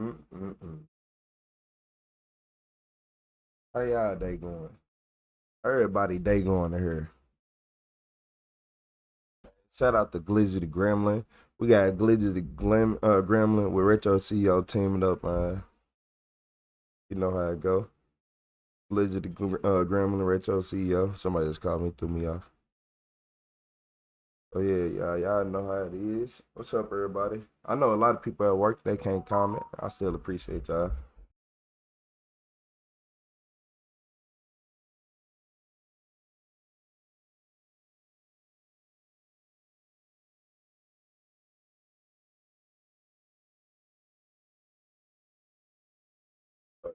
Mm-mm-mm. How y'all day going? Everybody day going to here. Shout out to Glizzy the Gremlin. We got Glizzy the Gremlin with RetroTheCeo teaming up, man. You know how it go. Glizzy the Gremlin, RetroTheCeo. Somebody just called me, threw me off. Oh yeah, y'all know how it is. What's up, everybody? I know a lot of people at work, they can't comment. I still appreciate y'all.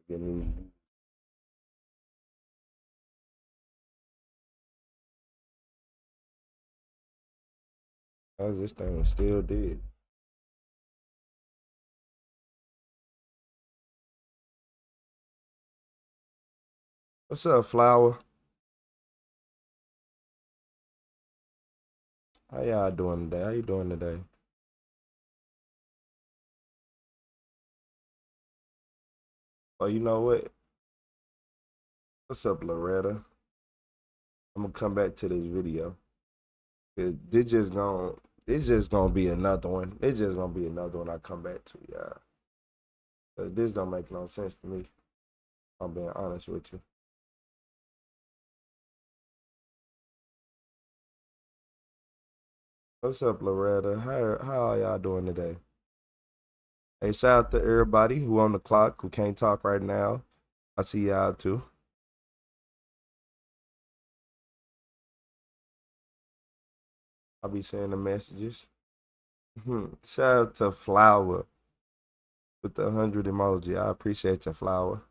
Getting how's this thing still dead? What's up, Flower? How y'all doing today? How you doing today? Oh, you know what? What's up, Loretta? I'm gonna come back to this video. This just gonna be another one. It's just gonna be another one I come back to, y'all. This don't make no sense to me. I'm being honest with you. What's up, Loretta? How are y'all doing today? Hey, shout out to everybody who on the clock who can't talk right now. I see y'all too. I'll be seeing the messages. Shout out to Flower with the 100 emoji. I appreciate your Flower.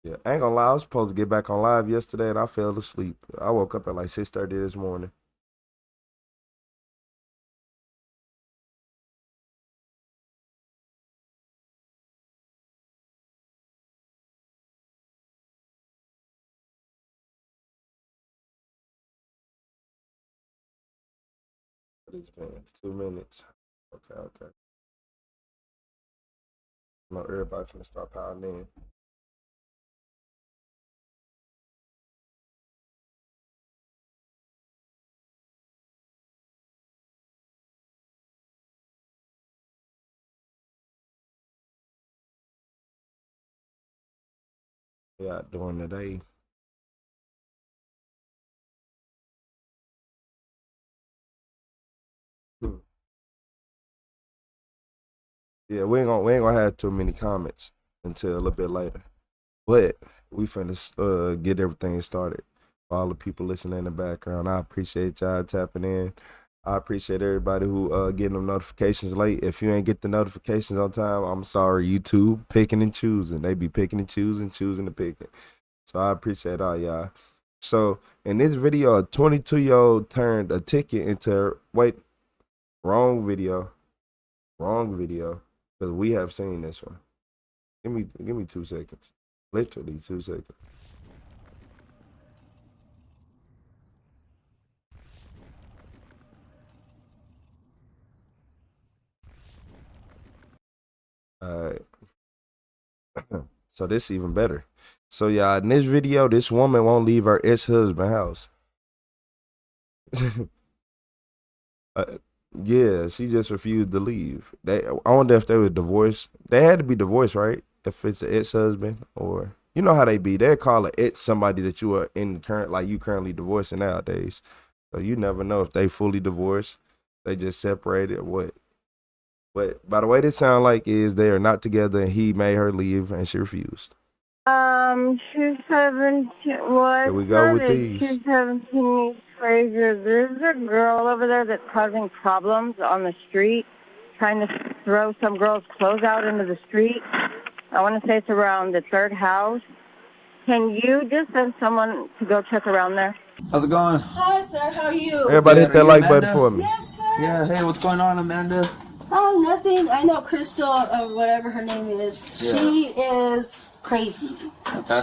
Yeah, I ain't gonna lie. I was supposed to get back on live yesterday and I fell asleep. I woke up at like 6:30 this morning. It's been 2 minutes. Okay, okay. No, everybody's gonna start piling in. Yeah, doing today. Hmm. Yeah, we ain't gonna have too many comments until a little bit later. But we finna get everything started. For all the people listening in the background, I appreciate y'all tapping in. I appreciate everybody who getting them notifications late. If you ain't get the notifications on time, I'm sorry. YouTube picking and choosing. They be picking and choosing to pick it. So I appreciate all y'all. So in this video, a 22-year-old turned a ticket into wrong video, because we have seen this one. Give me 2 seconds. Literally 2 seconds. All right. So this even better. So yeah, in this video, this woman won't leave her ex-husband house. uh, yeah, she just refused to leave. I wonder if they were divorced. They had to be divorced, right? If it's an ex-husband, or you know how they be. They call it ex somebody that you are in current, like you currently divorcing nowadays. So you never know if they fully divorced. They just separated. What? But by the way, this sound like is they are not together, and he made her leave, and she refused. 217. Well, Here it we go with started these. 217 East Fraser. There's a girl over there that's causing problems on the street, trying to throw some girl's clothes out into the street. I want to say it's around the third house. Can you just send someone to go check around there? How's it going? Hi, sir. How are you? Everybody hit that like button for me. Yes, sir. Yeah, hey, what's going on, Amanda? Oh, nothing. I know Crystal, or whatever her name is. Yeah. She is crazy. Okay.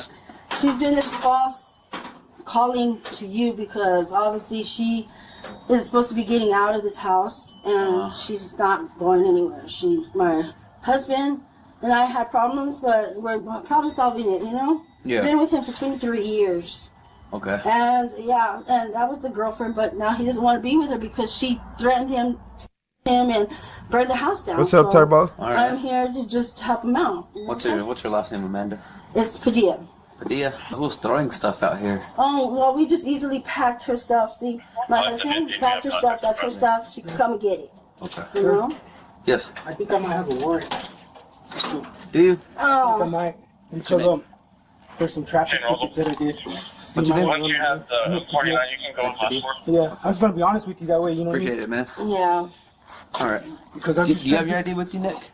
She's doing this false calling to you because obviously she is supposed to be getting out of this house and she's not going anywhere. My husband and I had problems, but we're problem solving it, you know? Yeah. Been with him for 23 years. Okay. And yeah, and that was the girlfriend, but now he doesn't want to be with her because she threatened him and burned the house down. What's up, Turbo? All right. I'm here to just help him out. You know What's your last name, Amanda? It's Padilla. Padilla. Who's throwing stuff out here? Oh, well, we just easily packed her stuff. See, my husband packed her stuff. That's her stuff. She could come and get it. Okay. You know? Yes. I think I might have a warrant. Do you? I think I might. Because there's some traffic tickets that I did. So What's your name? Once you have the 49, you can go on passport. Yeah, I'm just gonna be honest with you that way. You know what I Appreciate mean? it, man. Yeah. All right. Because I'm Do just. you have trying your to- ID with you, Nick?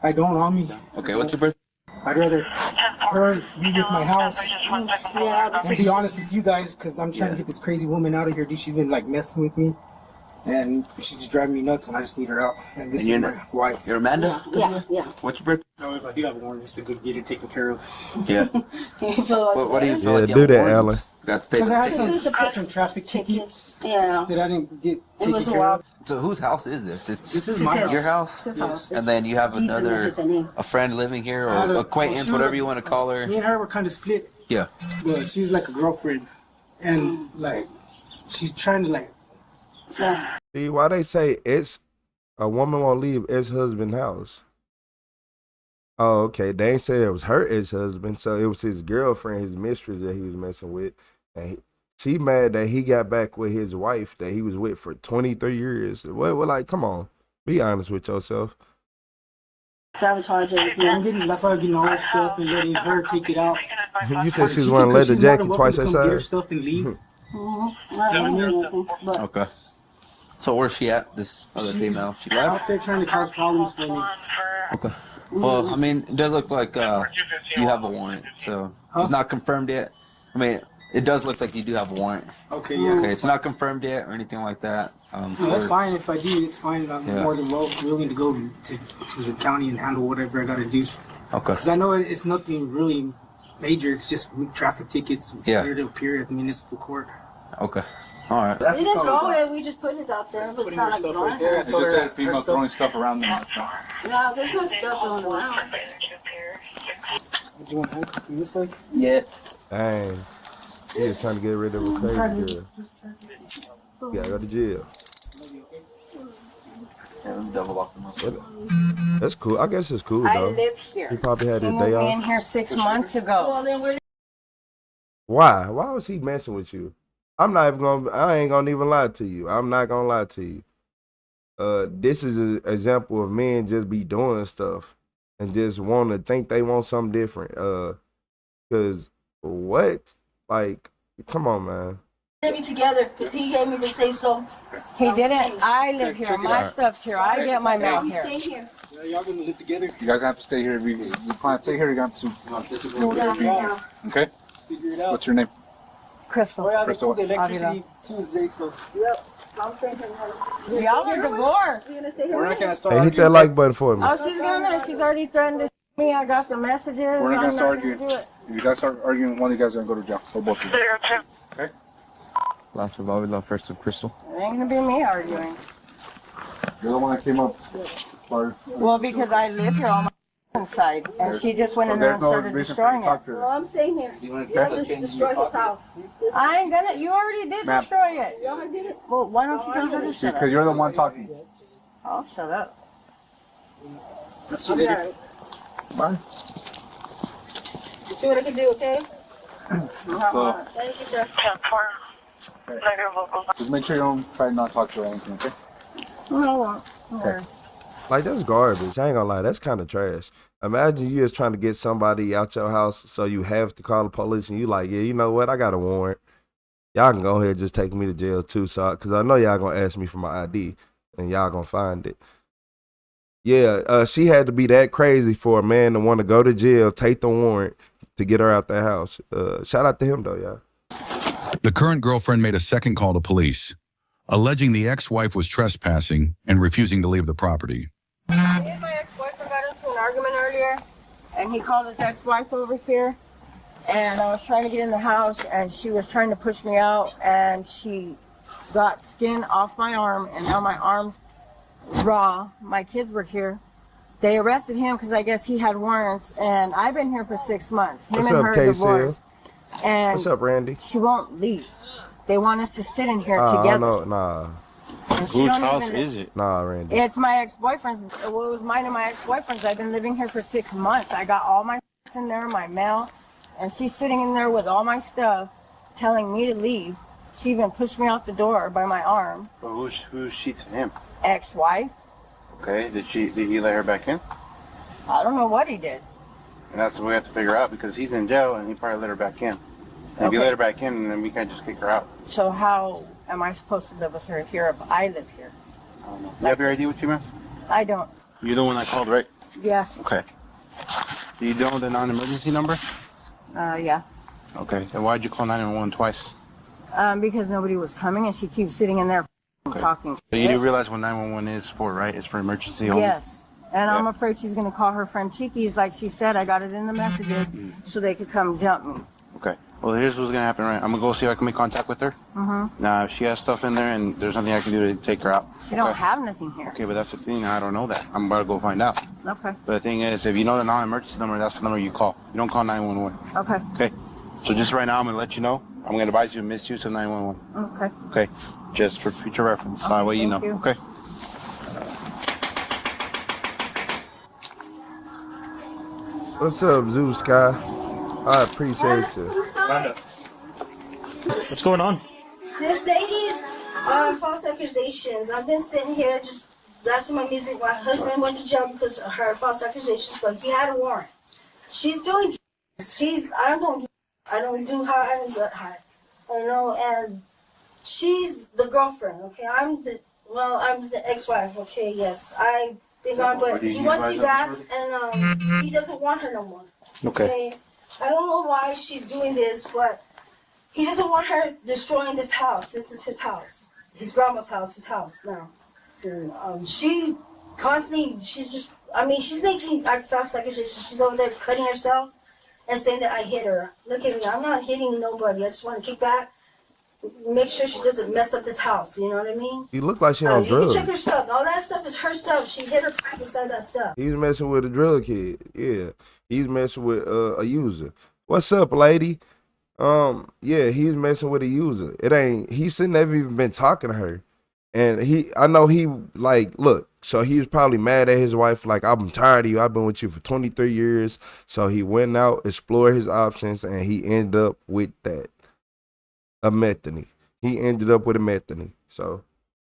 I don't on me. Okay. What's your birthday? I'd rather her be with my house Yeah. and be honest with you guys, because I'm trying to get this crazy woman out of here, dude. She's been like messing with me, and she's just driving me nuts, and I just need her out. And this And is my wife. You're Amanda? Yeah. Yeah. What's your birthday? No, if I do have a warrant, it's to go get it taken care of. Yeah. You feel like What do you feel Yeah, like you do have that, a warrant? Alan. You got to pay Because I had the ticket. some traffic tickets Yeah. that I didn't get It taken was a care while. of. So whose house is this? This is my Your house. house? His house. And then you have Deeds in another, his name. a friend living here I had or a- acquaintance, she was whatever a- you want to call her. Me and her were kind of split. Yeah. But she's like a girlfriend, and like she's trying to like. So, See why they say it's a woman won't leave ex-husband's house. Oh, okay. They ain't say it was her ex-husband, so it was his girlfriend, his mistress that he was messing with, and she mad that he got back with his wife that he was with for 23 years. Well, like, come on, be honest with yourself. sabotages. So that's why I'm getting all her stuff and letting her take it out. You said she was wearing leather jacket twice her Get her size. stuff and leave. I don't know anything, but Okay. So where's she at? This other She's female? She left? out there trying to cause problems for me. Okay. Well, I mean, it does look like you have a warrant, so it's not confirmed yet. I mean, it does look like you do have a warrant. Okay, yeah. Okay, it's not confirmed yet or anything like that. No, that's fine. If I do, it's fine. I'm Yeah. more than willing to go to the county and handle whatever I got to do. Okay. Because I know it's nothing really major. It's just traffic tickets. Yeah. Here to appear at the municipal court. Okay. All right. we didn't throw it. We just put it out there. But it's not like throwing it. I told her her Female stuff. throwing stuff around them. Yeah, there's no stuff going around. Would you want handcuff me this way? Yeah. Dang, he is trying to get rid of a crazy girl. You gotta go to jail. Double lock them up. That's cool. I guess it's cool I though. live He here. probably had He his moved day me in off. here 6 months ago. Well, then we're Why? Why was he messing with you? I ain't gonna even lie to you. I'm not gonna lie to you. This is an example of men just be doing stuff and just want to think they want something different. Cause what? Like, come on, man. gonna be together because he gave me the say so. He didn't. I live here. My stuff's here. I get my mail He's here. staying here. Yeah, y'all gonna live together? You guys have to stay here. You plan to stay here. You have to. Yeah. Okay. Figure it out. What's your name? Crystal. Oh yeah, they Crystal. pulled the electricity Tuesday, so. Y'all are divorced. We're not gonna start Hey, hit arguing. that like button for me. Oh, she's already threatened to shoot me. I got the messages. We're not I'm gonna start gonna arguing. do it. If you guys start arguing, one of you guys are gonna go to jail. So both of you. Okay. Last of Avila, first of Crystal. It ain't gonna be me arguing. You're the one that came up. Sorry. Well, because I live here on my side, and she just went So in there there's and no started reason for you destroying to talk it. to Well, her. I'm staying here. You're gonna just destroy his house. I ain't gonna. You already did Ma'am. destroy it. You already did it. Well, why don't you tell her to shut Because up? you're the one talking. Oh, shut up. That's I'll what be it is. alright. Bye. See what I can do, okay? So Thank you, sir. just make sure you don't try to not talk to her or anything. Okay. No, I won't. Okay. Like, that's garbage. I ain't gonna lie. That's kind of trash. Imagine you just trying to get somebody out your house so you have to call the police and you like, yeah, you know what? I got a warrant. Y'all can go ahead and just take me to jail too, so because I know y'all gonna ask me for my ID and y'all gonna find it. Yeah, she had to be that crazy for a man to want to go to jail, take the warrant to get her out that house. Shout out to him though, y'all. The current girlfriend made a second call to police, alleging the ex-wife was trespassing and refusing to leave the property. Me and my ex-boyfriend got into an argument earlier, and he called his ex-wife over here, and I was trying to get in the house, and she was trying to push me out, and she got skin off my arm, and now my arm's raw. My kids were here. They arrested him because I guess he had warrants, and I've been here for 6 months. Him What's and up, her Casey? divorced. And What's up, Randy? she won't leave. They want us to sit in here I together. don't know. Nah. Whose house is it? Nah, Randy. It's my ex-boyfriend's. Well, it was mine and my ex-boyfriend's. I've been living here for 6 months. I got all my in there, my mail, and she's sitting in there with all my stuff, telling me to leave. She even pushed me out the door by my arm. Well, who's she to him? Ex-wife. Okay, did he let her back in? I don't know what he did. And that's what we have to figure out because he's in jail and he probably let her back in. And if you let her back in, then we can't just kick her out. So how am I supposed to live with her here if I live here? I don't know. You have your ID with you, man? I don't. You're the one that called, right? Yes. Okay. Do you know the non-emergency number? Yeah. Okay. Then why'd you call 911 twice? Because nobody was coming, and she keeps sitting in there talking. So you do realize what 911 is for, right? It's for emergency only? Yes. And I'm afraid she's going to call her friend Cheeky's, like she said. I got it in the messages, so they could come jump me. Okay. Well, here's what's going to happen, right? I'm going to go see if I can make contact with her. Mm-hmm. Now, if she has stuff in there and there's nothing I can do to take her out. She don't have nothing here. Okay, but that's the thing. I don't know that. I'm about to go find out. Okay. But the thing is, if you know the non-emergency number, that's the number you call. You don't call 911. Okay. Okay. So just right now, I'm going to let you know. I'm going to advise you misuse of 911. Okay. Okay. Just for future reference. That way you know. you. Okay. What's up, Zoo Sky? I appreciate you. What's going on? This lady's false accusations. I've been sitting here just blasting my music. My husband went to jail because of her false accusations, but he had a warrant. She's doing. I don't do high. I don't get high. You know, and she's the girlfriend. Okay, I'm the ex-wife. Okay, yes, I've been gone, but he wants me back, and he doesn't want her no more. Okay. I don't know why she's doing this, but he doesn't want her destroying this house. This is his house. His grandma's house, his house now. And, she constantly, she's making false accusations. She's over there cutting herself and saying that I hit her. Look at me, I'm not hitting nobody. I just want to kick back, make sure she doesn't mess up this house. You know what I mean? You look like she on You drugs. can check her stuff. All that stuff is her stuff. She hid her pack inside that stuff. He's messing with a drug kid. Yeah. He's messing with a user. What's up, lady? Yeah, he's messing with a user. He shouldn't have even been talking to her. And I know he, like, look, so he was probably mad at his wife, like, I'm tired of you. I've been with you for 23 years. So he went out, explored his options, and he ended up with that. A methany. He ended up with a methany. So.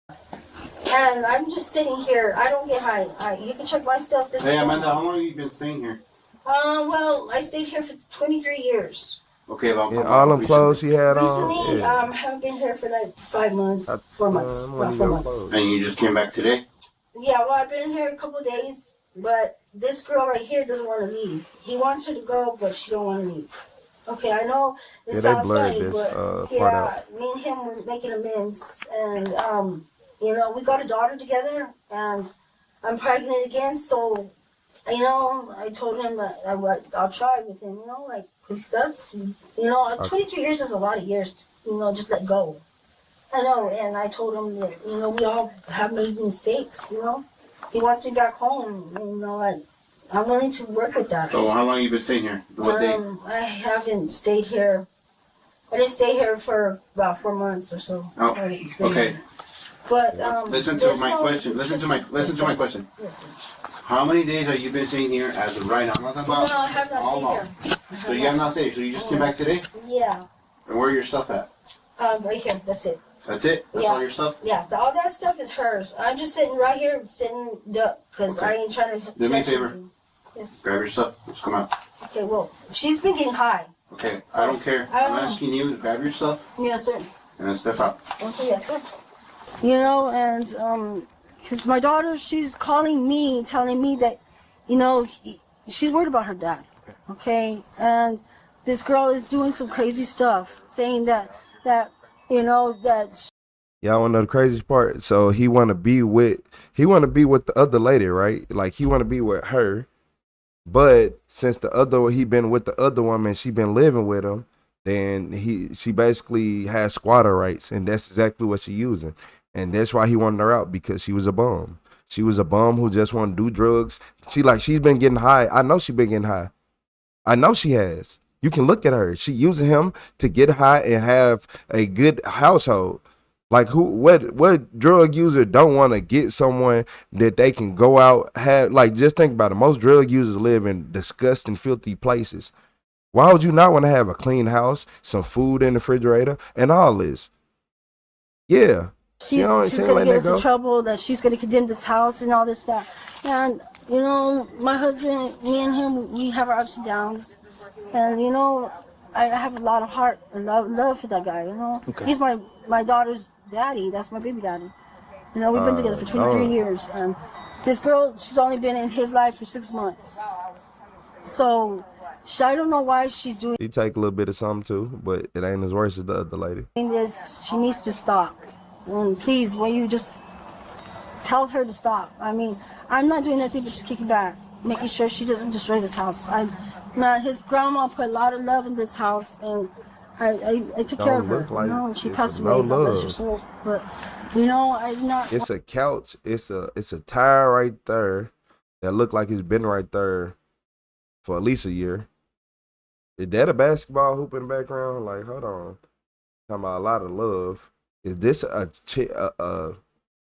And I'm just sitting here. I don't get high. You can check my stuff. Hey, Amanda, how long have you been staying here? Well, I stayed here for 23 years. Okay, well, all them clothes she had Recently, on. Yeah. haven't been here for like 5 months, 4 months, about 4 months. And you just came back today? Yeah, well, I've been here a couple of days, but this girl right here doesn't want to leave. He wants her to go, but she don't want to leave. Okay, I know it sounds funny, but yeah, me and him were making amends, and you know, we got a daughter together, and I'm pregnant again, so. You know, I told him that I'll try with him, you know, like, because that's, you know, 23 years is a lot of years, to, you know, just let go. I know, and I told him that, you know, we all have made mistakes, you know. He wants me back home, you know, I'm willing to work with that. So how long have you been staying here? What day? I haven't stayed here. I didn't stay here for about 4 months or so. Oh, okay. But, listen to my question. Listen to my question. Listen. How many days have you been staying here as of right now? I'm not talking about No, I have not stayed here. So you have not stayed here. So you just came back today? Yeah. And where are your stuff at? Right here. That's it. That's it? That's all your stuff? Yeah. All that stuff is hers. I'm just sitting right here, sitting duck, because I ain't trying to. Do me a favor. Yes. Grab your stuff. Let's come out. Okay. Well, she's been getting high. Okay. I don't care. I'm asking you to grab your stuff. Yes, sir. And then step out. Okay. Yes, sir. You know, and because my daughter, she's calling me, telling me that, you know, she's worried about her dad. Okay, and this girl is doing some crazy stuff, saying that you know that. Y'all wanna know the craziest part? So he wanna be with the other lady, right? Like he wanna be with her, But since he been with the other woman, she been living with him, then she basically has squatter rights, and that's exactly what she using. And that's why he wanted her out, because she was a bum. She was a bum who just want to do drugs. She's been getting high. I know she been getting high. I know she has. You can look at her. She using him to get high and have a good household. Like what drug user don't want to get someone that they can go out just think about it. Most drug users live in disgusting, filthy places. Why would you not want to have a clean house, some food in the refrigerator, and all this? Yeah. She's gonna get us in trouble, that she's gonna condemn this house and all this stuff. And my husband, me and him, we have our ups and downs. And I have a lot of heart and love for that guy. Okay. He's my daughter's daddy. That's my baby daddy. We've been together for 23 years, and this girl, she's only been in his life for 6 months. So I don't know why she's doing. He take a little bit of something too, but it ain't as worse as the other lady. This, she needs to stop. And please, will you just tell her to stop? I mean, I'm not doing anything but just kicking back, making sure she doesn't destroy this house. His grandma put a lot of love in this house, and I took care of her. She passed away. God bless her soul. But I'm not. It's a couch. It's a tire right there that looked like it's been right there for at least a year. Is that a basketball hoop in the background? Like, hold on. Talking about a lot of love. Is this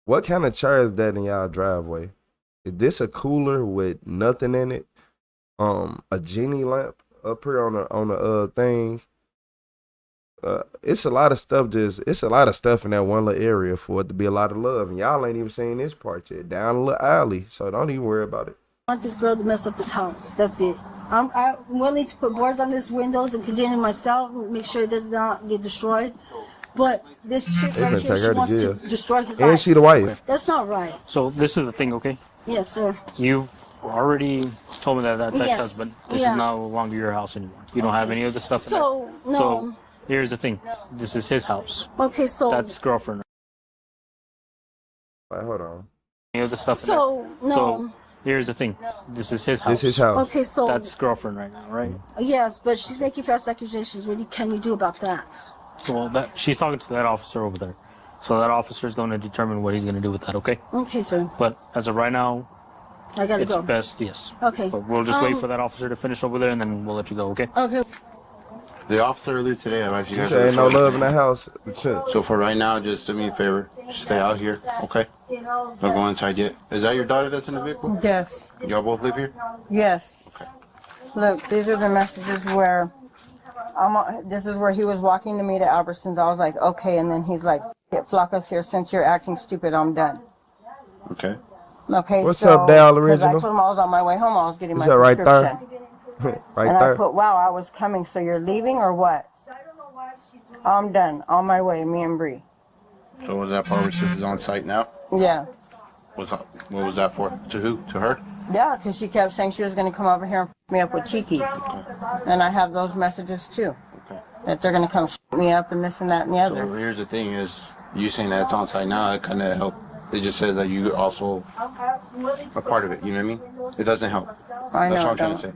what kind of chair is that in y'all driveway? Is this a cooler with nothing in it? A genie lamp up here on the thing. It's a lot of stuff. It's a lot of stuff in that one little area for it to be a lot of love, and y'all ain't even seen this part yet. Down a little alley, so don't even worry about it. I want this girl to mess up this house. That's it. I'm willing to put boards on these windows and condemn it myself, make sure it does not get destroyed. But this chick right here, she wants to destroy his life. And she the wife. That's not right. So this is the thing, okay? Yes, sir. You've already told me that that's ex-husband. This is no longer your house anymore. You don't have any of the stuff in there. No. So here's the thing. This is his house. Okay, so that's girlfriend. Wait, hold on. Any of the stuff in there. No. So here's the thing. This is his house. This is his house. Okay, so that's girlfriend right now, right? Yes, but she's making false accusations. What can you do about that? Well, she's talking to that officer over there. So that officer is going to determine what he's going to do with that, okay? Okay, sir. But as of right now, I gotta go. It's best, yes. Okay. But we'll just wait for that officer to finish over there, and then we'll let you go, okay? Okay. The officer earlier today advised you guys. There ain't no love in the house. So for right now, just do me a favor. Just stay out here, okay? Don't go inside yet. Is that your daughter that's in the vehicle? Yes. Y'all both live here? Yes. Okay. Look, these are the messages where this is where he was walking to me to Albertsons. I was like, okay, and then he's like, get Flacco's here. Since you're acting stupid, I'm done. Okay. Okay. What's up, Dal Original? I told him I was on my way home. I was getting my right prescription. There? Right and there. I put, wow, I was coming. So you're leaving or what? I'm done. On my way. Me and Bree. So was that part where she's on site now? Yeah. What was that for? To who? To her? Yeah, because she kept saying she was going to come over here and f me up with cheekies. Okay. And I have those messages too. Okay. That they're going to come me up and this and that and the other. So here's the thing is, you saying that it's on site now, it kind of helped. It just says that you also are part of it, you know what I mean? It doesn't help. I know. That's what I'm trying to say.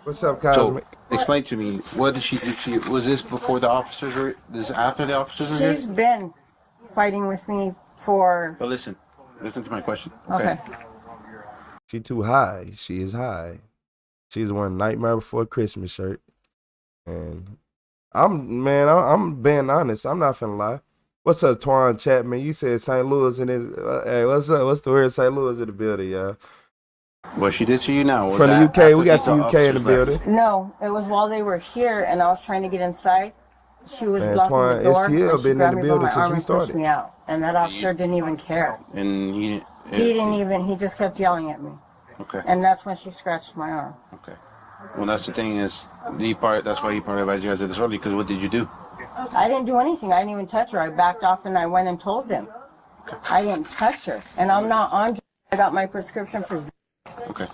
What's up, Cosmic? So, explain to me, what did she do? Was this before the officers were, this after the officers were here? She's been fighting with me for... But listen to my question. Okay. She too high. She is high. She's one Nightmare Before Christmas shirt. And I'm being honest. I'm not finna lie. What's up, Twan Chapman? You said St. Louis in his... hey, what's up? What's the word? St. Louis in the building, y'all. What she did to you now? From the UK. We got the UK in the building. No, it was while they were here and I was trying to get inside. She was blocking Twan, the door STL and she been grabbed in me the by my building arm since and we pushed started. me out. And that officer didn't even care. And he didn't even, he just kept yelling at me. Okay. And that's when she scratched my arm. Okay. Well, that's the thing is, that's why he probably advised you guys to this early, because what did you do? I didn't do anything. I didn't even touch her. I backed off and I went and told them. Okay. I didn't touch her. And I'm not on. I got my prescription for... Okay.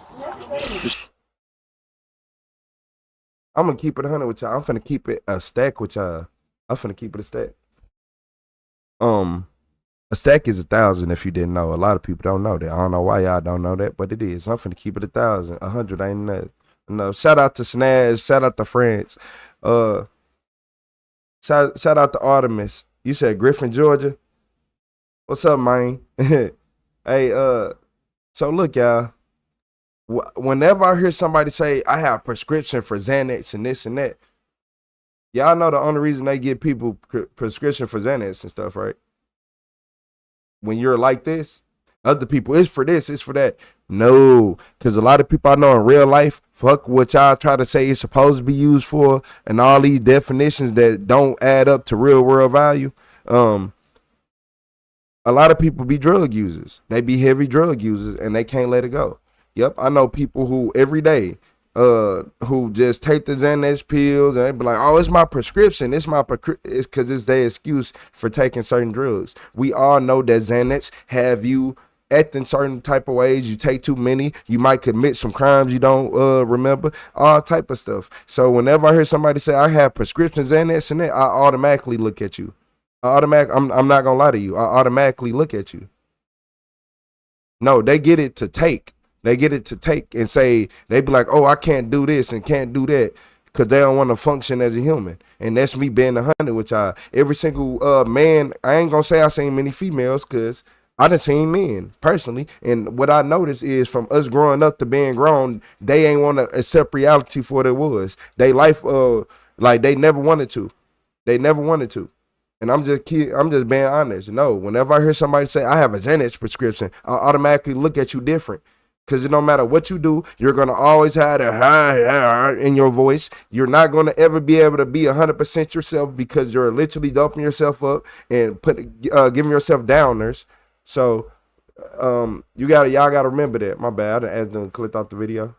I'm gonna keep it 100 with y'all. I'm finna keep it a stack with y'all. I'm finna keep it a stack. A stack is 1,000 if you didn't know. A lot of people don't know that. I don't know why y'all don't know that, but it is. I'm finna keep it 1,000. 100 ain't nothing. enough. Shout out to Snaz. Shout out to France. Shout out to Artemis. You said Griffin, Georgia. What's up, man? Hey, so look, y'all. Whenever I hear somebody say I have prescription for Xanax and this and that, y'all know the only reason they give people prescription for Xanax and stuff, right? When you're like this, other people, it's for this, it's for that. No, because a lot of people I know in real life, fuck what y'all try to say it's supposed to be used for, and all these definitions that don't add up to real world value. A lot of people be drug users. They be heavy drug users, and they can't let it go. Yep, I know people who every day, who just take the Xanax pills and they be like, oh, it's my prescription. It's because it's their excuse for taking certain drugs. We all know that Xanax have you acting certain type of ways. You take too many, you might commit some crimes you don't remember, all type of stuff. So whenever I hear somebody say I have prescription Xanax and that, I automatically look at you. I'm not gonna lie to you. I automatically look at you. No, they get it to take. They get it to take and say, they be like, oh, I can't do this and can't do that because they don't want to function as a human. And that's me being 100 with y'all. Every single man, I ain't going to say I seen many females because I done seen men personally. And what I noticed is from us growing up to being grown, they ain't want to accept reality for what it was. They life, like they never wanted to. They never wanted to. And I'm just being honest. No, whenever I hear somebody say I have a Xanax prescription, I automatically look at you different. Because no matter what you do, you're going to always have a hi in your voice. You're not going to ever be able to be 100% yourself because you're literally doping yourself up and giving yourself downers. So y'all got to remember that. My bad. I done accidentally clicked off the video.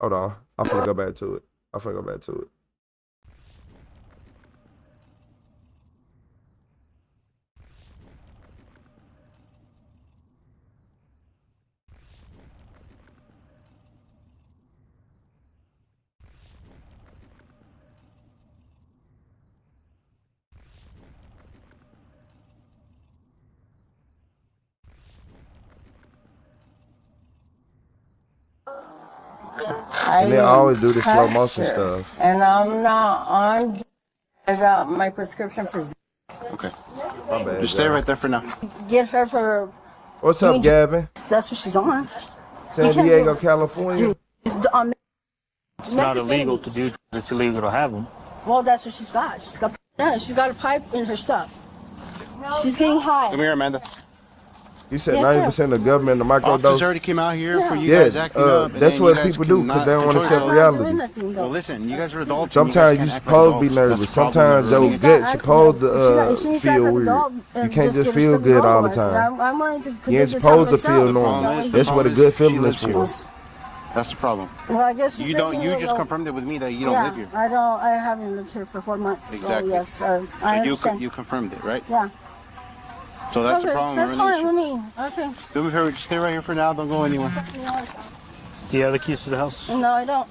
Hold on. I'm going to go back to it. And they always do the slow motion stuff. And I'm not on. I got my prescription for. Okay. My bad. Just stay right there for now. Get her for. What's up, Gavin? That's what she's on. San Diego, California. It's not illegal to do. It's illegal to have them. Well, that's what she's got. She's got a pipe in her stuff. She's getting high. Come here, Amanda. You said 90% of government, the microdose. Officers already came out here for you guys acting up. That's what people do because they don't want to accept reality. Well, listen, you guys are adults. Sometimes you're supposed to be nervous. Sometimes your gut's supposed to feel weird. You can't just feel good all the time. You ain't supposed to feel normal. That's what a good feeling is for. That's the problem. Well, I guess you don't. You just confirmed it with me that you don't live here. I haven't lived here for 4 months. Exactly. So yes, I understand. You confirmed it, right? Yeah. So that's the problem. That's fine with me. Okay. Do me a favor, just stay right here for now. Don't go anywhere. Do you have the keys to the house? No, I don't.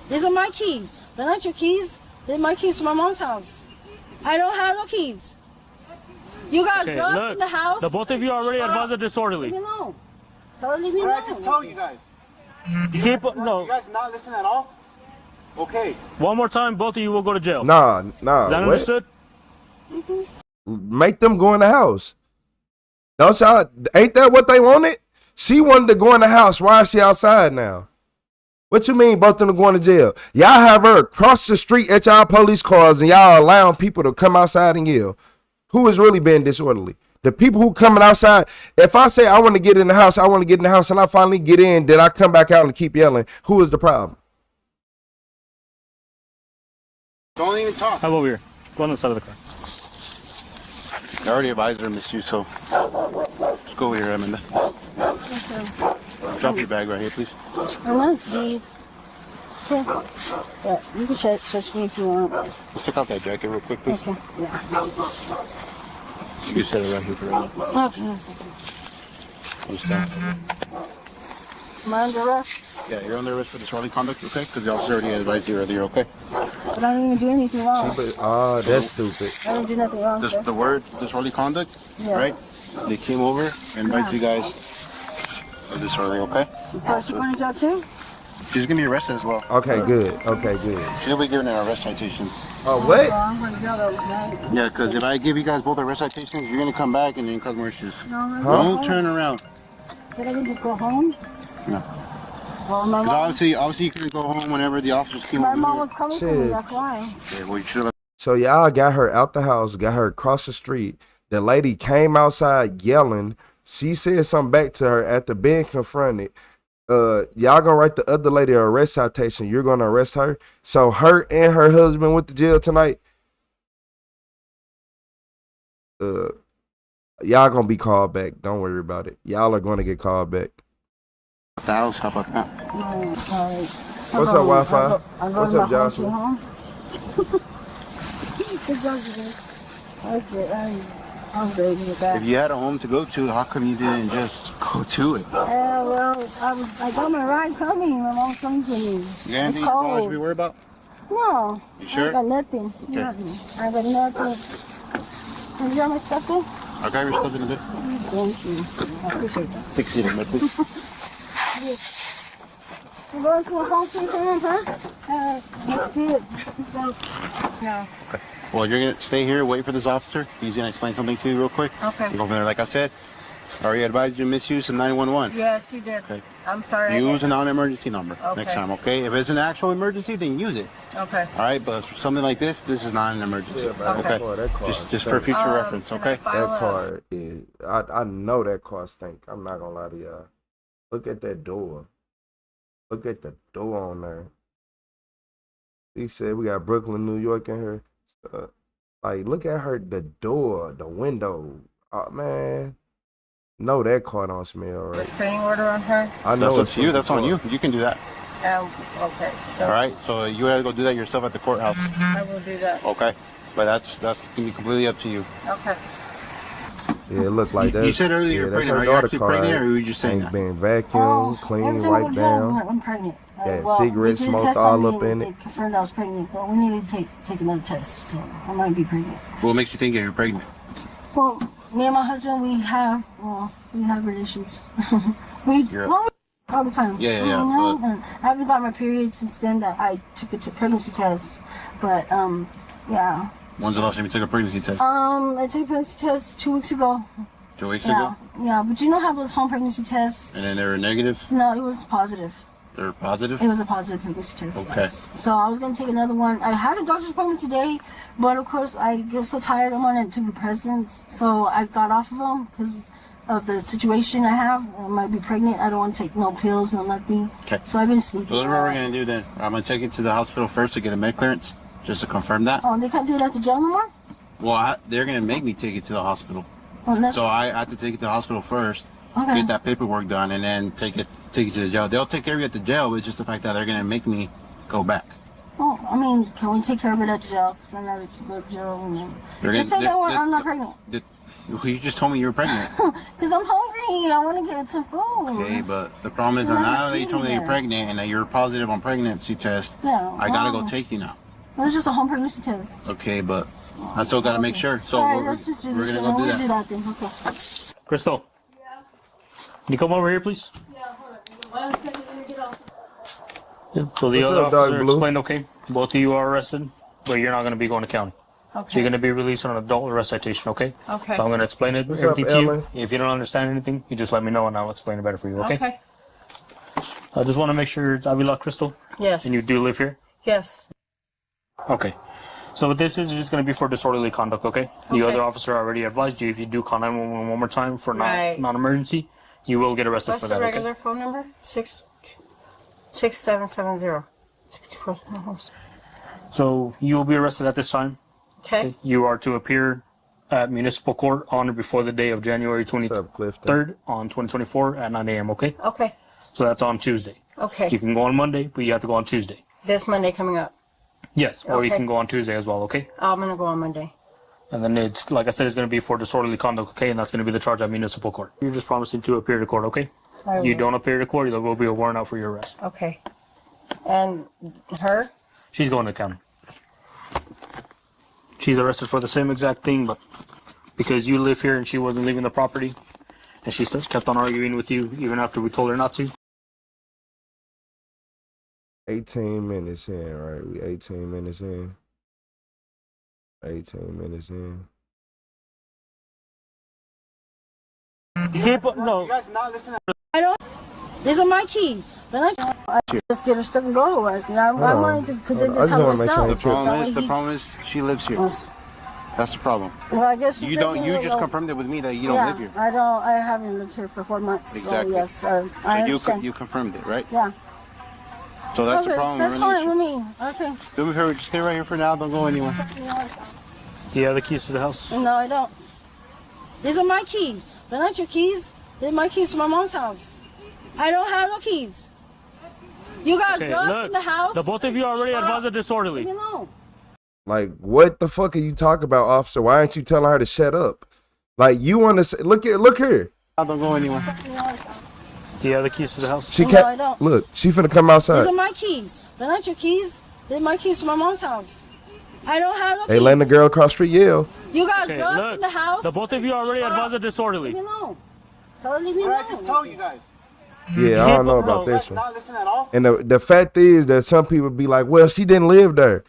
These are my keys. They're not your keys. They're my keys to my mom's house. I don't have no keys. You got drugs in the house. The both of you already advised disorderly. Leave me alone. Tell her leave me alone. I just told you guys. Keep no. You guys not listen at all? Okay. One more time, both of you will go to jail. Nah. Is that understood? Mm-hmm. Make them go in the house. Don't y'all? Ain't that what they wanted? She wanted to go in the house. Why is she outside now? What you mean both of them going to jail? Y'all have her across the street at y'all police cars and y'all allowing people to come outside and yell. Who is really being disorderly? The people who coming outside. If I say I want to get in the house, I want to get in the house, and I finally get in, then I come back out and keep yelling. Who is the problem? Don't even talk. Come over here. Go on the side of the car. I already advised her, Miss you, so let's go over here, Amanda. Drop your bag right here, please. I want to leave. Yeah, you can touch me if you want. Let's take off that jacket real quick, please. Okay, yeah. You can set it right here for right now. Okay, one second. Understand? Am I under arrest? Yeah, you're under arrest for disorderly conduct, okay? Because the officer already advised you earlier, okay? But I didn't even do anything wrong. That's stupid. I didn't do nothing wrong. The word disorderly conduct, right? They came over and invited you guys of disorderly, okay? So is she going to jail too? She's gonna be arrested as well. Okay, good. Okay, good. She'll be given an arrest citation. Oh, what? I'm going to jail that night. Yeah, because if I give you guys both arrest citations, you're gonna come back and then cause more issues. No, Don't turn around. Did I just go home? No. Well, my Because mom, obviously you couldn't go home whenever the officers came my over. mom was coming for me, Shit. that's why. Yeah, well, you should have. So y'all got her out the house, got her across the street. The lady came outside yelling. She said something back to her after being confronted. Y'all gonna write the other lady an arrest citation. You're gonna arrest her. So her and her husband went to jail tonight. Y'all gonna be called back. Don't worry about it. Y'all are gonna get called back. How about that? No, sorry. What's up, Wi-Fi? What's up, Joshua? If you had a home to go to, how come you didn't just go to it? Well, I got my ride coming. My mom's coming to me. You got It's anything you cold. should be worried about? No. You sure? I got nothing. Okay. Nothing. I got nothing. Can you got my stuff there? I'll grab your stuff in a bit. Thank you. I appreciate that. 6 feet in there, please. You going to a home sweet home, huh? Let's do it. Let's go. No. Okay. Well, you're going to stay here, wait for this officer. He's going to explain something to you real quick. Okay. Go from there, like I said. I already advised you to misuse the 911. Yes, you did. Okay. I'm sorry. Use a non-emergency number Okay. next time, okay? If it's an actual emergency, then use it. Okay. All right, but for something like this is not an emergency. Yeah, but okay. that car Just for future reference, okay? That car is. I know that car stink. I'm not gonna lie to y'all. Look at that door. Look at the door on there. He said we got Brooklyn, New York in here. Like, look at her, the door, the window. Oh, man. No, that car don't smell right. Restraining order on her? I know That's up to you. That's on you. You can do that. Okay. So All right. So you have to go do that yourself at the courthouse. I will do that. Okay. But that's gonna be completely up to you. Okay. Yeah, it looked like that. You said earlier you're pregnant. Are you actually pregnant, or were you just saying that? Being vacuumed, clean, every time I go wiped to jail, down. I'm pregnant. Yeah, Well, cigarette they did a smoke test all on me up in and it. They confirmed I was pregnant, but we need to take another test, so I might be pregnant. What makes you think you're pregnant? Well, me and my husband, we have relations. we all the time. Yeah. You know? And I haven't got my period since then that I took a pregnancy test, but yeah. When's the last time you took a pregnancy test? I took a pregnancy test 2 weeks ago. 2 weeks ago? Yeah, but you know how those home pregnancy tests? And then they were negative? No, it was positive. They were positive? It was a positive pregnancy test. Okay. Yes. So I was going to take another one. I had a doctor's appointment today, but of course I get so tired. I wanted to be present, so I got off of them because of the situation I have. I might be pregnant. I don't want to take no pills, no nothing. Okay. So I've been sleeping. So that's what we're going to do then. I'm going to take you to the hospital first to get a med clearance, just to confirm that. Oh, they can't do it at the jail no more? Well, they're going to make me take you to the hospital. So I have to take you to the hospital first, get that paperwork done, and then take you to the jail. They'll take care of you at the jail, but it's just the fact that they're going to make me go back. Oh, I mean, can we take care of it at the jail? Because I'm not to go to jail. Just say that I'm not pregnant. You just told me you were pregnant. Because I'm hungry. I want to get some food. Okay, but the problem is that now that you told me that you're pregnant and that you're positive on pregnancy test, I got to go take you now. Well, it's just a home pregnancy test. Okay, but I still got to make sure. So all right, let's just do we're this. going to go do that. Then. Okay. Crystal. Yeah. Can you come over here, please? Yeah, hold on. Yeah. So the other officer explained, okay, both of you are arrested, but you're not going to be going to county. Okay. So you're going to be released on an adult arrest citation, okay? Okay. So I'm going to explain everything to you. If you don't understand anything, you just let me know and I'll explain it better for you, okay? Okay. I just want to make sure it's Avila Crystal. Yes. And you do live here? Yes. Okay. So what this is just going to be for disorderly conduct, okay? The other officer already advised you if you do call 911 one more time for non-emergency, you will get arrested for that, okay? What's the regular phone number? 6770. So you will be arrested at this time. Okay. You are to appear at municipal court on or before the day of January 23rd on 2024 at 9 a.m., okay? Okay. So that's on Tuesday. Okay. You can go on Monday, but you have to go on Tuesday. This Monday coming up. Yes, or you can go on Tuesday as well, okay? I'm going to go on Monday. And then it's, like I said, it's going to be for disorderly conduct, okay? And that's going to be the charge at municipal court. You're just promising to appear to court, okay? You don't appear to court, there will be a warrant out for your arrest. Okay. And her? She's going to county. She's arrested for the same exact thing, but because you live here and she wasn't leaving the property, and she still kept on arguing with you even after we told her not to. 18 minutes in, right? We 18 minutes in. 18 minutes in. No. You guys not listening. I don't. These are my keys. I just get her stuff and go to work. And I wanted to, because they just have myself. The problem is she lives here. That's the problem. Well, I guess you don't. You just confirmed it with me that you don't live here. I don't. I haven't lived here for 4 months. Exactly. So yes, I understand. You confirmed it, right? Yeah. So that's the problem. That's fine with me. Okay. Do me a favor, just stay right here for now. Don't go anywhere. Do you have the keys to the house? No, I don't. These are my keys. They're not your keys. They're my keys to my mom's house. I don't have no keys. You got drugs in the house. The both of you already advised her disorderly. Leave me alone. Like, what the fuck are you talking about, officer? Why aren't you telling her to shut up? Like, you want to say, look here. I don't go anywhere. Do you have the keys to the house? She can't. No, I don't. Look, she finna come outside. These are my keys. They're not your keys. They're my keys to my mom's house. I don't have no keys. They letting the girl across the street yell. You got drugs in the house. The both of you already advised her disorderly. Leave me alone. Tell her leave me alone. I just told you guys. Yeah, I don't know about this one. Not listen at all. And the fact is that some people be like, well, she didn't live there.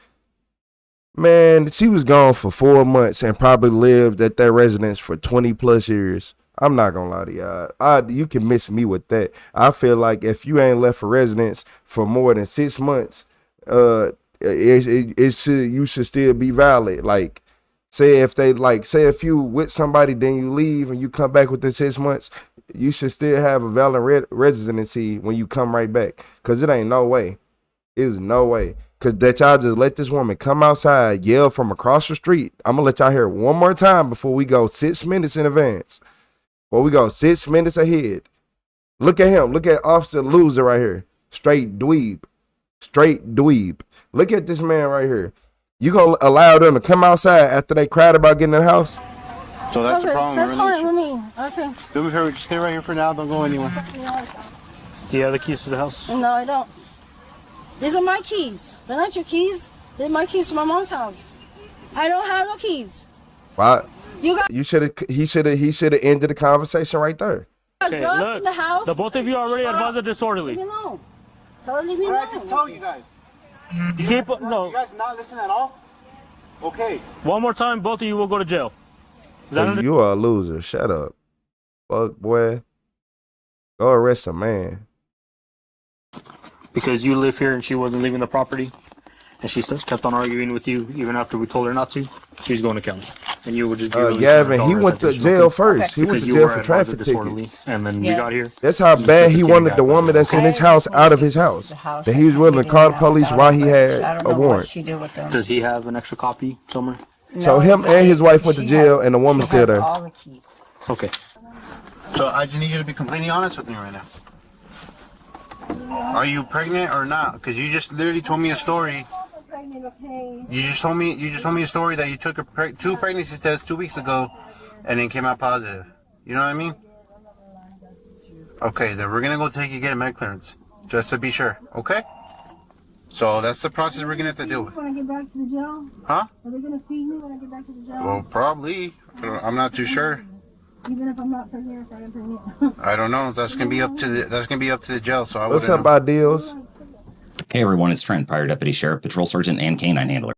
Man, she was gone for 4 months and probably lived at that residence for 20 plus years. I'm not gonna lie to y'all. You can miss me with that. I feel like if you ain't left a residence for more than 6 months, you should still be valid. Like, say if you with somebody, then you leave and you come back within 6 months, you should still have a valid residency when you come right back. Cause it ain't no way. It's no way. Cause that y'all just let this woman come outside, yell from across the street. I'm gonna let y'all hear it one more time before we go 6 minutes in advance. Before we go 6 minutes ahead. Look at him. Look at Officer Loser right here. Straight dweeb. Straight dweeb. Look at this man right here. You gonna allow them to come outside after they cried about getting in the house? So that's the problem. That's fine with me. Okay. Do me a favor, just stay right here for now. Don't go anywhere. Do you have the keys to the house? No, I don't. These are my keys. They're not your keys. They're my keys to my mom's house. I don't have no keys. Why? He should have ended the conversation right there. Okay, look, in the house. the both of you already advised her disorderly. Leave me alone. Tell her leave me alone. I just told you guys. You guys not listen at all? Okay. One more time, both of you will go to jail. You are a loser. Shut up. Fuck, boy. Go arrest a man. Because you live here and she wasn't leaving the property, and she still kept on arguing with you even after we told her not to, she's going to county. And you would just be Gavin, he went to jail first. He went to jail for traffic tickets. And then we got here. That's how bad he wanted the woman that's in his house out of his house. That he was willing to call the police while he had a warrant. Does he have an extra copy somewhere? So him and his wife went to jail, and the woman's still there. Okay. So I just need you to be completely honest with me right now. Are you pregnant or not? Because you just literally told me a story. You just told me a story that you took two pregnancy tests 2 weeks ago, and then came out positive. You know what I mean? Okay, then we're gonna go take you get a med clearance, just to be sure. Okay? So that's the process we're gonna have to deal with. When I get back to the jail? Huh? Are they gonna feed me when I get back to the jail? Well, probably. I'm not too sure. Even if I'm not pregnant, if I am pregnant. I don't know. That's gonna be up to the jail. So I What's up, by deals? Hey everyone, it's Trent, Fire Deputy Sheriff, Patrol Sergeant, and Canine Handler.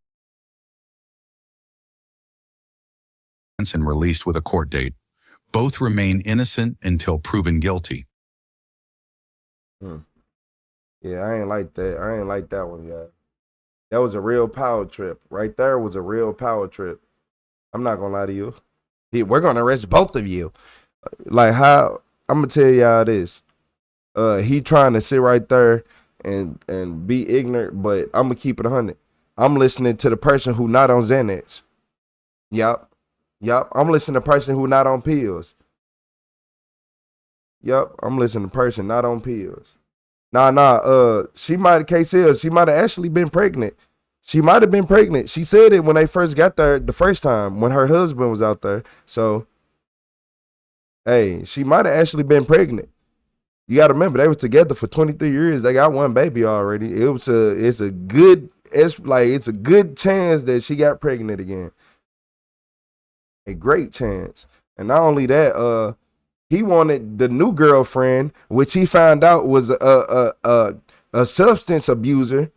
And released with a court date. Both remain innocent until proven guilty. Yeah, I ain't like that. I ain't like that one, yeah. That was a real power trip. Right there was a real power trip. I'm not gonna lie to you. We're gonna arrest both of you. Like how I'm gonna tell y'all this. He trying to sit right there and be ignorant, but I'm gonna keep it 100. I'm listening to the person who not on Xanax. Yup. I'm listening to the person who not on pills. Yup. I'm listening to the person not on pills. She might have KCL. She might have actually been pregnant. She might have been pregnant. She said it when they first got there the first time when her husband was out there. So, hey, she might have actually been pregnant. You got to remember they were together for 23 years. They got one baby already. It's a good chance that she got pregnant again. A great chance. And not only that, He wanted the new girlfriend, which he found out was a substance abuser,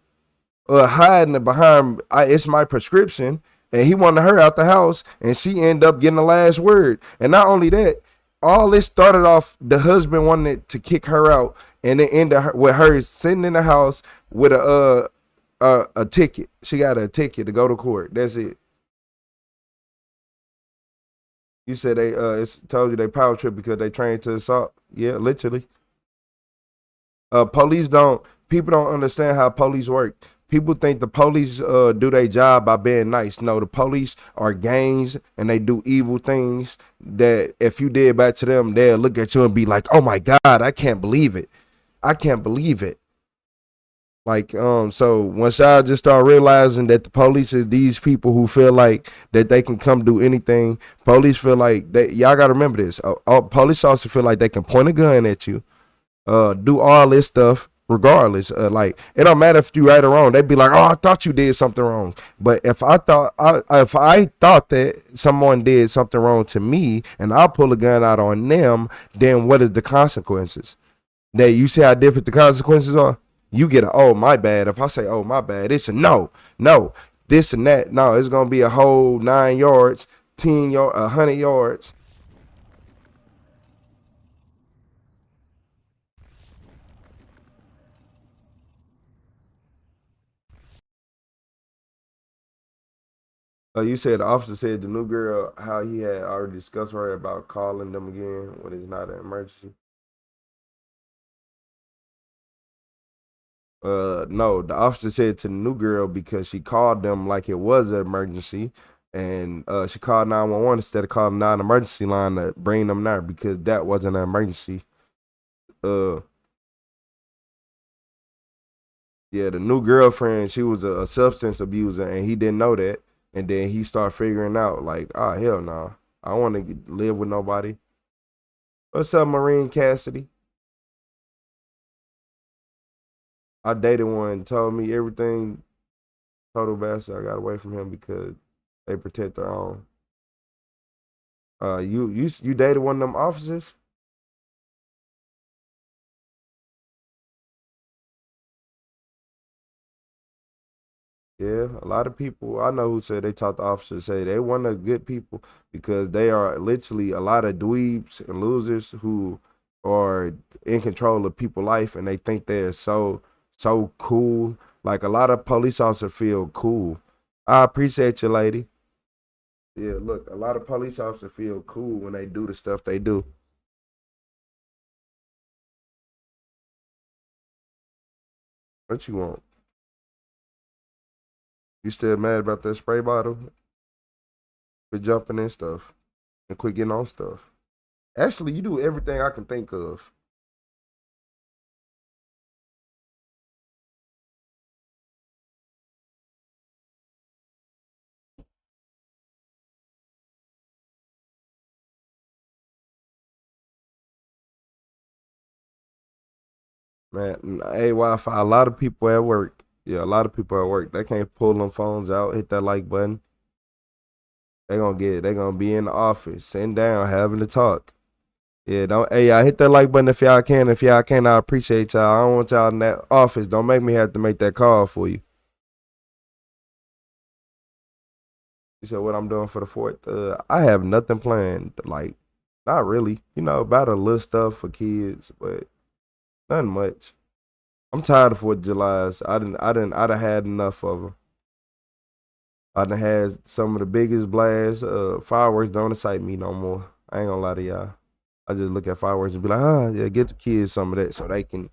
hiding behind it's my prescription, and he wanted her out the house, and she ended up getting the last word. And not only that, all this started off the husband wanted to kick her out, and it ended with her sitting in the house with a ticket. She got a ticket to go to court. That's it. You said they it's told you they power trip because they trained to assault. Yeah, literally. People don't understand how police work. People think the police do their job by being nice. No, the police are gangs and they do evil things that if you did back to them, they'll look at you and be like, oh my God, I can't believe it. I can't believe it. Like, so once y'all just start realizing that the police is these people who feel like that they can come do anything, police feel like y'all gotta remember this. Police also feel like they can point a gun at you, do all this stuff regardless. Like, it don't matter if you right or wrong. They'd be like, oh, I thought you did something wrong. But if I thought that someone did something wrong to me and I pull a gun out on them, then what is the consequences? That you see how different the consequences are? You get a, oh, my bad. If I say, oh, my bad, it's a no, this and that. No, it's going to be a whole 9 yards, 10 yards, 100 yards. You said the officer said the new girl, how he had already discussed with her about calling them again when it's not an emergency. No, the officer said to the new girl because she called them like it was an emergency, and she called 911 instead of calling 9 emergency line to bring them there because that wasn't an emergency. Yeah, the new girlfriend, she was a substance abuser, and he didn't know that, and then he started figuring out like, oh hell no, I don't want to live with nobody. What's up, Marine Cassidy? I dated one, told me everything, total bastard. I got away from him because they protect their own. You dated one of them officers? Yeah, a lot of people I know who said they talked to officers say they one of the good people because they are literally a lot of dweebs and losers who are in control of people's life and they think they're so cool. Like a lot of police officers feel cool. I appreciate you, lady. Yeah, look, a lot of police officers feel cool when they do the stuff they do. What you want? You still mad about that spray bottle? Quit jumping in stuff and quit getting on stuff. Actually, you do everything I can think of. Man, hey, Wi-Fi, a lot of people at work. Yeah, a lot of people at work. They can't pull them phones out, hit that like button. They gonna be in the office, sitting down, having to talk. Yeah, don't. Hey, y'all hit that like button if y'all can. If y'all can't, I appreciate y'all. I don't want y'all in that office. Don't make me have to make that call for you. You said what I'm doing for the 4th? I have nothing planned. Like, not really. You know, about a little stuff for kids, but nothing much. I'm tired of 4th of July's. I done had enough of them. I done had some of the biggest blasts. Fireworks don't excite me no more. I ain't gonna lie to y'all. I just look at fireworks and be like, ah, yeah, get the kids some of that so they can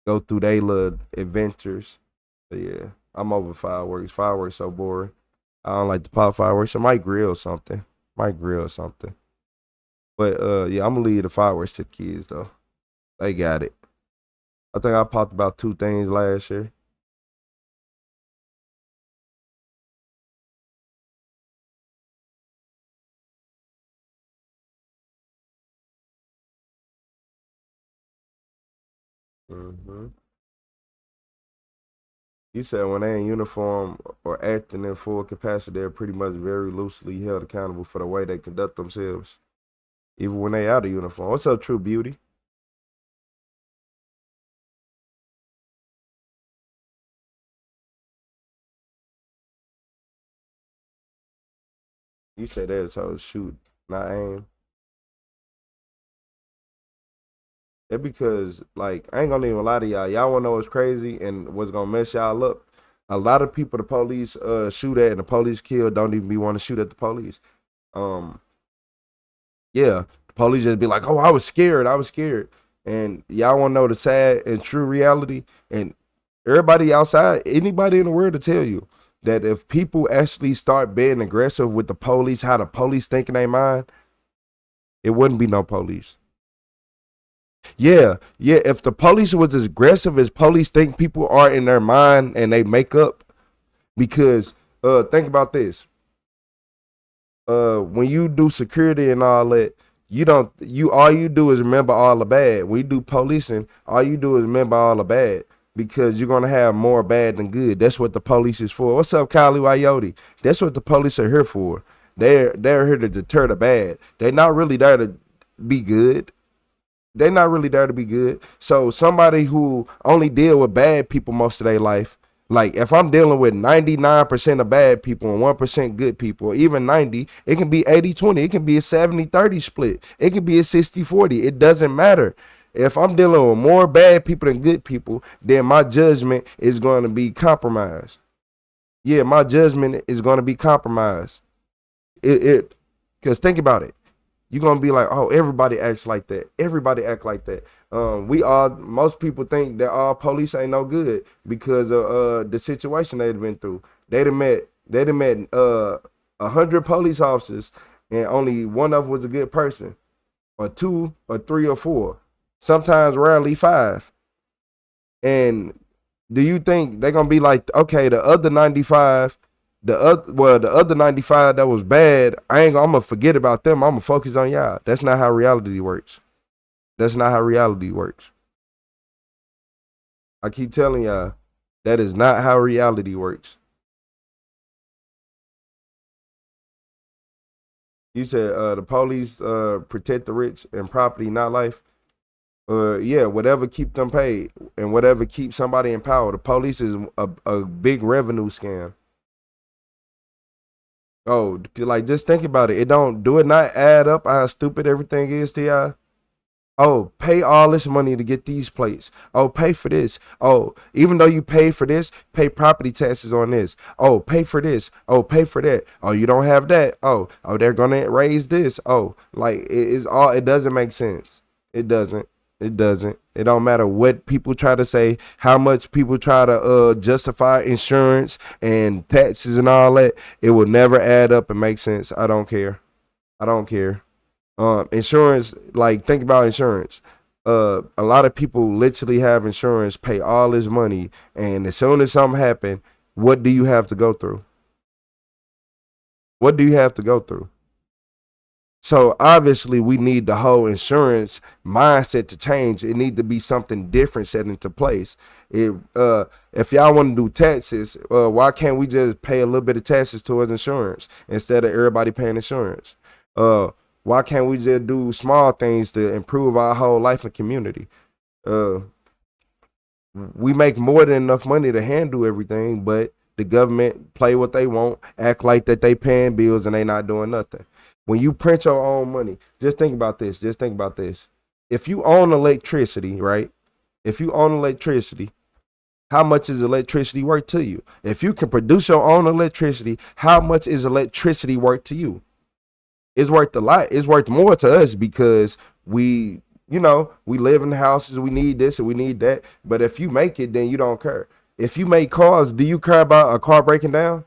go through their little adventures. But yeah, I'm over fireworks. Fireworks so boring. I don't like to pop fireworks. I might grill something. But yeah, I'm gonna leave the fireworks to the kids though. They got it. I think I popped about 2 things last year. Mm-hmm. You said when they in uniform or acting in full capacity, they're pretty much very loosely held accountable for the way they conduct themselves. even when they out of uniform. What's up, True Beauty? You said they're supposed to shoot, not aim. It because, like, I ain't gonna even lie to y'all. Y'all wanna know what's crazy and what's gonna mess y'all up? A lot of people the police shoot at and the police kill don't even be want to shoot at the police. Yeah, the police just be like, oh, I was scared. And y'all wanna know the sad and true reality? And everybody outside, anybody in the world to tell you that if people actually start being aggressive with the police, how the police think in their mind, it wouldn't be no police. Yeah. If the police was as aggressive as police think people are in their mind and they make up, because think about this. When you do security and all that, all you do is remember all the bad. When you do policing, all you do is remember all the bad, because you're gonna have more bad than good. That's what the police is for. What's up, Kylie Wayote? That's what the police are here for. They're here to deter the bad. They're not really there to be good. They're not really there to be good. So somebody who only deal with bad people most of their life, like if I'm dealing with 99% of bad people and 1% good people, even 90, it can be 80-20. It can be a 70-30 split. It can be a 60-40. It doesn't matter. If I'm dealing with more bad people than good people, then my judgment is going to be compromised. Yeah, my judgment is going to be compromised. Because think about it. You're going to be like, oh, everybody acts like that. Everybody act like that. Most people think that all police ain't no good because of the situation they've been through. They'd have met 100 police officers and only one of them was a good person, or 2 or 3 or 4, sometimes rarely 5. And do you think they're going to be like, okay, the other 95, the other 95 that was bad, I'm gonna forget about them. I'm gonna focus on y'all. That's not how reality works. That's not how reality works. I keep telling y'all, that is not how reality works. You said the police protect the rich and property, not life. Yeah, whatever keep them paid and whatever keep somebody in power. The police is a big revenue scam. Oh, like just think about it. Do it not add up how stupid everything is to y'all? Oh, pay all this money to get these plates. Oh, pay for this. Oh, even though you pay for this, pay property taxes on this. Oh, pay for this. Oh, pay for that. Oh, you don't have that. Oh, they're gonna raise this. Oh, like it doesn't make sense. It doesn't. It don't matter what people try to say, how much people try to justify insurance and taxes and all that. It will never add up and make sense. I don't care. Insurance, like think about insurance. A lot of people literally have insurance, pay all this money, and as soon as something happens, what do you have to go through? What do you have to go through? So obviously we need the whole insurance mindset to change. It need to be something different set into place. If y'all want to do taxes, why can't we just pay a little bit of taxes towards insurance instead of everybody paying insurance? Why can't we just do small things to improve our whole life and community? We make more than enough money to handle everything, but the government play what they want, act like that they paying bills and they not doing nothing. When you print your own money, just think about this. If you own electricity, right? How much is electricity worth to you? If you can produce your own electricity, how much is electricity worth to you? It's worth a lot. It's worth more to us because we live in houses, we need this and we need that. But if you make it, then you don't care. If you make cars, do you care about a car breaking down?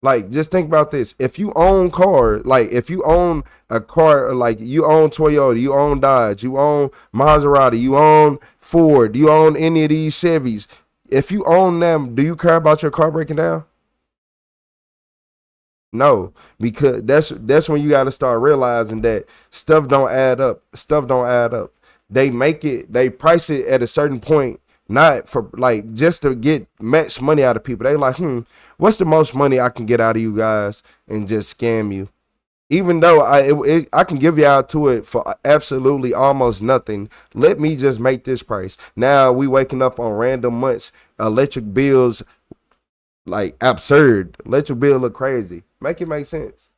Like, just think about this. If you own cars, like if you own a car, like you own Toyota, you own Dodge, you own Maserati, you own Ford, you own any of these Chevys. If you own them, do you care about your car breaking down? No, because that's when you got to start realizing that stuff don't add up. They price it at a certain point, not for like just to get match money out of people. They like, what's the most money I can get out of you guys and just scam you? even though I can give y'all to it for absolutely almost nothing, let me just make this price. Now we waking up on random months, electric bills like absurd. Electric bill look crazy. Make it make sense.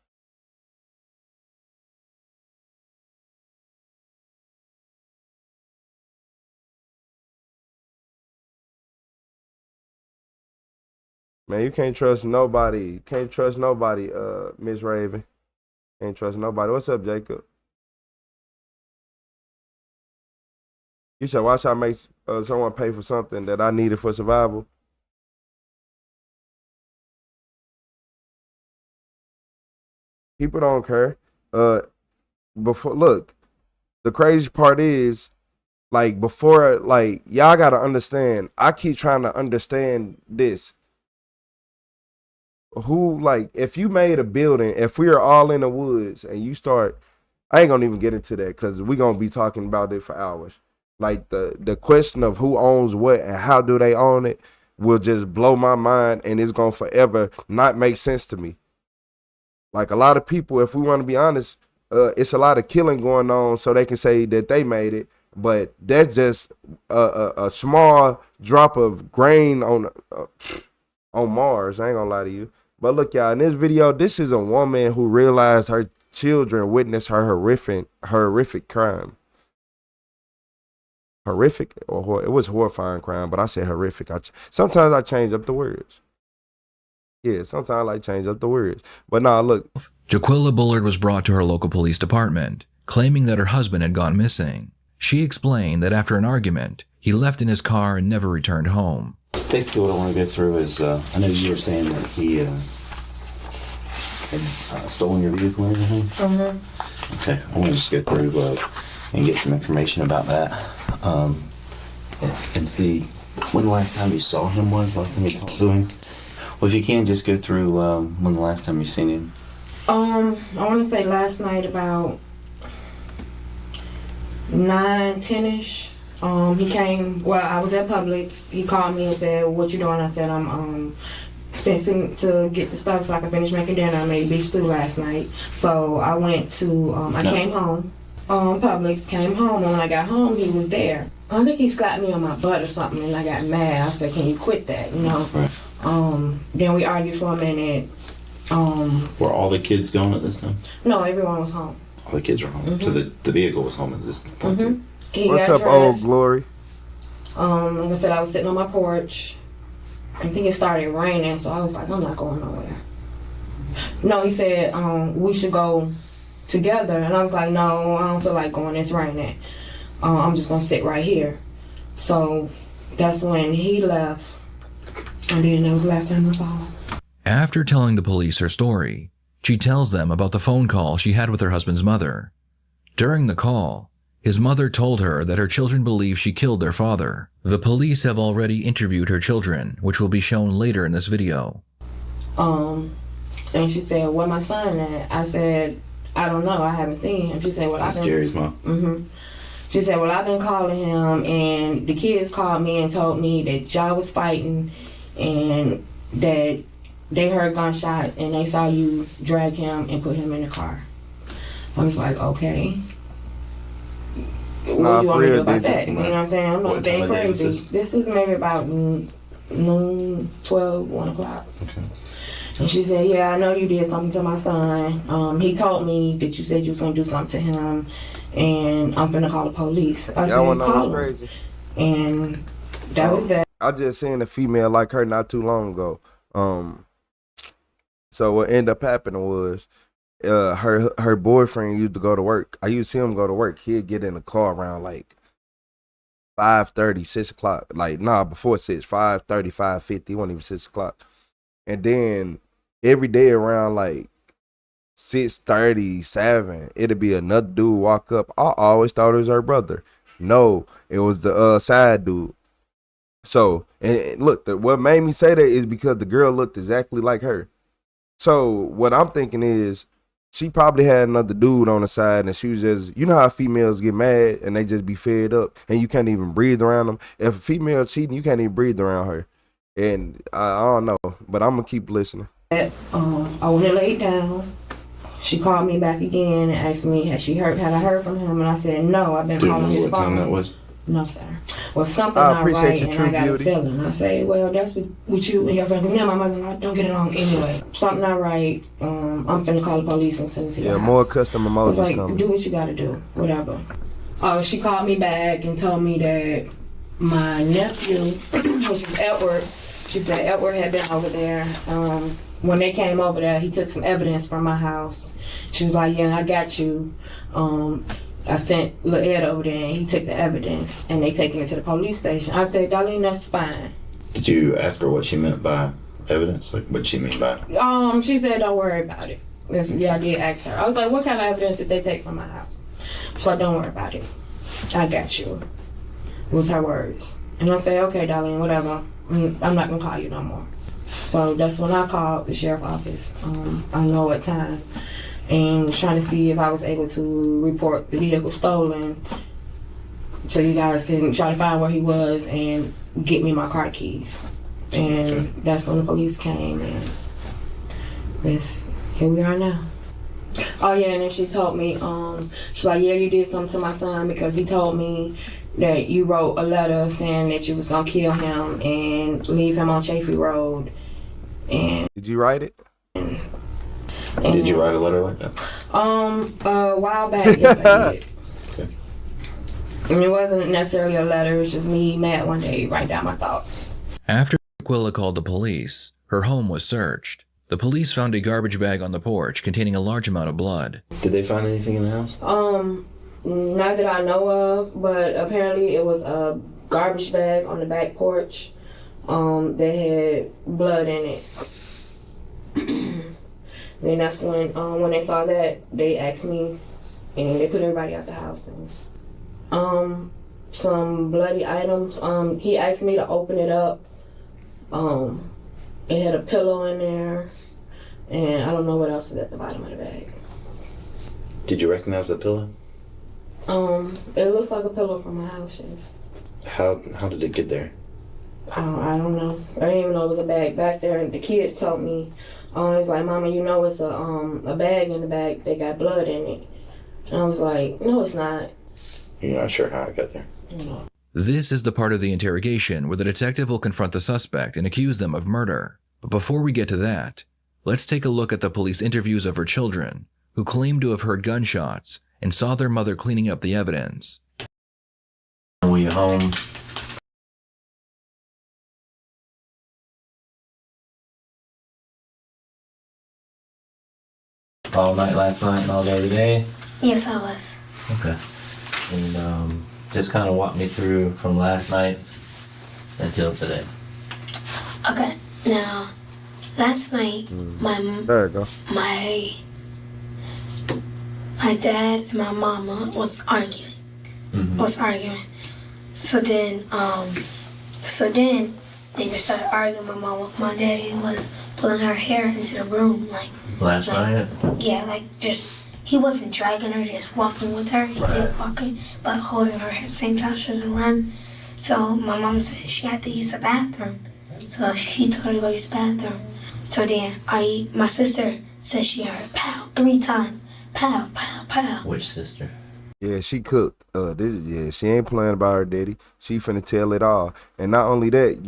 Man, you can't trust nobody. You can't trust nobody, Miss Raven. Can't trust nobody. What's up, Jacob? You said, why should I make someone pay for something that I needed for survival? People don't care. Look, the crazy part is, like, before, like, y'all gotta understand. I keep trying to understand this. Who, like, if you made a building, if we are all in the woods and you start, I ain't gonna even get into that because we're gonna be talking about it for hours. Like, the question of who owns what and how do they own it will just blow my mind, and it's gonna forever not make sense to me. Like, a lot of people, if we want to be honest, it's a lot of killing going on so they can say that they made it, but that's just a small drop of grain on Mars. I ain't gonna lie to you. But look, y'all, in this video, this is a woman who realized her children witnessed her horrific crime. Horrific, or it was horrifying crime, but I said horrific. Sometimes I change up the words. Yeah, sometimes I change up the words. But nah, look. Jaquilla Bullard was brought to her local police department, claiming that her husband had gone missing. She explained that after an argument, he left in his car and never returned home. Basically, what I want to go through is, I know you were saying that he had stolen your vehicle and everything. Mm-hmm. Okay, I want to just go through and get some information about that, and see when the last time you saw him was, last time you talked to him. Well, if you can, just go through when the last time you seen him. I want to say last night about 9-10ish. He came, well, I was at Publix. He called me and said, what you doing? I said, I'm fixing to get the stuff so I can finish making dinner. I made beef stew last night. So I went to, came home, Publix, came home. And when I got home, he was there. I think he slapped me on my butt or something, and I got mad. I said, can you quit that, you know? Right. Then we argued for a minute. Were all the kids gone at this time? No, everyone was home. All the kids were home. Mm-hmm. So the vehicle was home at this point. Mm-hmm. What's up, Old Glory? Like I said, I was sitting on my porch. I think it started raining, so I was like, I'm not going nowhere. No, he said, we should go together. And I was like, no, I don't feel like going, it's raining. I'm just gonna sit right here. So that's when he left. And then that was the last time I saw him. After telling the police her story, she tells them about the phone call she had with her husband's mother. During the call, his mother told her that her children believe she killed their father. The police have already interviewed her children, which will be shown later in this video. And she said, where my son at? I said, I don't know, I haven't seen him. She said, well, that's Jerry's mom. Mm-hmm. She said, well, I've been calling him, and the kids called me and told me that y'all was fighting and that they heard gunshots and they saw you drag him and put him in the car. I was like, okay. What do you want me to do about that? You know what I'm saying? I'm not being crazy. This was maybe about noon, 12, 1 o'clock. Okay. And she said, yeah, I know you did something to my son. He told me that you said you was going to do something to him, and I'm finna call the police. I said, call him. And that was that. I just seen a female like her not too long ago. So what ended up happening was her boyfriend used to go to work. I used to see him go to work. He'd get in the car around like 5:30, 6 o'clock. Like, nah, before 6, 5:30, 5:50. It wasn't even 6 o'clock. And then every day around like 6:30, 7, it'd be another dude walk up. I always thought it was her brother. No, it was the side dude. So, and look, what made me say that is because the girl looked exactly like her. So what I'm thinking is she probably had another dude on the side, and she was just, you know how females get mad and they just be fed up and you can't even breathe around them. If a female cheating, you can't even breathe around her. And I don't know, but I'm gonna keep listening. I went and laid down. She called me back again and asked me, had I heard from him? And I said, no, I've been calling his phone. What time that was? No, sir. Well, something not right, and I got a feeling. I say, well, that's with you and your friend. Me and my mother don't get along anyway. Something not right. I'm finna call the police and send it to your house. More customer Moses like, coming. Do what you gotta do, whatever. She called me back and told me that my nephew, which is Edward, she said Edward had been over there. When they came over there, he took some evidence from my house. She was like, yeah, I got you. I sent Lil Ed over there and he took the evidence and they taking it to the police station. I said, Darlene, that's fine. Did you ask her what she meant by evidence? Like, what she mean by it? She said, don't worry about it. Yeah, I did ask her. I was like, what kind of evidence did they take from my house? She's like, don't worry about it. I got you. It was her words. And I said, okay, Darlene, whatever. I'm not gonna call you no more. So that's when I called the sheriff's office. I know what time. And was trying to see if I was able to report the vehicle stolen so you guys can try to find where he was and get me my car keys. And that's when the police came, and here we are now. Oh yeah, and then she told me, she's like, yeah, you did something to my son because he told me that you wrote a letter saying that you was gonna kill him and leave him on Chafee Road. And did you write it? Did you write a letter like that? A while back, yes, I did. Okay. And it wasn't necessarily a letter, it was just me mad one day, write down my thoughts. After Aquila called the police, her home was searched. The police found a garbage bag on the porch containing a large amount of blood. Did they find anything in the house? Not that I know of, but apparently it was a garbage bag on the back porch that had blood in it. Then that's when they saw that, they asked me, and they put everybody out the house. And, some bloody items. He asked me to open it up. It had a pillow in there, and I don't know what else was at the bottom of the bag. Did you recognize the pillow? It looks like a pillow from my house. Yes. How did it get there? I don't know. I didn't even know it was a bag back there. And the kids told me, he was like, Mama, you know it's a bag in the bag that got blood in it. And I was like, no, it's not. You're not sure how it got there? No. This is the part of the interrogation where the detective will confront the suspect and accuse them of murder. But before we get to that, let's take a look at the police interviews of her children, who claim to have heard gunshots and saw their mother cleaning up the evidence. Were you home? All night last night and all day today? Yes, I was. Okay. And just kind of walk me through from last night until today. Okay. Now, last night, my dad and my mama was arguing. So then they just started arguing. My daddy was pulling her hair into the room, like last night. Yeah, like just he wasn't dragging her, just walking with her. He was walking, but holding her at the same time she was running. So my mom said she had to use the bathroom. So she told her to go use the bathroom. So then my sister said she heard pow 3 times. Pow, pow, pow. Which sister? Yeah, she cooked. She ain't playing about her daddy. She finna tell it all. And not only that,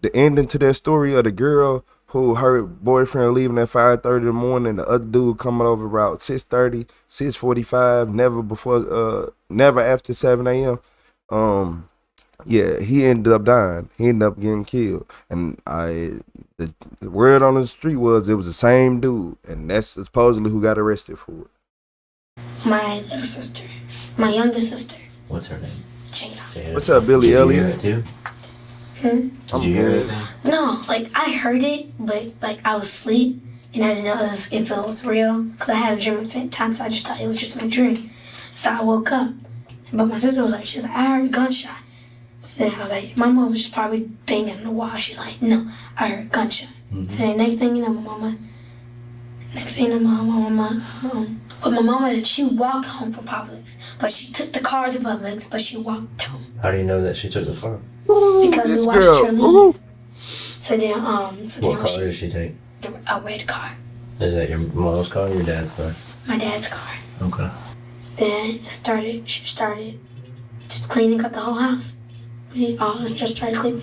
the ending to that story of the girl who her boyfriend leaving at 5:30 in the morning, the other dude coming over about 6:30, 6:45, never after 7 a.m. He ended up dying. He ended up getting killed. And the word on the street was it was the same dude, and that's supposedly who got arrested for it. My little sister. My youngest sister. What's her name? Jada. What's up, Billy Elliott? Did you hear it? No, like I heard it, but like I was asleep and I didn't know if it was real because I had a dream at the same time, so I just thought it was just my dream. So I woke up, but my sister was like, she's like, I heard a gunshot. So then I was like, my mom was just probably banging on the wall. She's like, no, I heard a gunshot. So then next thing you know, my mama, but my mama, she walked home from Publix, but she took the car to Publix, but she walked home. How do you know that she took the car? Because we watched her leave. So then, what car did she take? A red car. Is that your mom's car or your dad's car? My dad's car. Okay. Then she started just cleaning up the whole house. We all just started cleaning.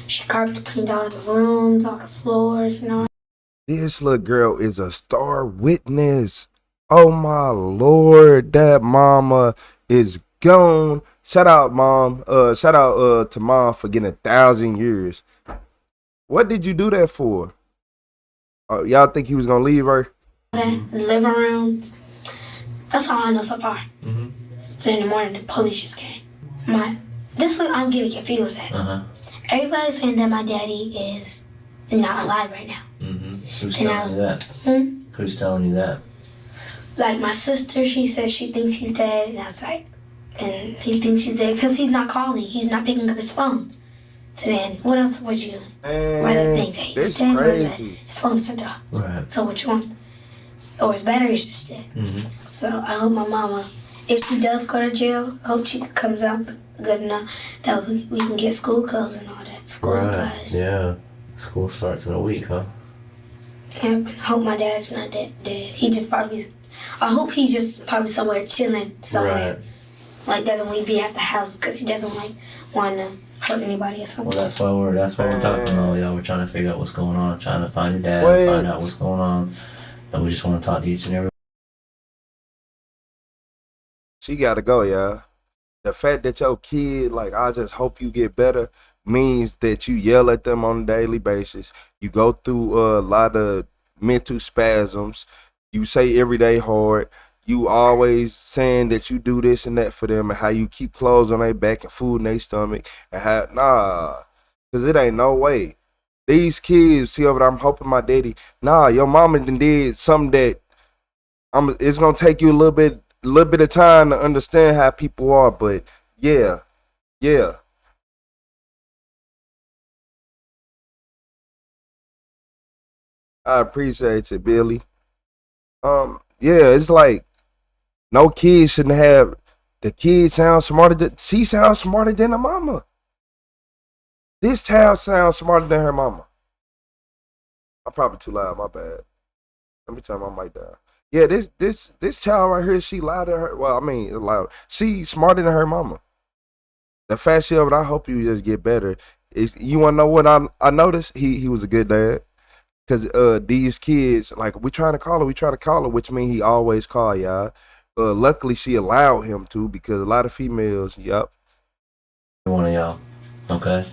She carpet cleaned all the rooms, all the floors, and all. This little girl is a star witness. Oh my Lord, that mama is gone. Shout out, mom. Shout out to mom for getting 1,000 years. What did you do that for? Y'all think he was gonna leave her? The living room. That's all I know so far. So in the morning, the police just came. This is what I'm getting confused at. Everybody's saying that my daddy is not alive right now. Who's telling you that? Who's telling you that? Like my sister, she says she thinks he's dead, and I was like, and he thinks he's dead because he's not calling. He's not picking up his phone. So then, what else would you rather think that he's dead or that his phone's turned off? Right. So which one? Or his battery's just dead. So I hope my mama, if she does go to jail, I hope she comes out good enough that we can get school clothes and all that. School supplies. Yeah. School starts in a week, huh? Yeah, I hope my dad's not dead. He just probably, I hope he's just probably somewhere chilling somewhere. Right. Like doesn't want to be at the house because he doesn't like want to hurt anybody or something. Well, that's why we're talking to all y'all. We're trying to figure out what's going on, trying to find your dad, find out what's going on, and we just want to talk to each and every. She gotta go, y'all. The fact that your kid, like, I just hope you get better, means that you yell at them on a daily basis. You go through a lot of mental spasms. You say every day hard. You always saying that you do this and that for them, and how you keep clothes on their back and food in their stomach, and how cause it ain't no way. These kids, see over there, I'm hoping my daddy. Your mama did something that it's gonna take you a little bit of time to understand how people are, but yeah. I appreciate you, Billy. It's like no kid shouldn't have. The kid sounds smarter. She sounds smarter than her mama. This child sounds smarter than her mama. I'm probably too loud. My bad. Let me turn my mic down. Yeah, this child right here, she louder than her. Well, I mean, loud. She smarter than her mama. The fact she over, I hope you just get better. You wanna know what I noticed? He was a good dad. Cause these kids, like, we trying to call her, which means he always call y'all. Luckily she allowed him to, because a lot of females, One of y'all, okay?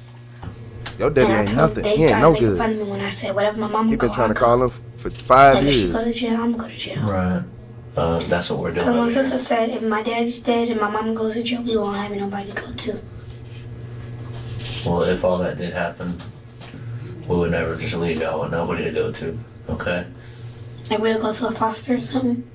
Your daddy ain't nothing. He ain't no good. Fun of me when I said whatever my mama. He been trying to call him for 5 years. If she go to jail, I'm gonna go to jail. Right. That's what we're doing. Cause my sister said if my daddy's dead and my mom goes to jail, we won't have nobody to go to. Well, if all that did happen, we would never just leave y'all with nobody to go to, okay? Like we'll go to a foster or something?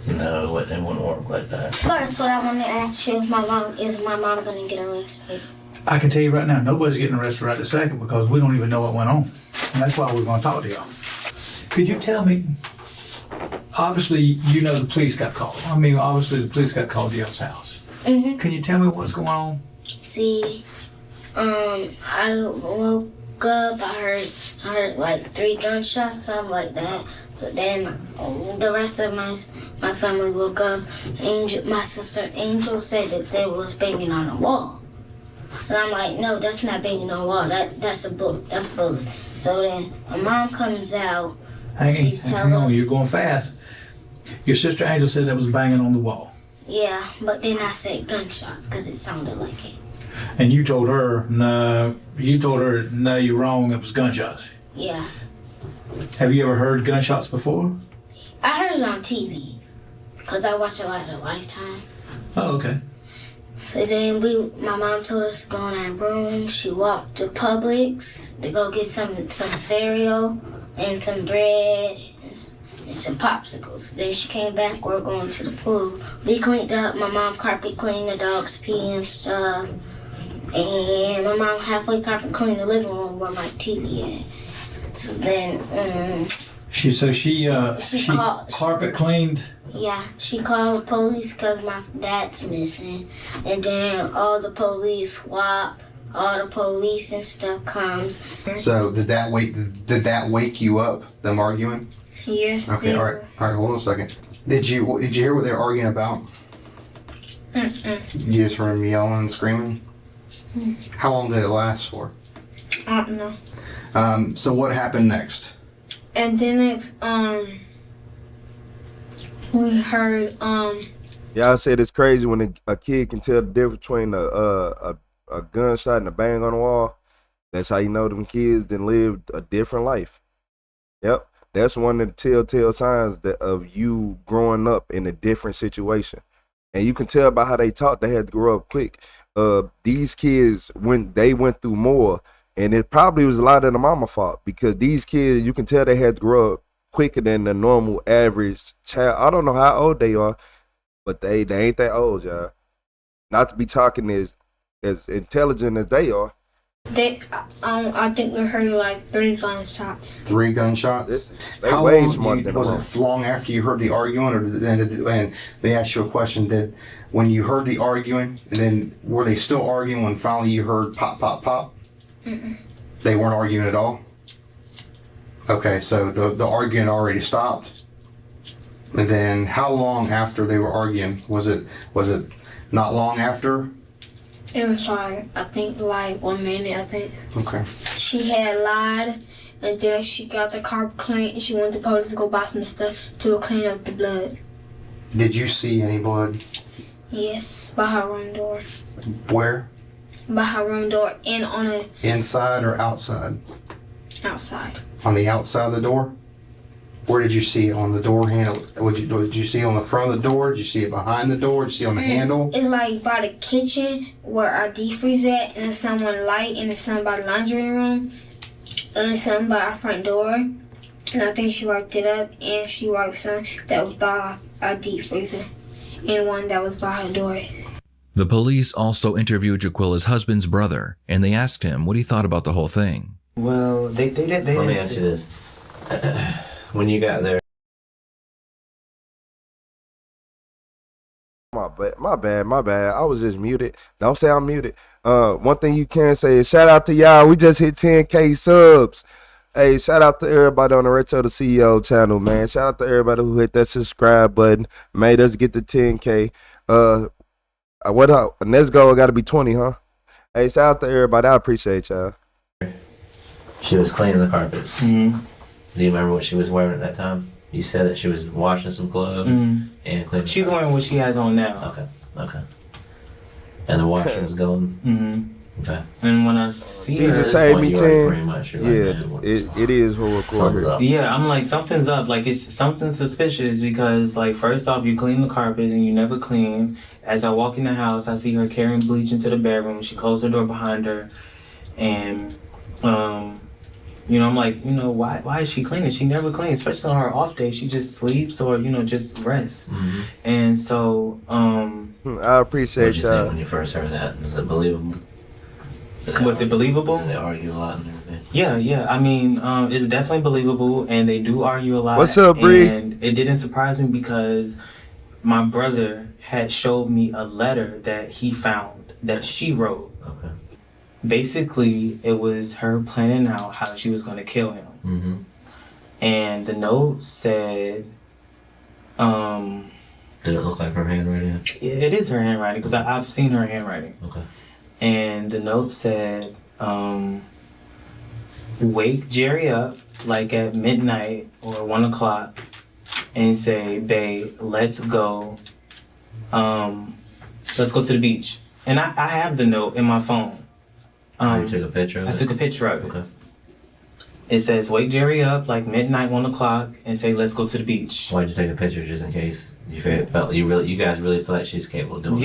No, it wouldn't work like that. First, what I want to ask you is my mom gonna get arrested? I can tell you right now, nobody's getting arrested right this second because we don't even know what went on. And that's why we're going to talk to y'all. Could you tell me, obviously, you know the police got called. I mean, obviously the police got called to y'all's house. Mm-hmm. Can you tell me what's going on? See, I woke up, I heard like 3 gunshots, something like that. So then the rest of my family woke up. My sister Angel said that they was banging on a wall. And I'm like, no, that's not banging on a wall. That's a bullet. That's a bullet. So then my mom comes out. Hang on, you're going fast. Your sister Angel said that was banging on the wall. Yeah, but then I said gunshots because it sounded like it. And you told her, no, you're wrong, it was gunshots. Yeah. Have you ever heard gunshots before? I heard it on TV because I watch a lot of Lifetime. Oh, okay. So then my mom told us to go in our room. She walked to Publix to go get some cereal and some bread and some popsicles. Then she came back, we're going to the pool. We cleaned up, my mom carpet cleaned the dog's pee and stuff. And my mom halfway carpet cleaned the living room where my TV at. So then, She carpet cleaned? Yeah, she called the police because my dad's missing. And then all the police swap, all the police and stuff comes. So did that wake you up, them arguing? Yes. Okay, all right, hold on a second. Did you hear what they were arguing about? You just heard them yelling and screaming? How long did it last for? I don't know. So what happened next? And then next, we heard, Yeah, I said it's crazy when a kid can tell the difference between a gunshot and a bang on the wall. That's how you know them kids then lived a different life. Yep, that's one of the telltale signs of you growing up in a different situation. And you can tell by how they talk, they had to grow up quick. These kids, when they went through more, and it probably was a lot of the mama fault, because these kids, you can tell they had to grow up quicker than the normal average child. I don't know how old they are, but they ain't that old, y'all. Not to be talking as intelligent as they are. I think we heard like 3 gunshots. 3 gunshots? They way smarter than was it long after you heard the arguing, or and they asked you a question, when you heard the arguing, and then were they still arguing when finally you heard pop, pop, pop? Mm-mm. They weren't arguing at all? Okay, so the arguing already stopped. And then how long after they were arguing? Was it not long after? It was like, I think like 1 minute, I think. Okay. She had lied, and then she got the car clean, and she wanted the police to go buy some stuff to clean up the blood. Did you see any blood? Yes, by her room door. Where? By her room door and on a... Inside or outside? Outside. On the outside of the door? Where did you see it? On the door handle? Did you see it on the front of the door? Did you see it behind the door? Did you see it on the handle? It's like by the kitchen where our deep freeze at, and there's some on light, and there's some by the laundry room, and there's some by our front door. And I think she worked it up, and she worked some that was by our deep freezer, and one that was by her door. The police also interviewed Jaquila's husband's brother, and they asked him what he thought about the whole thing. Well, they let me ask you this. When you got there. My bad. I was just muted. Don't say I'm muted. One thing you can say is shout out to y'all. We just hit 10K subs. Hey, shout out to everybody on the RetroTheCeo channel, man. Shout out to everybody who hit that subscribe button. Made us get to 10K. What up? Next goal got to be 20, huh? Hey, shout out to everybody. I appreciate y'all. She was cleaning the carpets. Mm-hmm. Do you remember what she was wearing at that time? You said that she was washing some clothes and cleaning. She's wearing what she has on now. Okay. And the washer was going? Mm-hmm. Okay. And when I see her... Jesus saved me 10. Yeah, it is for recording. Yeah, I'm like, something's up. Like, it's something suspicious because, like, first off, you clean the carpet and you never clean. As I walk in the house, I see her carrying bleach into the bedroom. She closed her door behind her. And, you know, I'm like, you know, why is she cleaning? She never cleans, especially on her off day. She just sleeps or, you know, just rests. Mm-hmm. And so, I appreciate what did you think when you first heard that? Was it believable? Was it believable? They argue a lot and everything. Yeah. I mean, it's definitely believable, and they do argue a lot. What's up, Bree? And it didn't surprise me because my brother had showed me a letter that he found that she wrote. Okay. Basically, it was her planning out how she was going to kill him. Mm-hmm. And the note said, did it look like her handwriting? It is her handwriting because I've seen her handwriting. Okay. And the note said, wake Jerry up like at midnight or 1 o'clock and say, babe, let's go to the beach. And I have the note in my phone. You took a picture of it? I took a picture of it. Okay. It says, wake Jerry up like midnight, 1 o'clock, and say, let's go to the beach. Why'd you take a picture just in case you guys really feel like she's capable of doing it?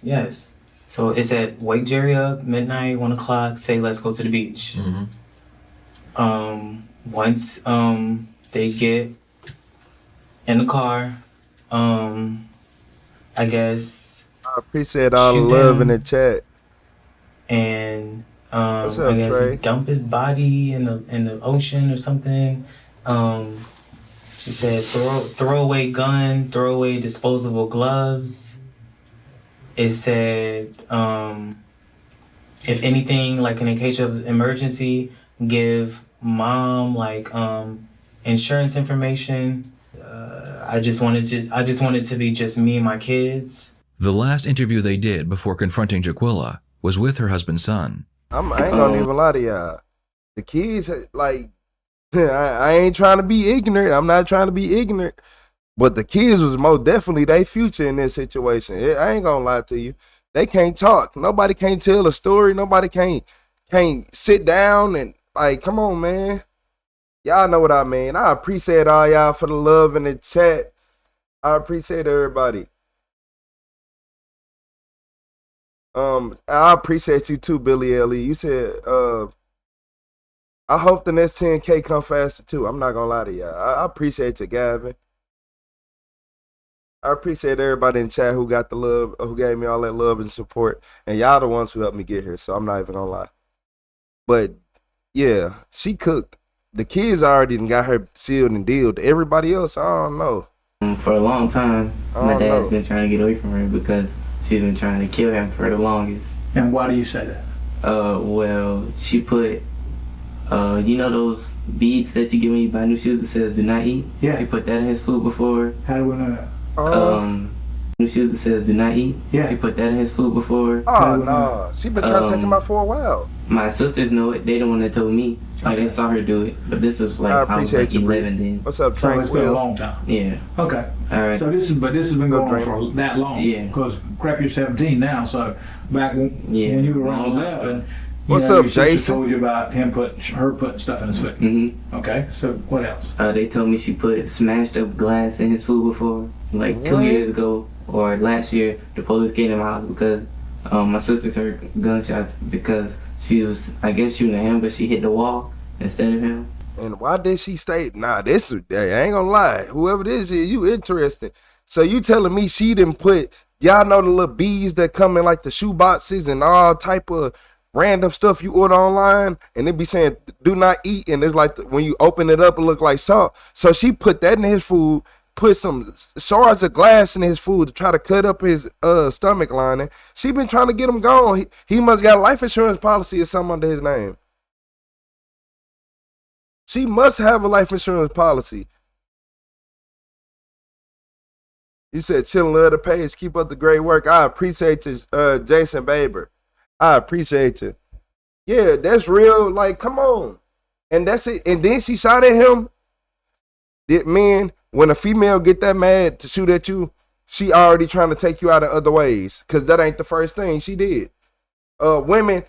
Yes. So it said, wake Jerry up, midnight, 1 o'clock, say, let's go to the beach. Mm-hmm. Once they get in the car, I guess. I appreciate all the love in the chat. And What's up, I guess Trey? dump his body in the ocean or something. She said throw away gun, throw away disposable gloves. It said if anything, like in a case of emergency, give mom like insurance information. I just wanted to be just me and my kids. The last interview they did before confronting Jaquilla was with her husband's son. I ain't gonna even lie to y'all. The kids, like, I ain't trying to be ignorant. I'm not trying to be ignorant. But the kids was most definitely their future in this situation. I ain't gonna lie to you. They can't talk. Nobody can't tell a story. Nobody can't sit down and, like, come on, man. Y'all know what I mean. I appreciate all y'all for the love in the chat. I appreciate everybody. I appreciate you too, Billy Ellie. You said, I hope the next 10K come faster too. I'm not gonna lie to y'all. I appreciate you, Gavin. I appreciate everybody in chat who got the love, who gave me all that love and support. And y'all the ones who helped me get here, so I'm not even gonna lie. But yeah, she cooked. The kids already got her sealed and dealed. Everybody else, I don't know. For a long time, my dad's been trying to get away from her because she's been trying to kill him for the longest. And why do you say that? Well, she put, you know those beads that you get when you buy new shoes that says "Do not eat"? Yeah. She put that in his food before. How do we know that? New shoes that says "Do not eat." Yeah. She put that in his food before. Oh no, she been trying to take him out for a while. My sisters know it. They the one that told me. Like they saw her do it, but this was like I was like 11 then. What's up, So Tranquil? it's been a long time. Yeah. Okay. All right. So this has been going on for that long. Yeah. Because crap, you're 17 now. So back when you were around 11, what's your up, sister Jason? told you about her putting stuff in his food. Mm-hmm. Okay. So what else? They told me she put smashed up glass in his food before, like 2 years ago or last year. The police came to my house because my sisters heard gunshots because she was, I guess, shooting at him, but she hit the wall instead of him. And why did she stay? Nah, I ain't gonna lie. Whoever this is, you interesting. So you telling me she didn't put, y'all know the little bees that come in like the shoe boxes and all type of random stuff you order online, and it be saying "do not eat," and it's like when you open it up, it look like salt. So she put that in his food, put some shards of glass in his food to try to cut up his stomach lining. She been trying to get him gone. He must got a life insurance policy or something under his name. She must have a life insurance policy. You said chillin', love the page, keep up the great work. I appreciate you, Jason Baber. I appreciate you. Yeah, that's real. Like, come on. And that's it. And then she shot at him. Man, when a female get that mad to shoot at you, she already trying to take you out in other ways. Cause that ain't the first thing she did. Women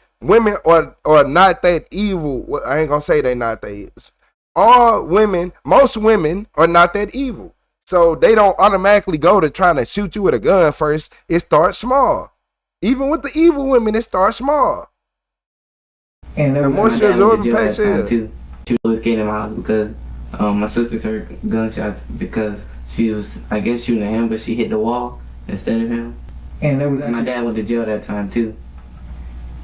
are not that evil. Well, I ain't gonna say they not that evil. Most women are not that evil. So they don't automatically go to trying to shoot you with a gun first. It starts small. Even with the evil women, it starts small. And the more she absorbing pay too. She was getting in my house because my sisters heard gunshots because she was, I guess, shooting at him, but she hit the wall instead of him. And there was my dad went to jail that time too.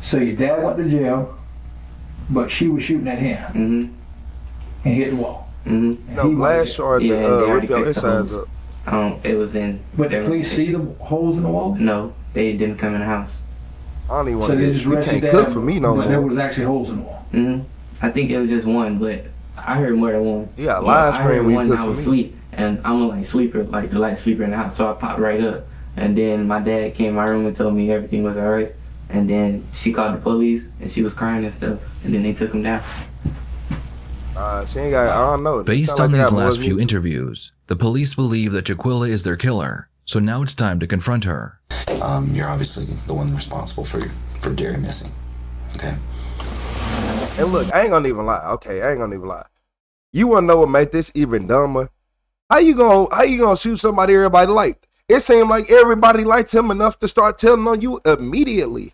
So your dad went to jail, but she was shooting at him. Mm-hmm. And hit the wall. Mm-hmm. No, glass shards rip your insides up. It was in. But did the police see the holes in the wall? No, they didn't come in the house. I don't even want So to they just you rested can't down, cook for me no but more. there was actually holes in the wall. Mm-hmm. I think it was just one, but I heard more than one. You got live screen when you cook I for was me. asleep, and I'm a light sleeper, like the light sleeper in the house, so I popped right up. And then my dad came in my room and told me everything was alright. And then she called the police, and she was crying and stuff, and then they took him down. She ain't got, I don't know. Based on these last few interviews, the police believe that Jaquilla is their killer, so now it's time to confront her. You're obviously the one responsible for Derry missing. Okay. And look, I ain't gonna even lie. Okay, I ain't gonna even lie. You wanna know what made this even dumber? How you gonna shoot somebody everybody liked? It seemed like everybody liked him enough to start telling on you immediately.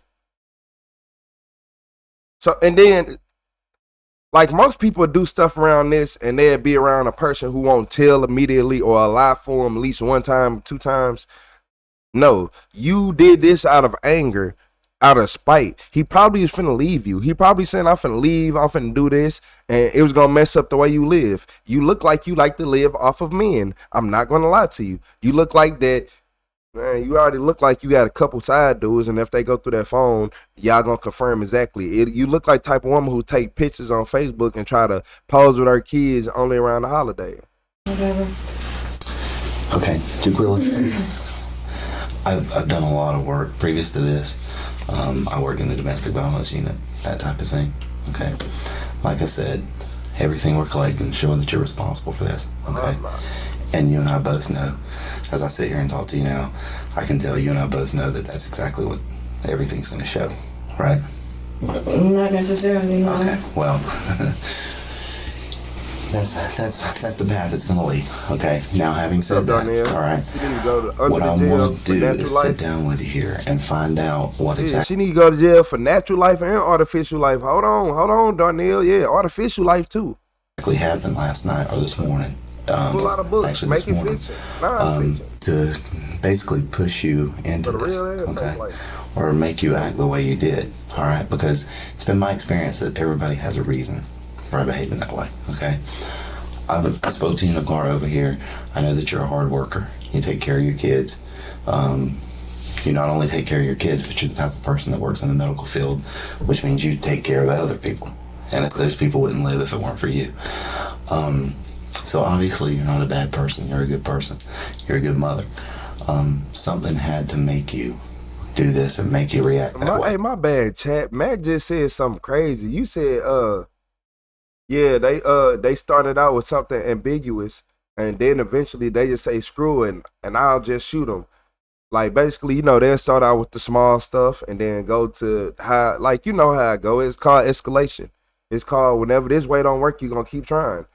So, and then, like most people do stuff around this, and they'd be around a person who won't tell immediately or lie for them at least one time, 2 times. No, you did this out of anger, out of spite. He probably was finna leave you. He probably said, I'm finna leave, I'm finna do this, and it was gonna mess up the way you live. You look like you like to live off of men. I'm not gonna lie to you. You look like that. Man, you already look like you got a couple side dudes, and if they go through that phone, y'all gonna confirm exactly. You look like type of woman who take pictures on Facebook and try to pose with her kids only around the holiday. Okay, Jaquilla. I've done a lot of work previous to this. I worked in the domestic violence unit, that type of thing. Okay, like I said, everything we're collecting showing that you're responsible for this. Okay, and you and I both know, as I sit here and talk to you now, I can tell you and I both know that that's exactly what everything's going to show, right? Not necessarily, no. Okay, well, that's the path it's going to lead. Okay, now having said that, all right, what I want to do is sit down with you here and find out what exactly. She need to go to jail for natural life and artificial life. Hold on, Darnell. Yeah, artificial life too. Exactly happened last night or this morning. Pull out a book, actually make this it morning, fiction. to basically push you into this, okay, or make you act the way you did, all right? Because it's been my experience that everybody has a reason for behaving that way, okay? I spoke to you in the car over here. I know that you're a hard worker. You take care of your kids. You not only take care of your kids, but you're the type of person that works in the medical field, which means you take care of other people. And if those people wouldn't live if it weren't for you. So obviously you're not a bad person. You're a good person. You're a good mother. Something had to make you do this and make you react that way. Hey, my bad, chat. Matt just said something crazy. You said, yeah, they started out with something ambiguous, and then eventually they just say screw it, and I'll just shoot them. Like basically, you know, they'll start out with the small stuff and then go to high. Like you know how it go. It's called escalation. It's called whenever this way don't work, you're gonna keep trying.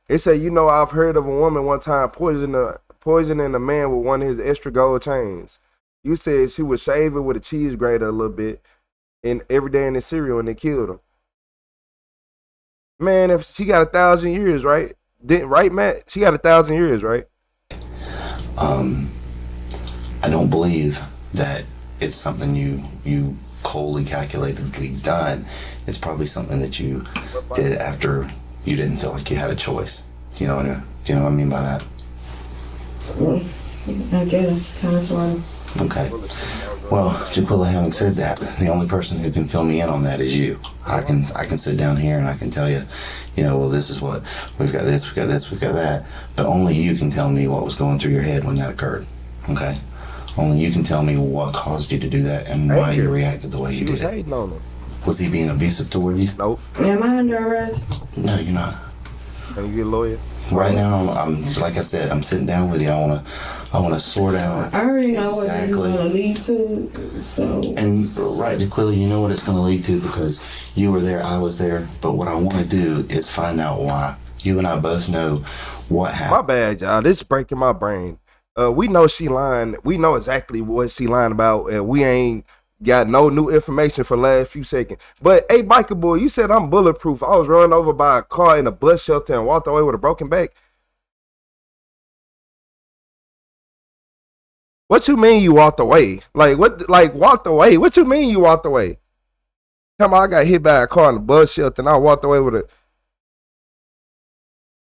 It said, you know, I've heard of a woman one time poisoning a man with one of his extra gold chains. You said she would shave it with a cheese grater a little bit and every day in the cereal, and they killed him. Man, if she got 1,000 years, right? Right, Matt? She got 1,000 years, right? I don't believe that it's something you coldly calculatedly done. It's probably something that you did after you didn't feel like you had a choice. You know what I mean by that? I guess, kind of, sort of. Okay. Well, Jaquilla, having said that, the only person who can fill me in on that is you. I can sit down here and I can tell you, you know, well, this is what, we've got this, we've got this, we've got that. But only you can tell me what was going through your head when that occurred. Okay? Only you can tell me what caused you to do that and why you reacted the way you did. She was hating on him. Was he being abusive toward you? Nope. Am I under arrest? No, you're not. Can you get a lawyer? Right now, I'm like I said, I'm sitting down with you. I wanna sort out. I already know what this is gonna lead to. So. And right, Jaquilla, you know what it's gonna lead to because you were there, I was there. But what I want to do is find out why. You and I both know what happened. My bad, y'all. This is breaking my brain. We know she lying. We know exactly what she lying about, and we ain't got no new information for the last few seconds. But hey, biker boy, you said I'm bulletproof. I was run over by a car in a bus shelter and walked away with a broken back. What you mean you walked away? Like what? Like walked away? What you mean you walked away? Come on, I got hit by a car in a bus shelter and I walked away with a.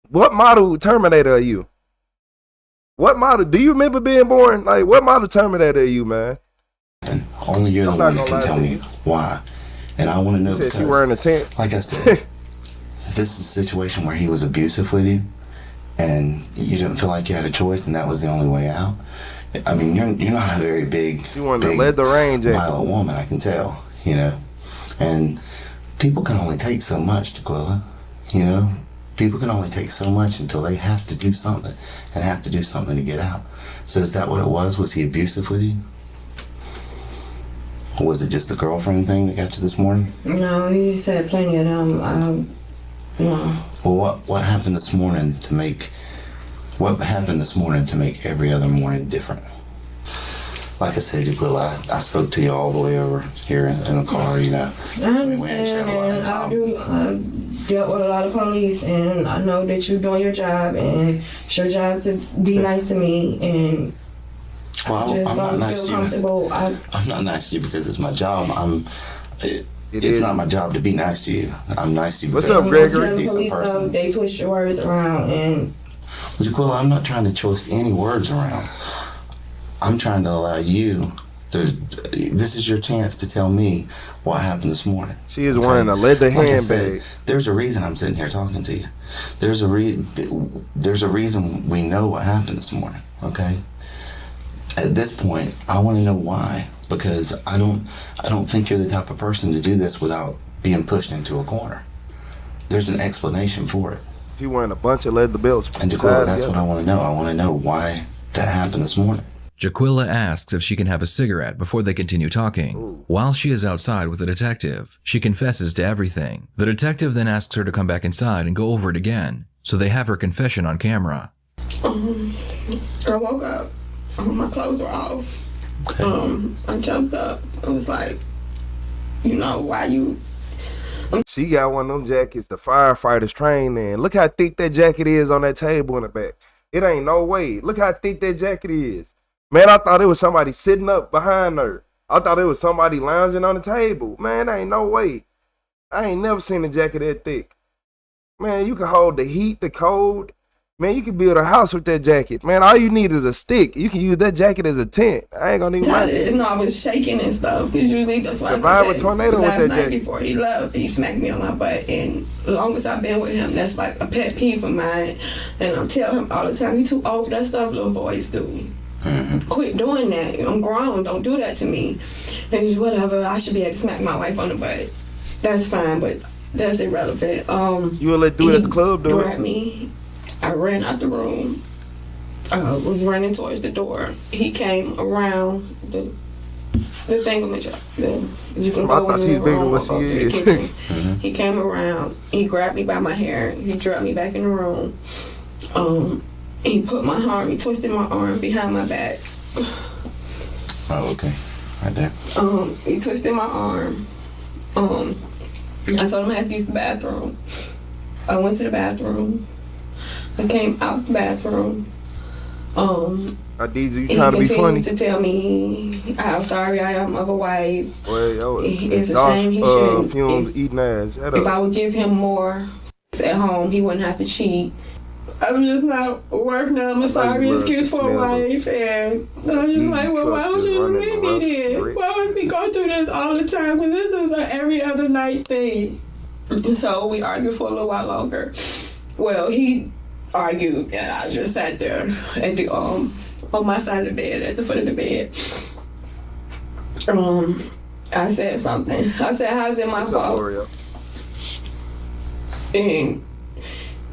What model Terminator are you? What model? Do you remember being born? Like what model Terminator are you, man? And only you're the one that can tell me why. And I want to know because, you wearing a tent. Like I said, if this is a situation where he was abusive with you and you didn't feel like you had a choice and that was the only way out, I mean, you're not a very big, led the range, violent woman, I can tell, you know. And people can only take so much, Jaquilla, you know. People can only take so much until they have to do something and have to do something to get out. So is that what it was? Was he abusive with you? Or was it just the girlfriend thing that got you this morning? No, he said plenty of them. No. Well, what happened this morning to make every other morning different? Like I said, Jaquilla, I spoke to you all the way over here in the car, you know. I understand, and I dealt with a lot of police, and I know that you're doing your job, and it's your job to be nice to me, and well, I'm not nice to you. I'm not nice to you because it's my job. It's not my job to be nice to you. I'm nice to you because what's up, Gregory? you're a decent person. They twist your words around, and Jaquilla, I'm not trying to twist any words around. I'm trying to allow you this is your chance to tell me what happened this morning. She is wearing a leather handbag. There's a reason I'm sitting here talking to you. There's a reason we know what happened this morning, okay? At this point, I want to know why, because I don't think you're the type of person to do this without being pushed into a corner. There's an explanation for it. She wearing a bunch of leather belts. And Jaquilla, that's what I want to know. I want to know why that happened this morning. Jaquilla asks if she can have a cigarette before they continue talking. Ooh. While she is outside with the detective, she confesses to everything. The detective then asks her to come back inside and go over it again, so they have her confession on camera. I woke up. My clothes were off. I jumped up. It was like, why you... She got one of them jackets the firefighters trained in. Look how thick that jacket is on that table in the back. It ain't no way. Look how thick that jacket is. Man, I thought it was somebody sitting up behind her. I thought it was somebody lounging on the table. Man, ain't no way. I ain't never seen a jacket that thick. Man, you can hold the heat, the cold. Man, you can build a house with that jacket. Man, all you need is a stick. You can use that jacket as a tent. I ain't gonna need my tent. No, I was shaking and stuff. Because usually that's why survive a tornado with that jacket. Before he left, he smacked me on my butt. And as long as I've been with him, that's like a pet peeve of mine. And I'm telling him all the time, you too old for that stuff little boys do. Quit doing that. I'm grown. Don't do that to me. And just whatever. I should be able to smack my wife on the butt. That's fine, but that's irrelevant. You will let do it at the club, though? Grabbed me. I ran out the room. Was running towards the door. He came around the thingamajig. You can go I thought she was bigger than what she is. He came around. He grabbed me by my hair. He dragged me back in the room. He put my arm. He twisted my arm behind my back. Oh, okay. Right there. He twisted my arm. I told him I had to use the bathroom. I went to the bathroom. I came out the bathroom. Adiza, you trying to be funny? He continued to tell me how sorry I am of a wife. Well, yo, it's a shame he shouldn't. Fumes eating ass. If I would give him more at home, he wouldn't have to cheat. I'm just not worth now. I'm a sorry excuse for a wife. And I'm just like, well, why don't you leave me then? Why must we go through this all the time? Because this is an every other night thing. And so we argued for a little while longer. Well, he argued, and I just sat there at the on my side of the bed, at the foot of the bed. I said something. I said, how's it my fault? And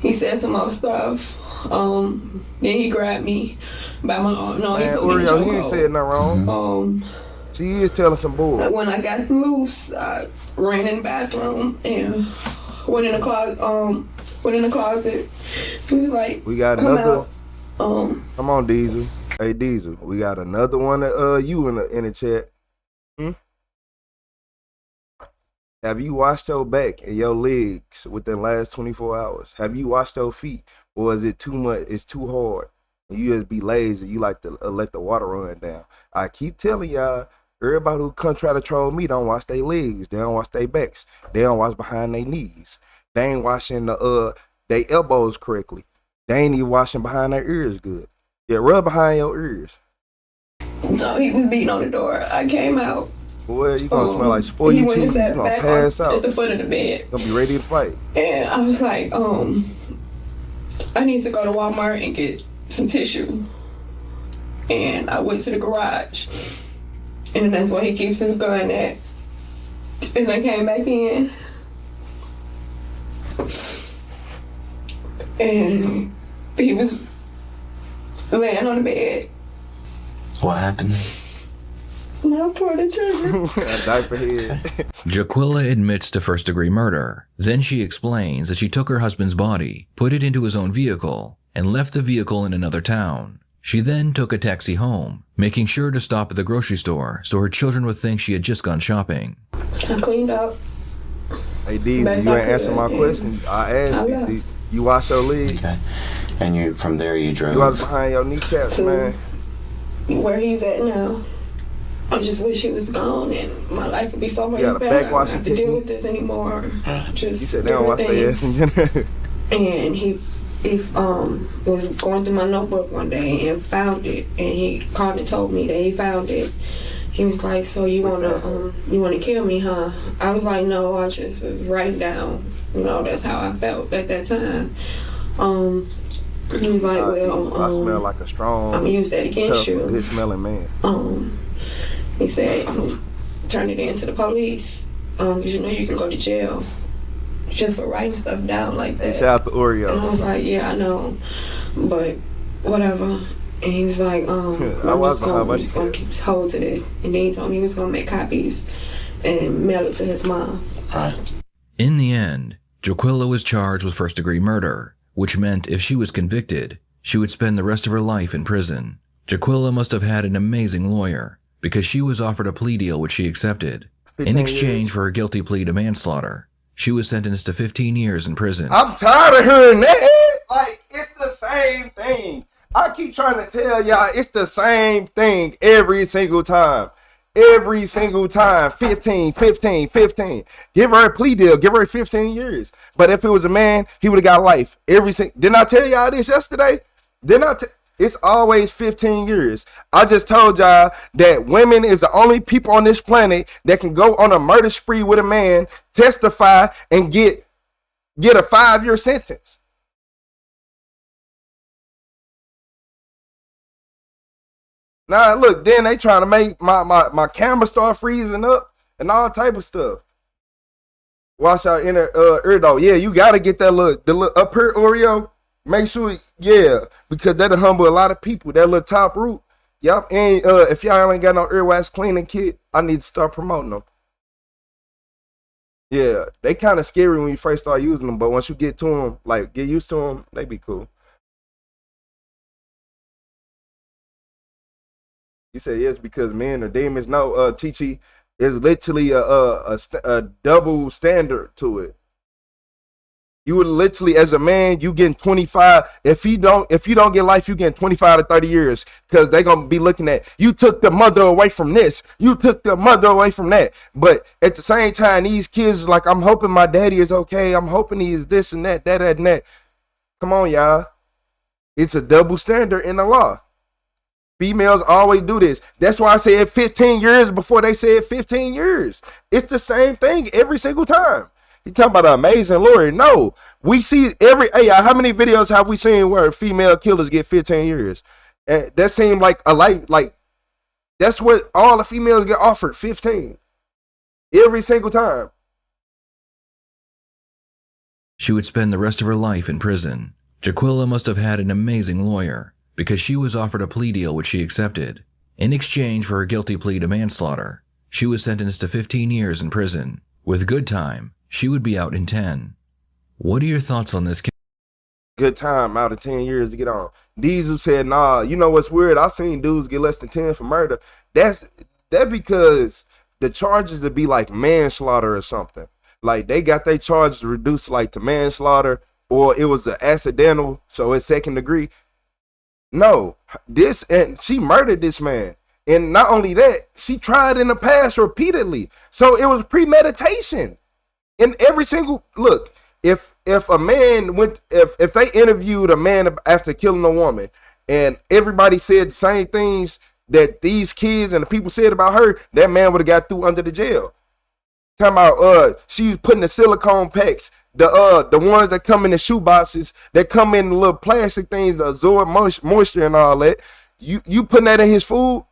he said some more stuff. Then he grabbed me by my arm. No, he put me in the chokehold. He ain't said nothing wrong. She is telling some bull. When I got loose, I ran in the bathroom and went in the closet. He was like, we got another. Come on, Diesel. Hey, Diesel. We got another one that you in the chat. Have you washed your back and your legs within the last 24 hours? Have you washed your feet? Or is it too much? It's too hard. And you just be lazy. You like to let the water run down. I keep telling y'all, everybody who come try to troll me don't wash their legs. They don't wash their backs. They don't wash behind their knees. They ain't washing their elbows correctly. They ain't even washing behind their ears good. Yeah, rub behind your ears. No, he was beating on the door. I came out. Boy, you gonna smell like spoiled cheese. You gonna pass out. At the foot of the bed. Gonna be ready to fight. And I was like, I need to go to Walmart and get some tissue. And I went to the garage. And that's where he keeps his gun at. And I came back in. And he was laying on the bed. What happened? I pulled the trigger. A diaper head. Jaquilla admits to first-degree murder. Then she explains that she took her husband's body, put it into his own vehicle, and left the vehicle in another town. She then took a taxi home, making sure to stop at the grocery store so her children would think she had just gone shopping. I cleaned up. Hey, Dee, you ain't answer my question. I asked you, you wash your legs? Okay. And from there you drove? You was behind your kneecaps, man. Where he's at now. I just wish he was gone and my life would be so much better. I don't have to deal with this anymore. Just you said they don't wash their ass in general. And he if was going through my notebook one day and found it, and he called and told me that he found it. He was like, "So you wanna kill me, huh?" I was like, "No, I just was writing down. You know, that's how I felt at that time." He was like, "Well, I smell like a strong. I'm gonna use that against you." Good smelling man. He said, "Turn it in to the police, because you know you can go to jail just for writing stuff down like that." Shout out to Oreo. And I was like, "Yeah, I know, but whatever." And he was like, I'm just gonna keep hold to this. And then he told me he was gonna make copies and mail it to his mom. In the end, Jaquilla was charged with first-degree murder, which meant if she was convicted, she would spend the rest of her life in prison. Jaquilla must have had an amazing lawyer, because she was offered a plea deal which she accepted. In exchange for her guilty plea to manslaughter, she was sentenced to 15 years in prison. I'm tired of hearing that. Like, it's the same thing. I keep trying to tell y'all, it's the same thing every single time. Every single time. 15, 15, 15. Give her a plea deal. Give her 15 years. But if it was a man, he would have got life. Didn't I tell y'all this yesterday? It's always 15 years. I just told y'all that women is the only people on this planet that can go on a murder spree with a man, testify, and get a 5-year sentence. Now look, then they trying to make my camera start freezing up and all type of stuff. Watch out in the ear though. Yeah, you gotta get the little up here Oreo. Make sure, yeah, because that'll humble a lot of people. That little top root. Yep. And if y'all ain't got no earwax cleaning kit, I need to start promoting them. Yeah, they kind of scary when you first start using them, but once you get to them, like get used to them, they be cool. You say yes because men are demons. No, Chi-Chi is literally a double standard to it. You would literally, as a man, you getting 25. If you don't get life, you getting 25 to 30 years because they're gonna be looking at you took the mother away from this, you took the mother away from that. But at the same time, these kids like, I'm hoping my daddy is okay. I'm hoping he is this and that, and that. Come on, y'all. It's a double standard in the law. Females always do this. That's why I said 15 years before they said 15 years. It's the same thing every single time. You talking about an amazing lawyer? No, we see how many videos have we seen where female killers get 15 years? And that seemed like a life, like that's what all the females get offered, 15 every single time. She would spend the rest of her life in prison. Jaquilla must have had an amazing lawyer, because she was offered a plea deal which she accepted. In exchange for her guilty plea to manslaughter, she was sentenced to 15 years in prison. With good time, she would be out in 10. What are your thoughts on this case? Good time, out of 10 years to get on. Diesel said, nah, you know what's weird? I seen dudes get less than 10 for murder. That because the charges would be like manslaughter or something. Like they got their charges reduced like to manslaughter, or it was an accidental, so it's second degree. No, and she murdered this man. And not only that, she tried in the past repeatedly. So it was premeditation. In every single look, if a man if they interviewed a man after killing a woman and everybody said the same things that these kids and the people said about her, that man would have got through under the jail. Talking about she was putting the silicone packs, the ones that come in the shoe boxes, that come in the little plastic things that absorb moisture and all that. You putting that in his food?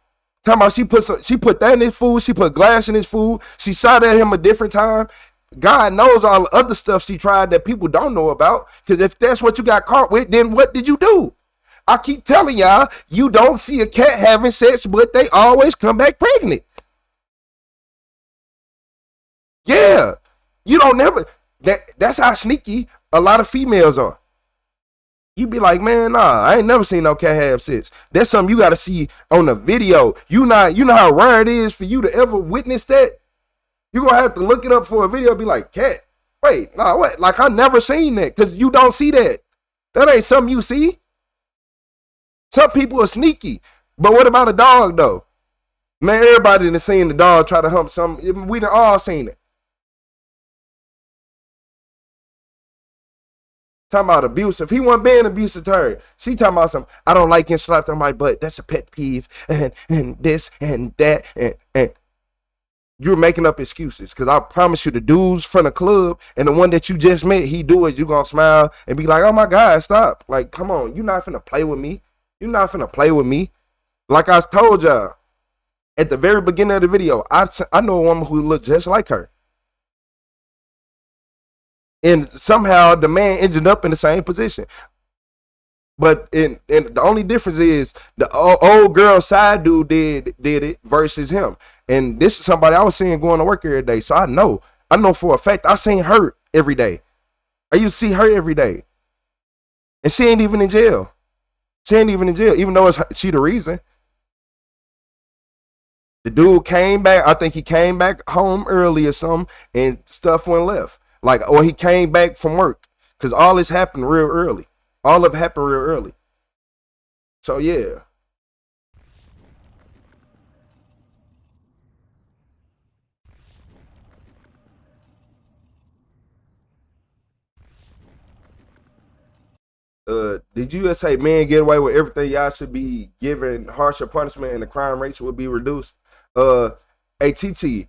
Talking about she put that in his food. She put glass in his food. She shot at him a different time. God knows all the other stuff she tried that people don't know about. Because if that's what you got caught with, then what did you do? I keep telling y'all, you don't see a cat having sex, but they always come back pregnant. Yeah, you don't never. That's how sneaky a lot of females are. You be like, man, nah, I ain't never seen no cat have sex. That's something you got to see on the video. You know how rare it is for you to ever witness that. You gonna have to look it up for a video. And be like, cat, wait, nah, what? Like I never seen that because you don't see that. That ain't something you see. Some people are sneaky, but what about a dog though? Man, everybody done seen the dog try to hump something. We done all seen it. Talking about abuse. If he wasn't being abusive to her, she talking about some, I don't like getting slapped on my butt. That's a pet peeve. And this and that. And you're making up excuses. Because I promise you, the dudes from the club and the one that you just met, he do it. You going to smile and be like, oh my God, stop. Like, come on. You're not finna play with me. You're not finna play with me. Like I told y'all at the very beginning of the video, I know a woman who looked just like her. And somehow the man ended up in the same position. But and the only difference is the old girl side dude did it versus him. And this is somebody I was seeing going to work every day. So I know for a fact I seen her every day. I used to see her every day. And she ain't even in jail. She ain't even in jail, even though she the reason. The dude came back. I think he came back home early or something, and stuff went left. Like, or he came back from work, because all this happened real early. All of it happened real early. So yeah. Did you just say men get away with everything? Y'all should be given harsher punishment and the crime rates would be reduced. ATT.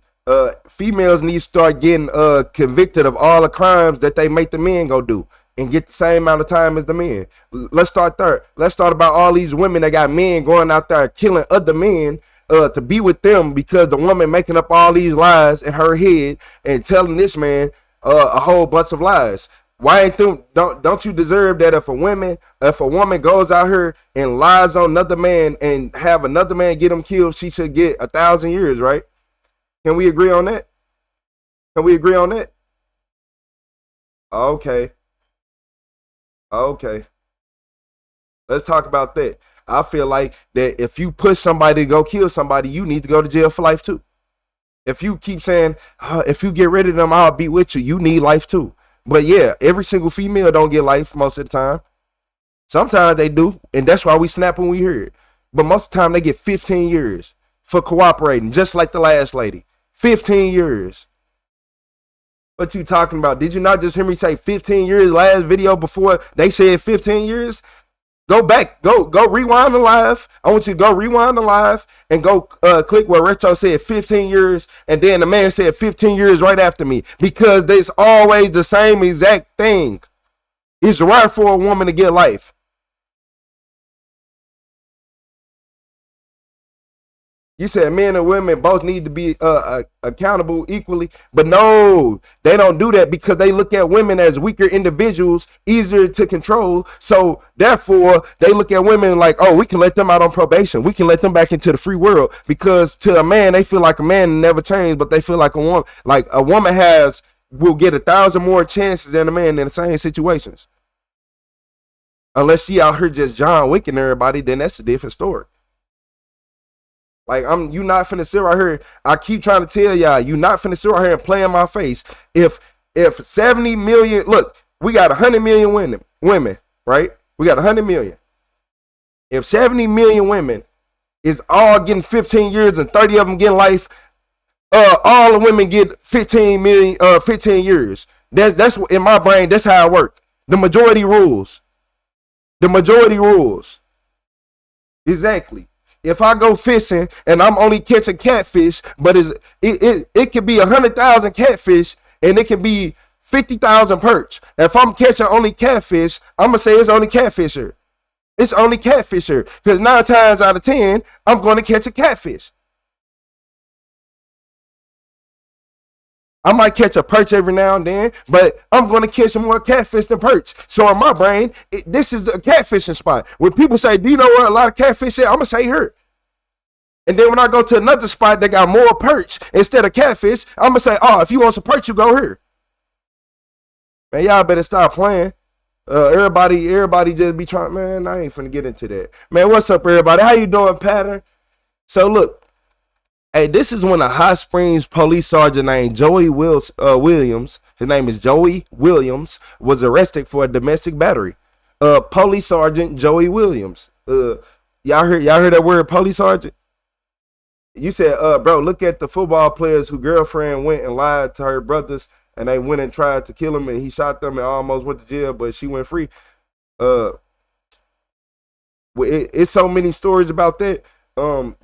Females need to start getting convicted of all the crimes that they make the men go do and get the same amount of time as the men. Let's start there. Let's start about all these women that got men going out there killing other men to be with them because the woman making up all these lies in her head and telling this man a whole bunch of lies. Why ain't them? Don't you deserve that if a woman goes out here and lies on another man and have another man get him killed, she should get 1,000 years, right? Can we agree on that? Can we agree on that? Okay. Let's talk about that. I feel like that if you push somebody to go kill somebody, you need to go to jail for life too. If you keep saying, if you get rid of them, I'll be with you, you need life too. But yeah, every single female don't get life most of the time. Sometimes they do, and that's why we snap when we hear it. But most of the time they get 15 years for cooperating, just like the last lady. 15 years. What you talking about? Did you not just hear me say 15 years last video before they said 15 years? Go back, go rewind the live. I want you to go rewind the live and go click where Retro said 15 years and then the man said 15 years right after me, because there's always the same exact thing. It's right for a woman to get life. You said men and women both need to be accountable equally, but no, they don't do that because they look at women as weaker individuals, easier to control. So therefore, they look at women like, oh, we can let them out on probation. We can let them back into the free world, because to a man, they feel like a man never changed, but they feel like a woman will get 1,000 more chances than a man in the same situations. Unless she out here just John Wicking everybody, then that's a different story. Like, you not finna sit right here. I keep trying to tell y'all, you not finna sit right here and play in my face. If 70 million, look, we got 100 million women, right? We got 100 million. If 70 million women is all getting 15 years and 30 of them getting life, all the women get 15 years. That's in my brain. That's how it works. The majority rules. The majority rules. Exactly. If I go fishing and I'm only catching catfish, but it could be 100,000 catfish and it can be 50,000 perch. If I'm catching only catfish, I'm gonna say it's only catfisher. It's only catfisher, because 9 times out of 10, I'm going to catch a catfish. I might catch a perch every now and then, but I'm going to catch more catfish than perch. So in my brain, this is the catfishing spot. When people say, do you know where a lot of catfish is? I'm going to say here. And then when I go to another spot that got more perch instead of catfish, I'm going to say, oh, if you want some perch, you go here. Man, y'all better stop playing. Everybody just be trying, man, I ain't finna get into that. Man, what's up, everybody? How you doing, Pattern? So look. Hey, this is when a Hot Springs police sergeant named Joey Williams, his name is Joey Williams, was arrested for a domestic battery. Police Sergeant Joey Williams. Y'all heard that word, police sergeant? You said, bro, look at the football players whose girlfriend went and lied to her brothers and they went and tried to kill him, and he shot them and almost went to jail, but she went free. It's so many stories about that.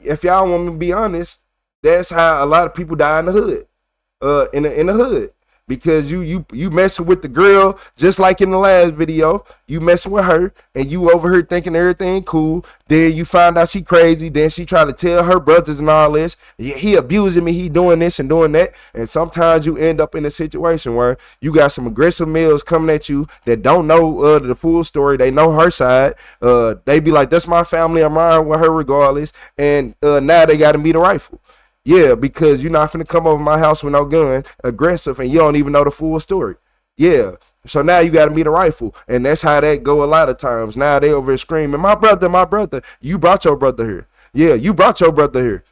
If y'all want me to be honest, that's how a lot of people die in the hood. In the hood. Because you messing with the girl, just like in the last video, you messing with her, and you over here thinking everything cool. Then you find out she crazy. Then she try to tell her brothers and all this. He abusing me. He doing this and doing that. And sometimes you end up in a situation where you got some aggressive males coming at you that don't know the full story. They know her side. They be like, that's my family. I'm riding with her regardless. And now they got to meet a rifle. Yeah, because you're not finna come over my house with no gun, aggressive, and you don't even know the full story. Yeah, so now you got to meet a rifle, and that's how that go a lot of times. Now they over here screaming, my brother, you brought your brother here. Yeah, you brought your brother here.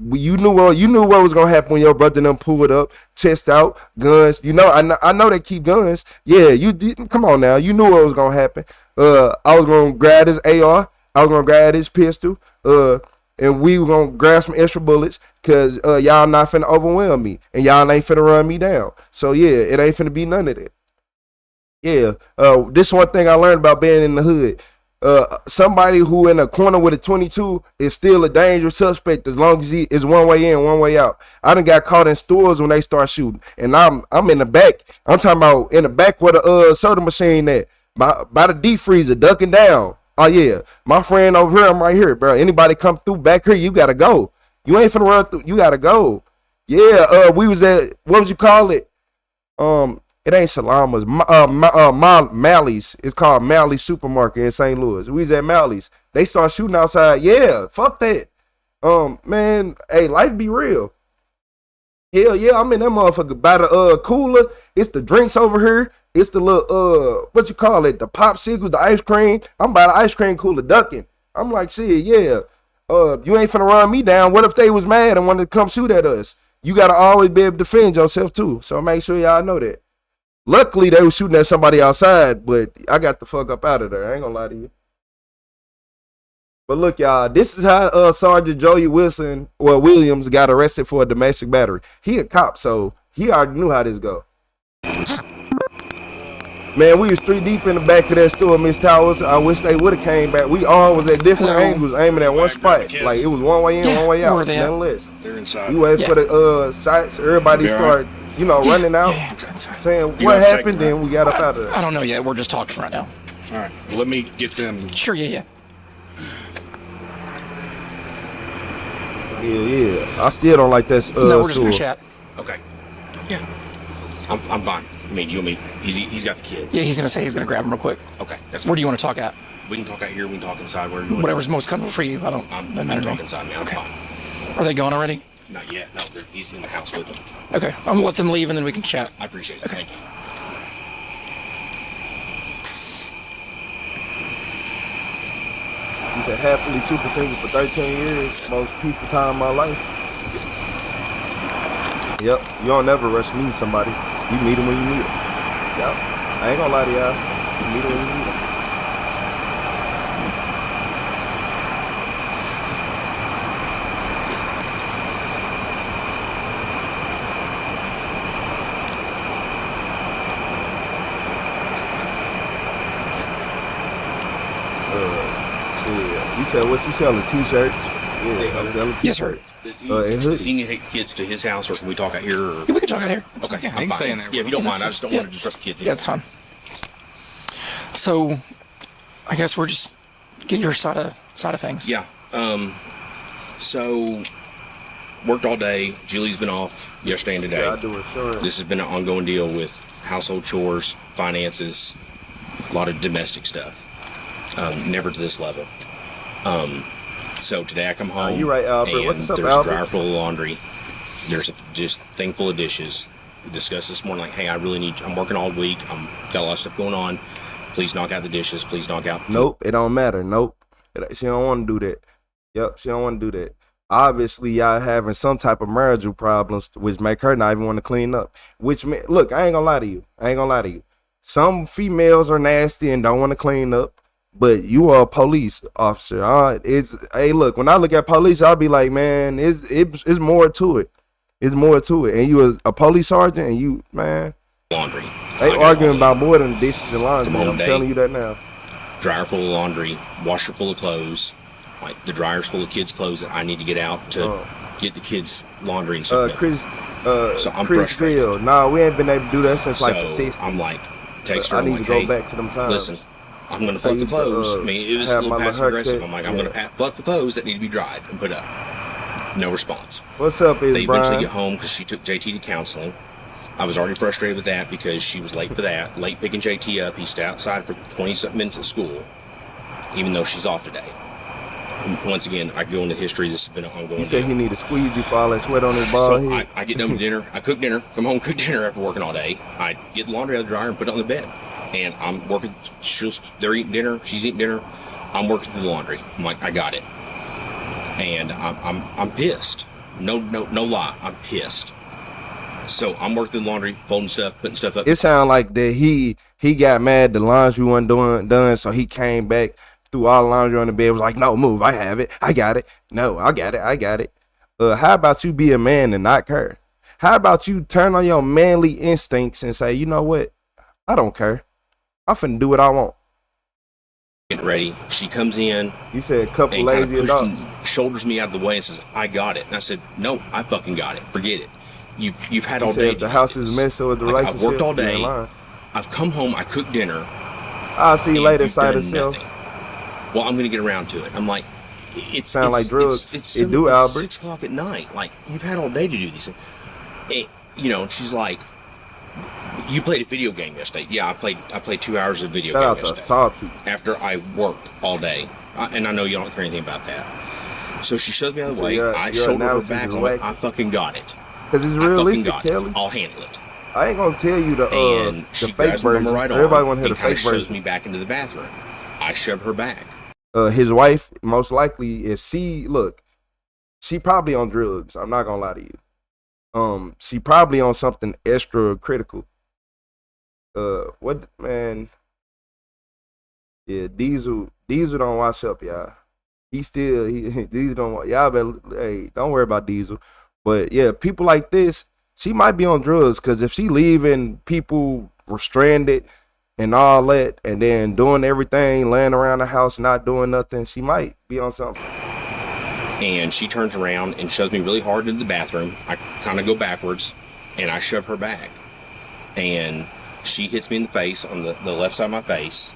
You knew what was gonna happen when your brother them pulled up, chest out, guns. You know, I know they keep guns. Yeah, you didn't. Come on now, you knew what was gonna happen. I was gonna grab his AR. I was gonna grab his pistol. And we were going to grab some extra bullets because y'all not finna overwhelm me. And y'all ain't finna run me down. So, yeah, it ain't finna be none of that. Yeah, this one thing I learned about being in the hood. Somebody who in a corner with a 22 is still a dangerous suspect as long as he is one way in, one way out. I done got caught in stores when they start shooting. And I'm in the back. I'm talking about in the back where the soda machine at. By the deep freezer, ducking down. Oh, yeah, my friend over here, I'm right here, bro. Anybody come through back here, you got to go. You ain't finna run through. You got to go. Yeah, we was at, what would you call it? It ain't Salama's. Mally's. It's called Mally's Supermarket in St. Louis. We was at Mally's. They start shooting outside. Yeah, fuck that. Man, hey, life be real. Hell yeah, I'm in that motherfucker by the cooler. It's the drinks over here. It's the little what you call it, the popsicles, the ice cream. I'm by the ice cream cooler ducking. I'm like, shit, yeah. You ain't finna run me down. What if they was mad and wanted to come shoot at us? You gotta always be able to defend yourself too. So make sure y'all know that. Luckily they was shooting at somebody outside, but I got the fuck up out of there. I ain't gonna lie to you. But look, y'all, this is how Sergeant Joey Williams got arrested for a domestic battery. He a cop, so he already knew how this go. Man, we was 3 deep in the back of that store, Miss Towers. I wish they would have came back. We all was at different angles, aiming at one spot. Like, it was one way in, one way out. Where they at? They're inside. You wait for the shots. Everybody start, running out, saying what happened, then we got up out of there. I don't know yet. We're just talking right now. All right. Well, let me get them. Sure, yeah. Yeah. I still don't like that no, we're just gonna chat. Okay. Yeah. I'm fine. I mean, he's got the kids. Yeah, he's gonna say he's gonna grab them real quick. Okay, that's fine. Where do you want to talk at? We can talk out here. We can talk inside. Whatever's most comfortable for you. I'm talking inside, man. I'm fine. Are they gone already? Not yet. No, he's in the house with them. Okay, I'm gonna let them leave and then we can chat. I appreciate it. Okay. Thank you. He's been happily super single for 13 years. Most peaceful time of my life. Yep, you don't never rush meet somebody. You meet them when you meet them. Yep, I ain't gonna lie to y'all. You meet them when you meet them. You said what you selling? T-shirts? Yeah, I'm selling t-shirts. Yes, sir. Does he need to take the kids to his house, or can we talk out here? Or? Yeah, we can talk out here. Okay, yeah, I'm can stay in there. Yeah, if you don't mind, I just don't want to disrupt the kids. Yeah, that's fine. So, I guess we're just get your side of things. Yeah. So worked all day. Julie's been off yesterday and today. Yeah, I do insurance. This has been an ongoing deal with household chores, finances, a lot of domestic stuff. Never to this level. So today I come home, you right, Albert. and What's up, there's Albert? a dryer full of laundry. There's a just thing full of dishes. We discussed this morning, like, hey, I'm working all week. Got a lot of stuff going on. Please knock out the dishes. Please knock out. Nope, it don't matter. Nope. She don't want to do that. Yep, she don't want to do that. Obviously, y'all having some type of marital problems, which make her not even want to clean up. Look, I ain't gonna lie to you. Some females are nasty and don't want to clean up. But you are a police officer. Hey, look, when I look at police, I'll be like, man, it's more to it. It's more to it. And you was a police sergeant, and you, man. Laundry. They arguing about more than dishes and laundry. Come home I'm day. telling you that now. Dryer full of laundry, washer full of clothes, like the dryer's full of kids' clothes that I need to get out to get the kids' laundry and stuff. So I'm frustrated. Nah, we ain't been able to do that since like the So 60s. I'm like, text her. I I'm need like, to go hey, back to them times. listen, I'm gonna fluff the clothes. I mean, it was a have little my passive haircut. aggressive. I'm like, I'm Yeah. gonna fluff the clothes that need to be dried and put up. No response. What's up, is They Brian? eventually get home because she took JT to counseling. I was already frustrated with that because she was late for that. Late picking JT up. He stayed outside for 20-something minutes at school, even though she's off today. And once again, I go into history. This has been an ongoing He said deal. he need to squeeze you for all that sweat on his bald So head. I get done with dinner. I cook dinner. Come home, cook dinner after working all day. I get the laundry out of the dryer and put it on the bed. And I'm working. They're eating dinner. She's eating dinner. I'm working through the laundry. I'm like, I got it. And I'm pissed. No lie. I'm pissed. So I'm working through the laundry, folding stuff, putting stuff up. It sounded like that he got mad the laundry wasn't done, so he came back, threw all the laundry on the bed, was like, no, move, I have it, I got it. No, I got it. How about you be a man and not care? How about you turn on your manly instincts and say, you know what? I don't care. I'm finna do what I want. Getting ready. She comes in. You said a couple and kind of lazy adults. shoulders me out of the way and says, I got it. And I said, no, I fucking got it. Forget it. You've had You all said day. if the house is messy with the Like, relationship. I've worked all you ain't day. lying. I've come home. I cooked dinner. I'll see you and later, you've side done of self. nothing. Well, I'm going to get around to it. I'm like, Sound like drugs. It's It do, Albert. 6 o'clock at night. Like, you've had all day to do these things. She's like, you played a video game yesterday. Yeah, I played 2 hours of video Shout game out to yesterday. Salty. After I worked all day. And I know you don't care anything about that. So she shoves me out of the So way. your I shoulder her analysis back is on wacky. it. I fucking got it. Because it's I fucking realistic, got it. Kelly. I'll handle it. I ain't gonna tell you the And she fake grabs me by version. my right Everybody arm wanna hear and the kind of fake shoves version. me back into the bathroom. I shove her back. His wife, most likely, if she probably on drugs. I'm not gonna lie to you. She probably on something extra critical. What man? Yeah, Diesel don't wash up, y'all. Diesel don't. Y'all better, hey, don't worry about Diesel. But yeah, people like this, she might be on drugs. Cause if she leaving people stranded and all that, and then doing everything, laying around the house, not doing nothing, she might be on something. And she turns around and shoves me really hard into the bathroom. I kind of go backwards, and I shove her back. And she hits me in the face on the left side of my face.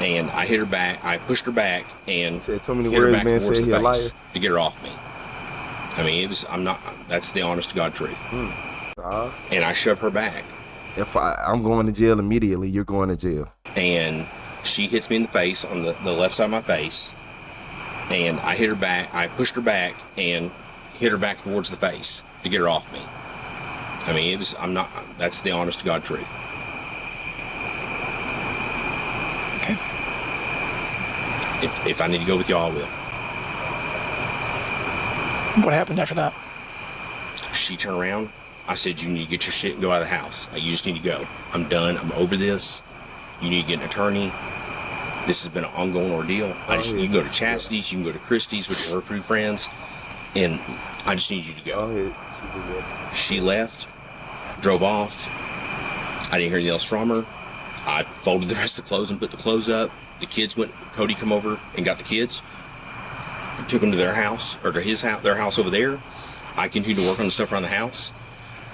And I hit her back. I pushed her back and hit her back towards the face to get her off me. I mean, that's the honest to God truth. And I shove her back. If I'm going to jail immediately, you're going to jail. And she hits me in the face on the left side of my face. And I hit her back. I pushed her back and hit her back towards the face to get her off me. I mean, that's the honest to God truth. Okay. If I need to go with you, I will. What happened after that? She turned around. I said, you need to get your shit and go out of the house. You just need to go. I'm done. I'm over this. You need to get an attorney. This has been an ongoing ordeal. You can go to Chastity's, you can go to Christie's, which are her three friends, and I just need you to go. She left, drove off. I didn't hear anything else from her. I folded the rest of the clothes and put the clothes up. The kids went. Cody come over and got the kids, took them to their house or to his house, their house over there. I continued to work on the stuff around the house,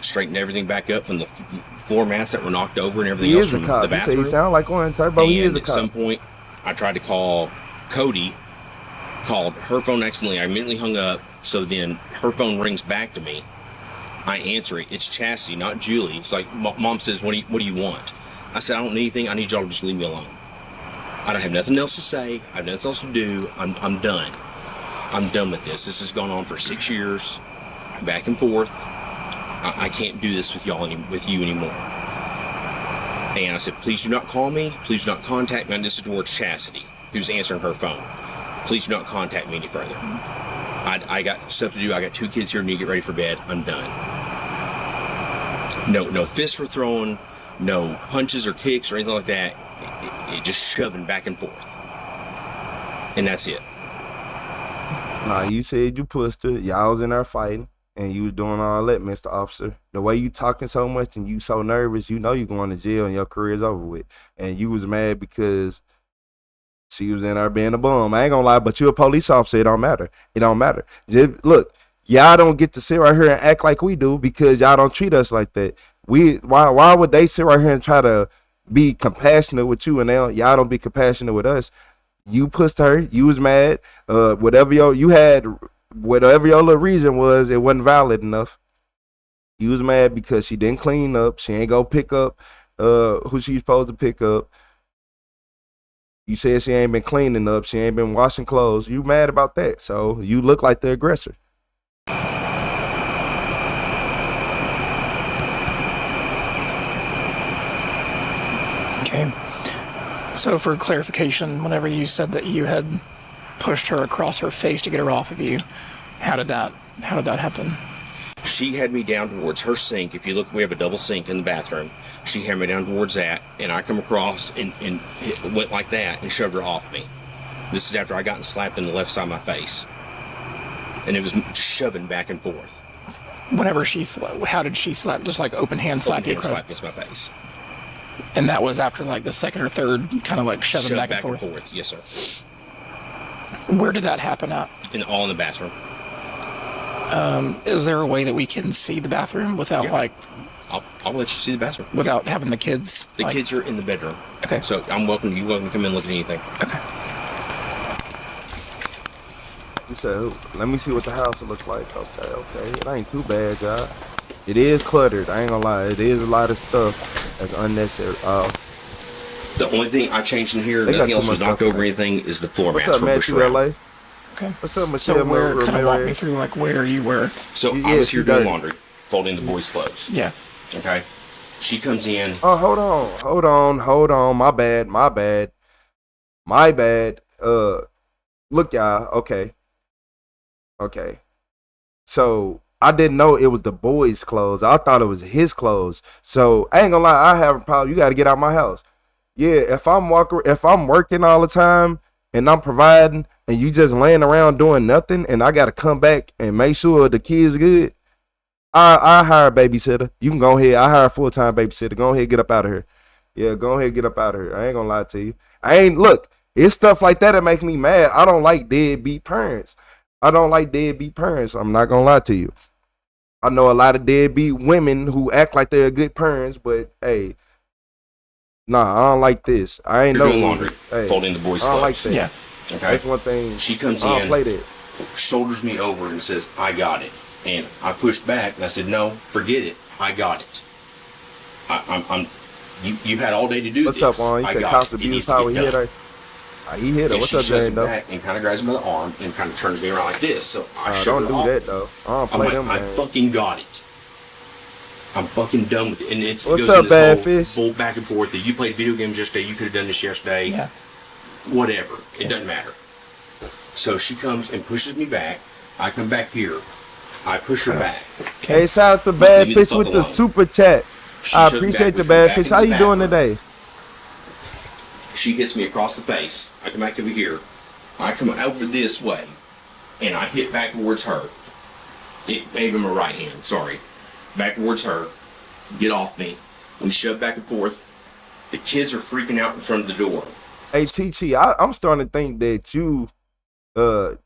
straightened everything back up from the floor mats that were knocked over and everything else from the bathroom. He sound like one Turbo. He is a At cop. some point, I tried to call Cody, called her phone accidentally. I immediately hung up. So then her phone rings back to me. I answer it. It's Chastity, not Julie. It's like, Mom says, what do you want? I said, I don't need anything. I need y'all to just leave me alone. I don't have nothing else to say. I have nothing else to do. I'm done. I'm done with this. This has gone on for 6 years, back and forth. I can't do this with you anymore. And I said, please do not call me. Please do not contact me. And this is towards Chastity, who's answering her phone. Please do not contact me any further. I got stuff to do. I got 2 kids here. Need to get ready for bed. I'm done. No fists were thrown. No punches or kicks or anything like that. It just shoving back and forth. And that's it. Nah, you said you pushed her. Y'all was in there fighting. and you was doing all that, Mr. Officer. The way you talking so much and you so nervous, you know you going to jail and your career's over with. And you was mad because she was in there being a bum. I ain't gonna lie, but you a police officer. It don't matter. It don't matter. Just, look, y'all don't get to sit right here and act like we do because y'all don't treat us like that. Why would they sit right here and try to be compassionate with you and y'all don't be compassionate with us? You pushed her. You was mad. Whatever your little reason was, it wasn't valid enough. You was mad because she didn't clean up. She ain't go pick up who she supposed to pick up. You said she ain't been cleaning up. She ain't been washing clothes. You mad about that. So you look like the aggressor. Okay. So for clarification, whenever you said that you had pushed her across her face to get her off of you, how did that happen? She had me down towards her sink. If you look, we have a double sink in the bathroom. She had me down towards that, and I come across and it went like that and shoved her off me. This is after I gotten slapped in the left side of my face. And it was shoving back and forth. Whenever how did she slap? Just like open hand slap you? Open hand slap against my face. And that was after like the second or third kind of like shoving back and forth? Yes, sir. Where did that happen at? All in the bathroom. Is there a way that we can see the bathroom without I'll let you see the bathroom. Without having the kids? The kids are in the bedroom. Okay. So you're welcome to come in and look at anything. Okay. You said, let me see what the house looks like. Okay. It ain't too bad, y'all. It is cluttered. I ain't gonna lie. It is a lot of stuff that's unnecessary. The only thing I changed in here, nothing else was knocked over, anything, is the floor mats What's up, from Matthew, Bush LA? Okay. What's up, So where, kind of walk me through like where you were. So I was here doing laundry, folding the boys' clothes. Yeah. Okay. She comes in. Oh, hold on. My bad. Look, y'all. Okay. So I didn't know it was the boys' clothes. I thought it was his clothes. So I ain't gonna lie, I have a problem. You got to get out my house. Yeah, if I'm working all the time and I'm providing, and you just laying around doing nothing, and I got to come back and make sure the kids good, I hire a babysitter. You can go ahead. I hire a full-time babysitter. Go ahead, get up out of here. Yeah, go ahead, get up out of here. I ain't gonna lie to you. Look, it's stuff like that make me mad. I don't like deadbeat parents. I'm not gonna lie to you. I know a lot of deadbeat women who act like they're good parents, but hey, nah, I don't like this. I ain't You're know doing laundry, folding the boys' clothes. I don't like that. Yeah. Okay. That's one thing. She comes I don't in, play that. shoulders me over and says, "I got it." And I pushed back and I said, "No, forget it. I got it. You've had all day to do What's this. up, on? You I said got cops it. It abuse needs to how get he hit done." her. He hit her. And What's she up, shoves Jane, me though? back and kind of grabs me by the arm and kind of turns me around like this. So I shove Don't her do off. that, though. I don't play them I games. fucking got it. I'm fucking done with it. And it What's goes up, in Bad this Fish? whole back and forth that you played video games yesterday, you could have done this yesterday. Yeah. Whatever. It doesn't matter. So she comes and pushes me back. I come back here. I push her back. Hey, shout out to Bad Leave me the Fish fuck with the alone. super chat. She I shoves appreciate back, you, pushes me Bad back Fish. into How the you doing bathroom. today? She gets me across the face. I come back over here. I come over this way, and I hit back towards her. Maybe my right hand, sorry. Back towards her. Get off me. We shove back and forth. The kids are freaking out in front of the door. Hey, Chi, I'm starting to think that you don't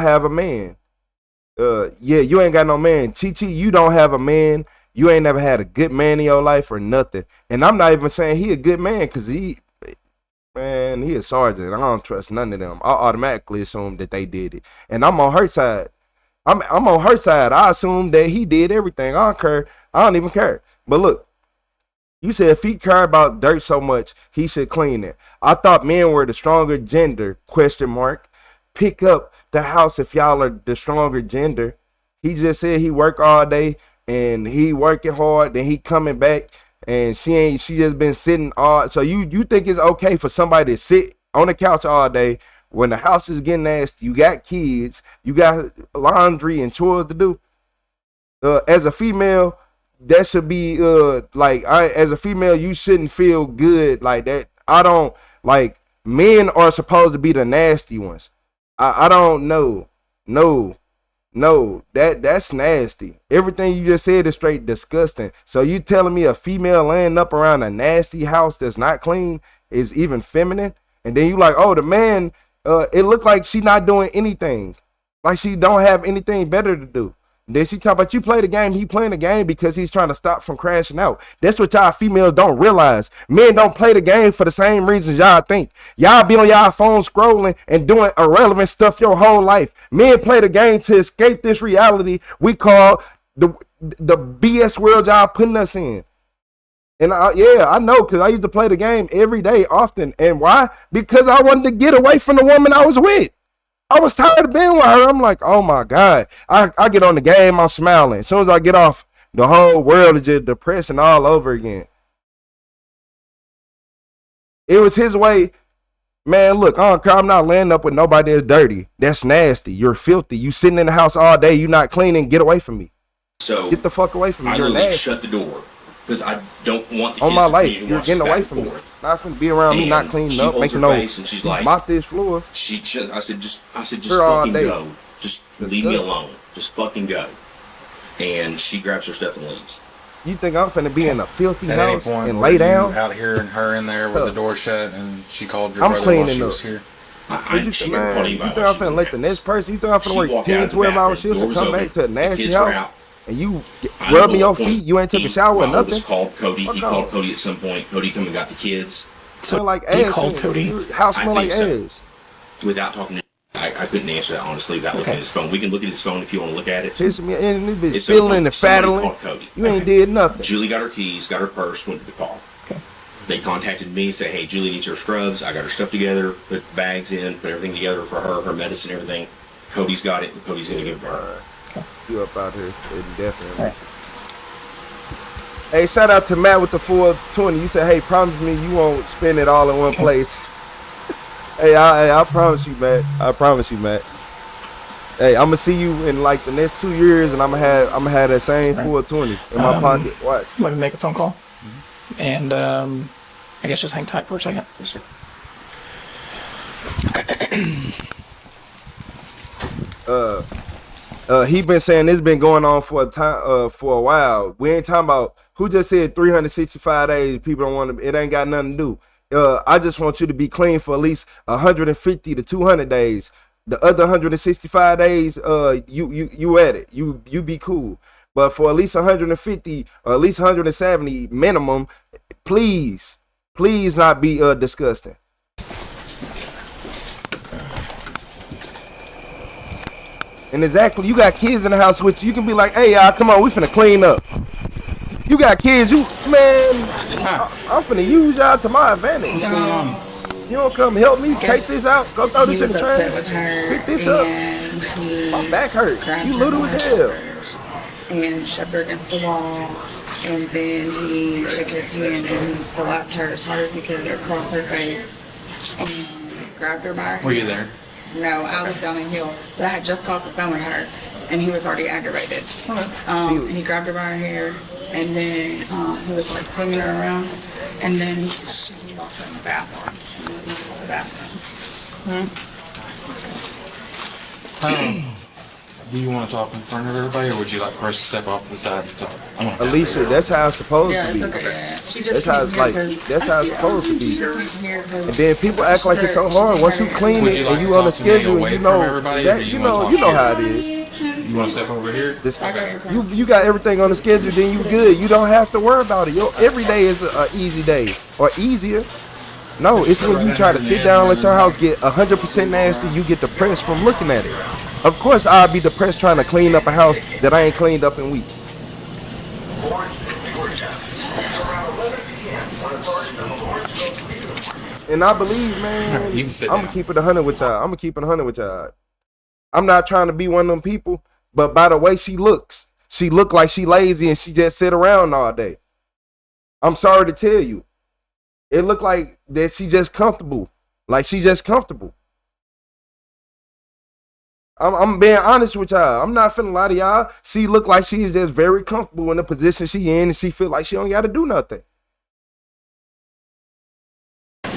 have a man. Yeah, you ain't got no man. Chi, you don't have a man. You ain't never had a good man in your life or nothing. And I'm not even saying he a good man, because he a sergeant. I don't trust none of them. I automatically assume that they did it. And I'm on her side. I'm on her side. I assume that he did everything. I don't care. I don't even care. But look, you said if he cared about dirt so much, he should clean it. I thought men were the stronger gender, ? Pick up the house if y'all are the stronger gender. He just said he work all day and he working hard, then he coming back and she just been sitting all. So you think it's okay for somebody to sit on the couch all day when the house is getting nasty, you got kids, you got laundry and chores to do? As a female, that should be as a female, you shouldn't feel good like that. I don't like, men are supposed to be the nasty ones. I don't know. No. No, that's nasty. Everything you just said is straight disgusting. So you telling me a female laying up around a nasty house that's not clean is even feminine? And then you like, oh, the man, it looked like she not doing anything. Like she don't have anything better to do. Then she talk about you play the game. He playing the game because he's trying to stop from crashing out. That's what y'all females don't realize. Men don't play the game for the same reasons y'all think. Y'all be on y'all phone scrolling and doing irrelevant stuff your whole life. Men play the game to escape this reality we call the BS world y'all putting us in. And I know, because I used to play the game every day, often. And why? Because I wanted to get away from the woman I was with. I was tired of being with her. I'm like, oh my God. I get on the game, I'm smiling. As soon as I get off, the whole world is just depressing all over again. It was his way. Man, look, I'm not laying up with nobody that's dirty. That's nasty. You're filthy. You sitting in the house all day. You not cleaning. Get away from me. So get the fuck away from me. I You're literally nasty. shut the door because I don't want the kids on my to life, continue to you're watch getting us away back from and me. forth. Not finna be around me, not And cleaning she up, holds making her no. face and she's like, mop this floor. I said, just Her all fucking day. go. Just leave me alone. Just fucking go. And she grabs her stuff and leaves. You think I'm finna be in a filthy At any house point, and were lay you down? out here and her in there with the door shut, and she called your I'm brother while cleaning she up. was here? She never called You anybody think while I'm she was finna let the next person? You think I'm She finna work walked 10, out of the 12 hour bathroom, shifts door and was come open, back to a the nasty kids were house? out. And you I rub know me your Cody. feet? You ain't took a shower or My nothing? oldest called Cody. Fuck He off. called Cody at some point. Cody come and got the kids. Smell like He ass. called in- Cody. your House I smell like think ass. Without talking to I couldn't answer that honestly without looking at his phone. We can look at his phone if you want to look at it. Pissing me and this bitch It's feeling and somebody fattling. called Cody. You ain't did nothing. Julie got her keys, got her purse, went to the car. They contacted me, said, hey, Julie needs her scrubs. I got her stuff together, put bags in, put everything together for her medicine, everything. Cody's got it, and Cody's going to give it to her. You up out here, definitely. Hey, shout out to Matt with the 420. You said, hey, promise me you won't spend it all in one place. Hey, I promise you, Matt. I promise you, Matt. Hey, I'm gonna see you in like the next 2 years, and I'm gonna have that same 420 in my pocket. Watch. Let me make a phone call, and I guess just hang tight for a second. Yes, sir. He been saying this been going on for a while. We ain't talking about who just said 365 days. People don't want to. It ain't got nothing to do. I just want you to be clean for at least 150 to 200 days. The other 165 days, you at it. You be cool. But for at least 150 or at least 170 minimum, please not be disgusting. And exactly, you got kids in the house with you. You can be like, hey, y'all, come on, we finna clean up. You got kids, I'm finna use y'all to my advantage. What's going on? You don't come help me take this out, go throw this in the trash, pick this up. My back hurt. You little as hell. And shoved her against the wall, and then he took his hand and slapped her as hard as he could across her face, and grabbed her by her hair. Were you there? No, I lived down the hill, but I had just got off the phone with her, and he was already aggravated. And he grabbed her by her hair, and then he was like swinging her around, and then he locked her in the bathroom. Do you want to talk in front of everybody, or would you like for us to step off to the side and talk? Alicia, that's how it's supposed Yeah, to be. it's okay. She That's just how it's like. That's how it's supposed to be. And then people act like it's so hard. Once you clean Would it you and like you to on the talk to me schedule, away you from know everybody, that or you you wanna know talk you know here? how it is. You want to step over here? You got everything on the schedule, then you good. You don't have to worry about it. Every day is an easy day or easier. No, it's when you try to sit down and let your house get 100% nasty, you get depressed from looking at it. Of course, I'd be depressed trying to clean up a house that I ain't cleaned up in weeks. And I believe, man, I'm gonna keep it 100 with y'all. I'm not trying to be one of them people, but by the way she look like she lazy and she just sit around all day. I'm sorry to tell you. It looked like that she just comfortable. Like she just comfortable. I'm being honest with y'all. I'm not finna lie to y'all. She look like she's just very comfortable in the position she in, and she feel like she don't gotta do nothing. All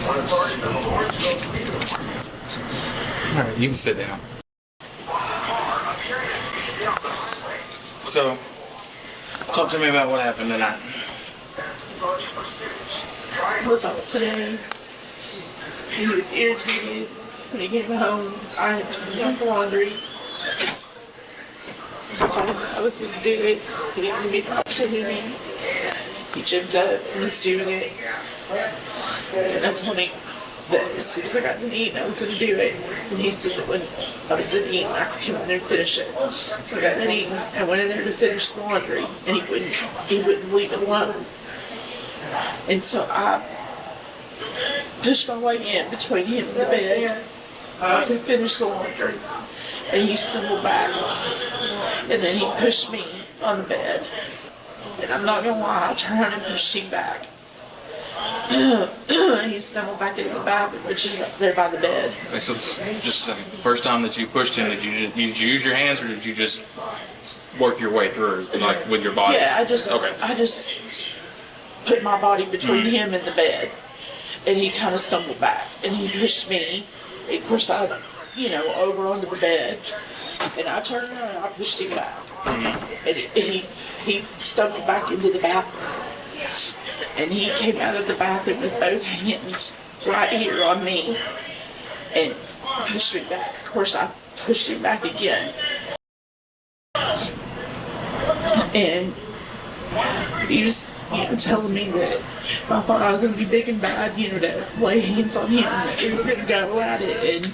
right, you can sit down. So, talk to me about what happened tonight. I was out today. He was irritated when he came home because I had done the laundry. So I was going to do it. He didn't give me the opportunity. He jumped up and was doing it. And I told him that as soon as I got to eat, I was going to do it. And he said that when I was done eating, I could come in there and finish it. So I got done eating. I went in there to finish the laundry, and he wouldn't leave it alone. And so I pushed my way in between him and the bed to finish the laundry. And he stumbled back. And then he pushed me on the bed. And I'm not gonna lie, I turned and pushed him back. And he stumbled back into the bathroom, which is up there by the bed. Okay, so just a second. The first time that you pushed him, did you use your hands, or did you just work your way through, like with your body? Yeah, I just put my body between him and the bed. And he kind of stumbled back. And he pushed me. Of course, I, over onto the bed. And I turned around and I pushed him back. And he stumbled back into the bathroom. And he came out of the bathroom with both hands right here on me and pushed me back. Of course, I pushed him back again. And he was, telling me that if I thought I was going to be big and bad, to lay hands on him, that we were going to go at it. And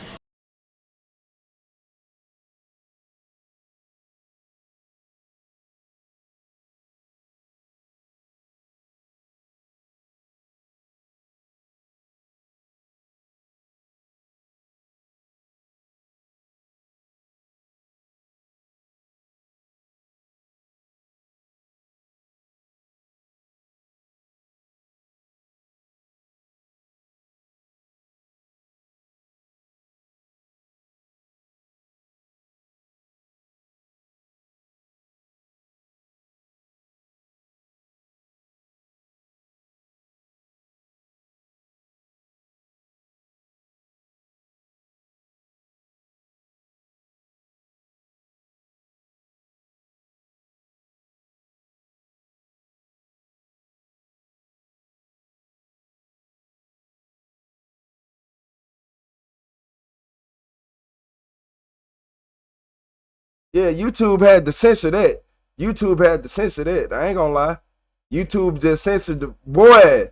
Yeah, YouTube had to censor that. I ain't gonna lie. YouTube just censored the boy.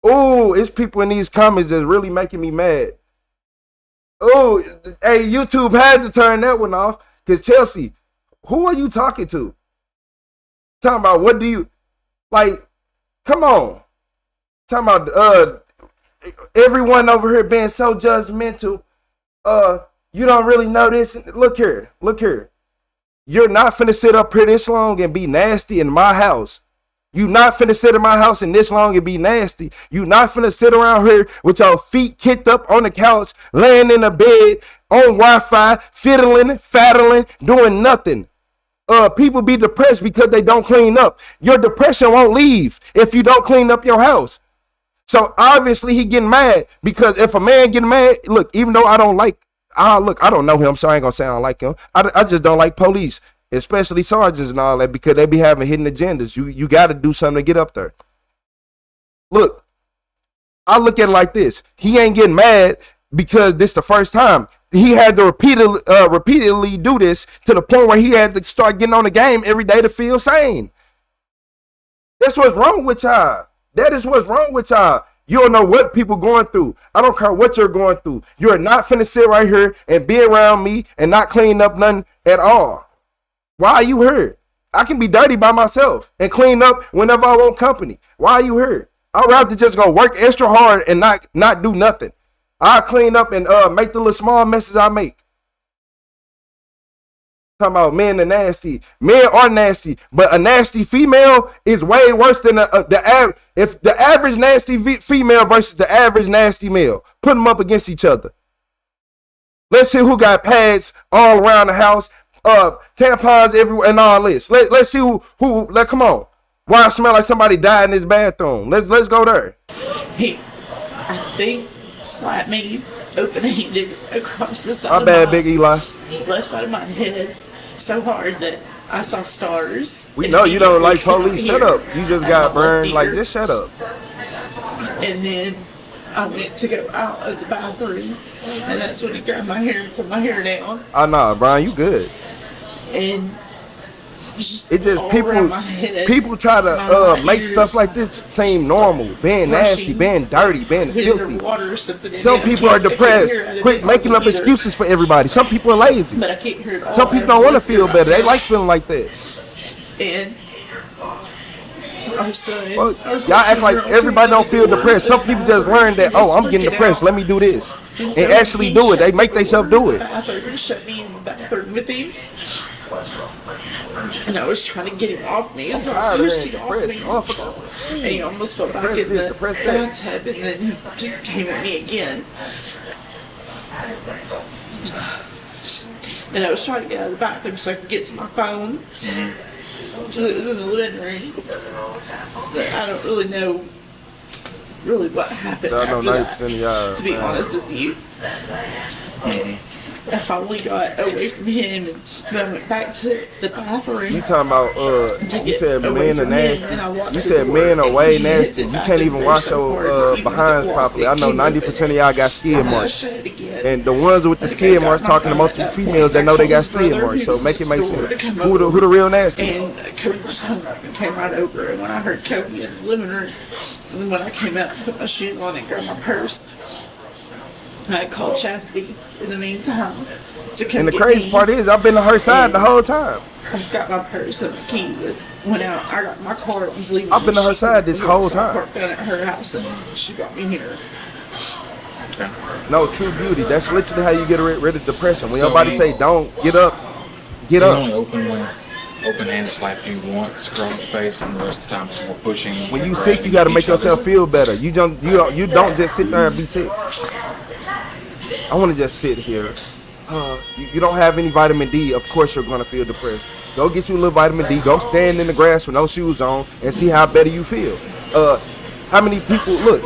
Oh, it's people in these comments that's really making me mad. Oh, hey, YouTube had to turn that one off. Cause Chelsea, who are you talking to? Talking about what do you like? Come on. Talking about everyone over here being so judgmental. You don't really know this. Look here. You're not finna sit up here this long and be nasty in my house. You not finna sit in my house and this long and be nasty. You not finna sit around here with your feet kicked up on the couch, laying in the bed, on Wi-Fi, fiddling, faddling, doing nothing. People be depressed because they don't clean up. Your depression won't leave if you don't clean up your house. So obviously he getting mad because if a man getting mad, look, even though I don't know him, so I ain't gonna say I don't like him. I just don't like police, especially sergeants and all that, because they be having hidden agendas. You got to do something to get up there. Look, I look at it like this. He ain't getting mad because this the first time. He had to repeatedly do this to the point where he had to start getting on the game every day to feel sane. That's what's wrong with y'all. That is what's wrong with y'all. You don't know what people going through. I don't care what you're going through. You're not finna sit right here and be around me and not clean up nothing at all. Why are you here? I can be dirty by myself and clean up whenever I want company. Why are you here? I'd rather just go work extra hard and not do nothing. I'll clean up and make the little small messes I make. Talking about men are nasty. Men are nasty, but a nasty female is way worse than if the average nasty female versus the average nasty male. Put them up against each other. Let's see who got pads all around the house, tampons everywhere, and all this. Let's see who. Come on. Why I smell like somebody died in his bathroom? Let's go there. He, I think, slapped me open-handed across the side My bad, Big Eli. left side of my head so hard that I saw stars. We know you don't like police. Shut up. You just got burned. Like, just shut up. And then I went to go out of the bathroom, and that's when he grabbed my hair and put my hair down. Oh, nah, Brian, you good. And it just people try to make stuff like this seem normal, being nasty, being dirty, being filthy. Some people are depressed. Quit making up excuses for everybody. Some people are lazy. But I can't hear it all. Some people don't want to feel better. They like feeling like that. And our son, well, y'all act like everybody don't feel depressed. Some people just learn that, oh, I'm getting depressed. Let me do this. And actually do it. They make themselves do it. Bathroom, shut me in the bathroom with him. And I was trying to get him off me, so I pushed him off me. And he almost fell back in the bathtub, and then he just came at me again. And I was trying to get out of the bathroom so I could get to my phone. Because it was in the living room. But I don't really know what happened after that, to be honest with you. I finally got away from him and I went back to the bathroom. You talking about you said men are nasty. You said men are way nasty. You can't even wash your behinds properly. I know 90% of y'all got skid marks. And the ones with the skid marks talking to multiple females that know they got skid marks. So make it make sense. Who the real nasty? And Cody just hung up and came right over. And when I heard Cody in the living room, and then when I came out and put my shoes on and grabbed my purse, I called Chastity in the meantime to come. And the crazy part is, I've been on her side the whole time. I got my purse and my key. Went out. I got my car. Was leaving. I've been on her side this whole time. I parked down at her house and she got me here. Okay. No, true beauty. That's literally how you get rid of depression. When your body say, "Don't get up, get up." Only open hand slapped you once across the face, and the rest of the time it's more pushing. When you sick, you got to make yourself feel better. You don't just sit there and be sick. I want to just sit here. You don't have any vitamin D. Of course you're going to feel depressed. Go get you a little vitamin D. Go stand in the grass with no shoes on and see how better you feel. How many people, look,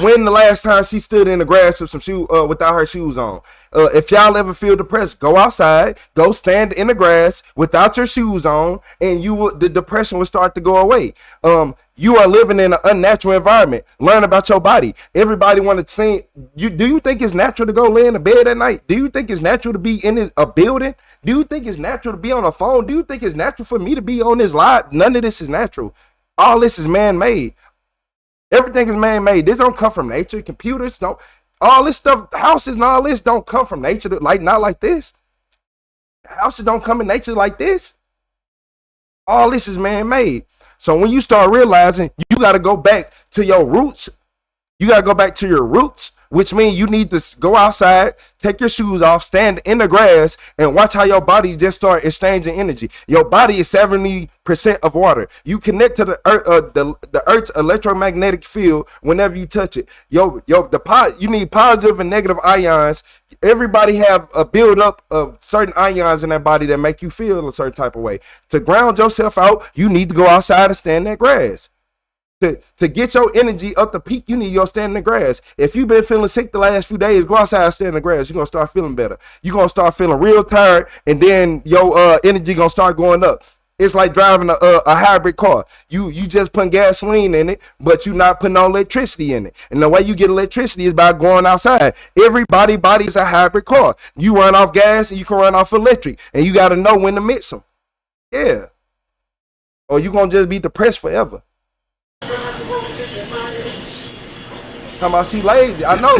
when the last time she stood in the grass with some without her shoes on? If y'all ever feel depressed, go outside, go stand in the grass without your shoes on, and the depression will start to go away. You are living in an unnatural environment. Learn about your body. Everybody want to sing. Do you think it's natural to go lay in the bed at night? Do you think it's natural to be in a building? Do you think it's natural to be on a phone? Do you think it's natural for me to be on this live? None of this is natural. All this is man-made. Everything is man-made. This don't come from nature. Computers don't. All this stuff, houses and all this don't come from nature. Not like this. Houses don't come in nature like this. All this is man-made. So when you start realizing you got to go back to your roots, you got to go back to your roots, which means you need to go outside, take your shoes off, stand in the grass, and watch how your body just start exchanging energy. Your body is 70% of water. You connect to the Earth's electromagnetic field whenever you touch it. You need positive and negative ions. Everybody have a buildup of certain ions in that body that make you feel a certain type of way. To ground yourself out, you need to go outside and stand in that grass. To get your energy up to peak, you need to stand in the grass. If you've been feeling sick the last few days, go outside and stand in the grass. You're going to start feeling better. You're going to start feeling real tired, and then your energy going to start going up. It's like driving a hybrid car. You just putting gasoline in it, but you're not putting no electricity in it. And the way you get electricity is by going outside. Everybody's body is a hybrid car. You run off gas and you can run off electric, and you got to know when to mix them. Yeah. Or you're going to just be depressed forever. Talking about she lazy, I know,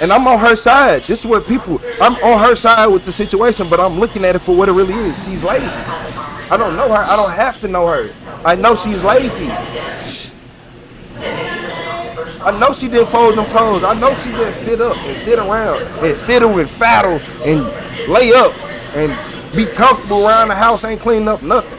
and I'm on her side. This is what I'm on her side with the situation, but I'm looking at it for what it really is. She's lazy. I don't know her. I don't have to know her. I know she's lazy. I know she didn't fold them clothes. I know she didn't sit up and sit around and fiddle and faddle and lay up and be comfortable around the house, ain't cleaning up nothing.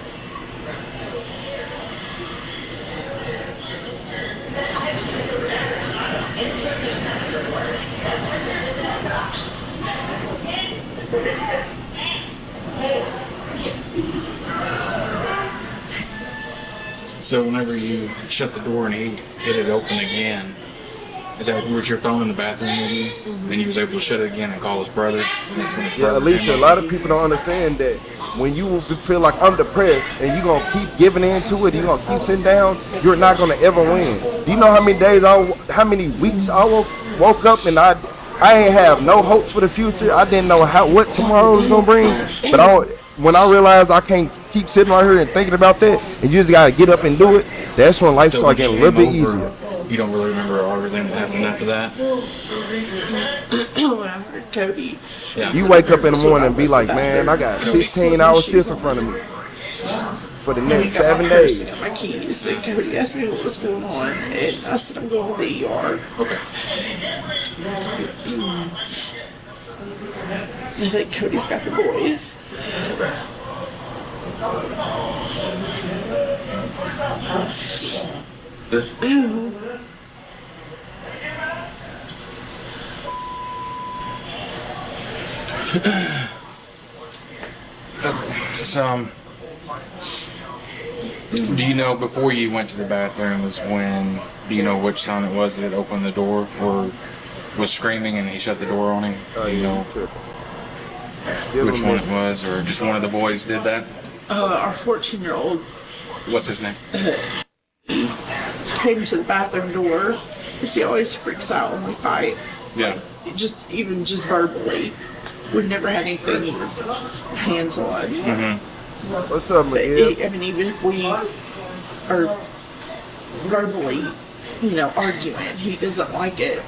So whenever you shut the door and he hit it open again, Is that was your phone in the bathroom with you? And he was able to shut it again and call his brother? And that's when his Yeah, brother Alicia, came a lot of people don't understand that when you feel like I'm depressed and you're going to keep giving into it, you're going to keep sitting down, you're not going to ever win. Do you know how many days, how many weeks I woke up and I ain't have no hope for the future. I didn't know what tomorrow was going to bring. But when I realized I can't keep sitting right here and thinking about that, and you just got to get up and do it, that's when life started getting a little bit easier. You don't really remember everything that happened after that? When I heard Cody. Yeah. You wake up in the morning and be like, man, I got 16-hour shift in front of me for the next 7 days. I got my keys, and Cody asked me what was going on, and I said I'm going to the ER. Okay. I think Cody's got the boys. So, do you know before you went to the bathroom do you know which son it was that opened the door or was screaming and he shut the door on him? Do you know which one it was, or just one of the boys did that? Our 14-year-old What's his name? came to the bathroom door because he always freaks out when we fight. Yeah. Just verbally. We've never had anything hands on. Mm-hmm. What's up, Miguel? I mean, even if we are verbally, arguing, he doesn't like it.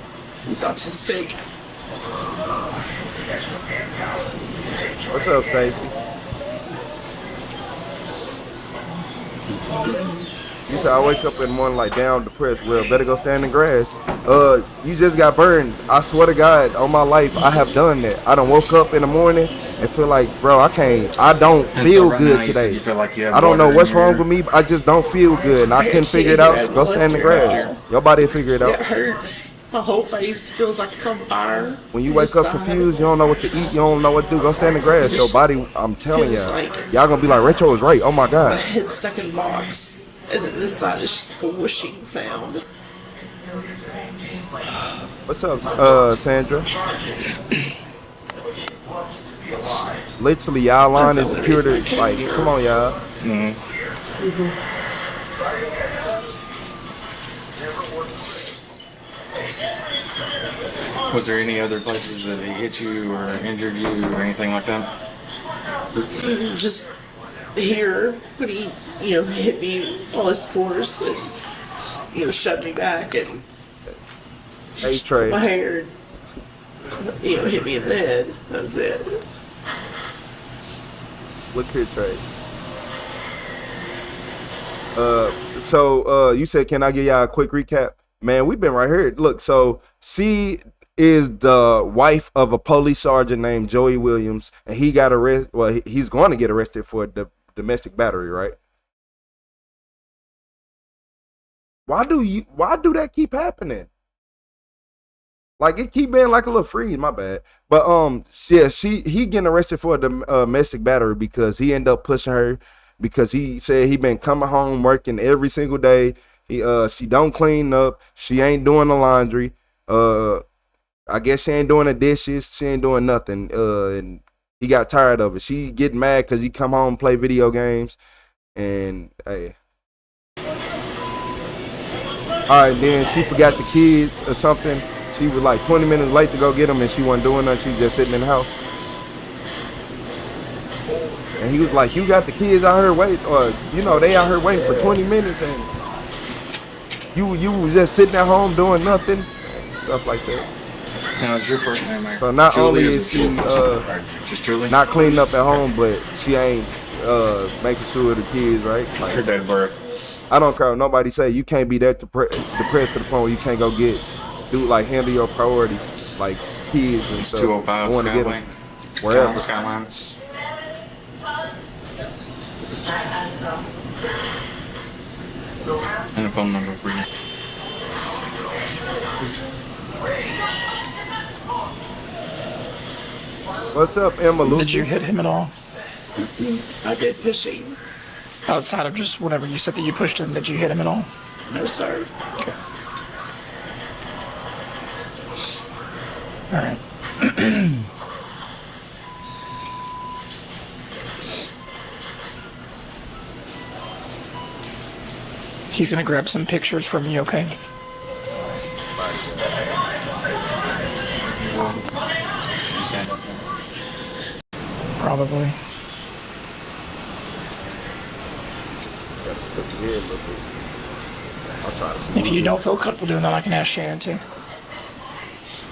He's autistic. What's up, Stacy? You said I wake up in the morning like down, depressed. Well, better go stand in the grass. You just got burned. I swear to God, on my life, I have done that. I done woke up in the morning and feel like, bro, I don't feel good today. I don't know what's wrong with me, but I just don't feel good. And I couldn't figure it out, so go stand in the grass. Your body will figure it out. It hurts. My whole face feels like it's on fire. When you wake up confused, you don't know what to eat, you don't know what to do, go stand in the grass. Your body, I'm telling y'all gonna be like, Retro was right. Oh my God. My head's stuck in the box. And then this side is just like a whooshing sound. What's up, Sandra? Literally, y'all line is secured. Like, come on, y'all. Mm-hmm. Was there any other places that he hit you or injured you or anything like that? Just here, when he, hit me with all his force and, shoved me back and Trey. my hair and, hit me in the head. That was it. Look here, Trey. So you said, can I give y'all a quick recap? Man, we've been right here. Look, so C is the wife of a police sergeant named Joey Williams, and he got arrested. Well, he's going to get arrested for the domestic battery, right? Why do that keep happening? Like, it keep being like a little freeze, my bad. But yeah, he getting arrested for the domestic battery because he ended up pushing her because he said he been coming home working every single day. She don't clean up, she ain't doing the laundry. I guess she ain't doing the dishes, she ain't doing nothing. And he got tired of it. She getting mad because he come home and play video games. And hey. Alright, then she forgot the kids or something. She was like 20 minutes late to go get them and she wasn't doing nothing. She was just sitting in the house. And he was like, you got the kids out here waiting, or, they out here waiting for 20 minutes and you was just sitting at home doing nothing. Stuff like that. Now, is your first name Mike? So not Julie, only is she just Julie? not cleaning up at home, but she ain't making sure the kids, right? Like, What's your date of birth? I don't care what nobody say. You can't be that depressed to the point where you can't go handle your priorities, like kids and It's stuff. 205 Skyline. Wherever. Skyline. And a phone number for you. What's up, Emma Lucas? Did you hit him at all? I did pushing. Outside of just whenever you said that you pushed him, did you hit him at all? No, sir. Okay. All right. He's gonna grab some pictures from you, okay? Probably. If you don't feel comfortable doing that, I can ask Sharon too.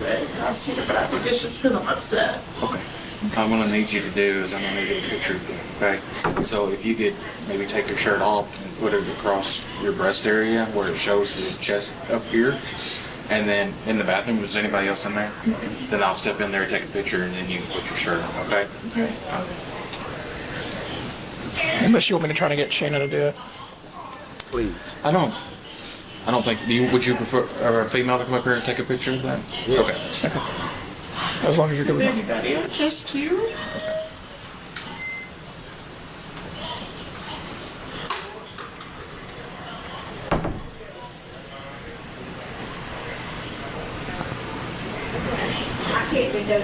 I see it, but I think it's just because I'm upset. Okay. What I'm gonna need you to do is I'm gonna need a picture of you, okay? So if you could maybe take your shirt off and put it across your breast area where it shows the chest up here. And then in the bathroom, is anybody else in there? Then I'll step in there, take a picture, and then you can put your shirt on, okay? Okay. Unless you want me to try to get Shannon to do it. Please. I don't think, would you prefer a female to come up here and take a picture of that? Yes. Okay. As long as you're good with Anybody else? Just you? I can't take that.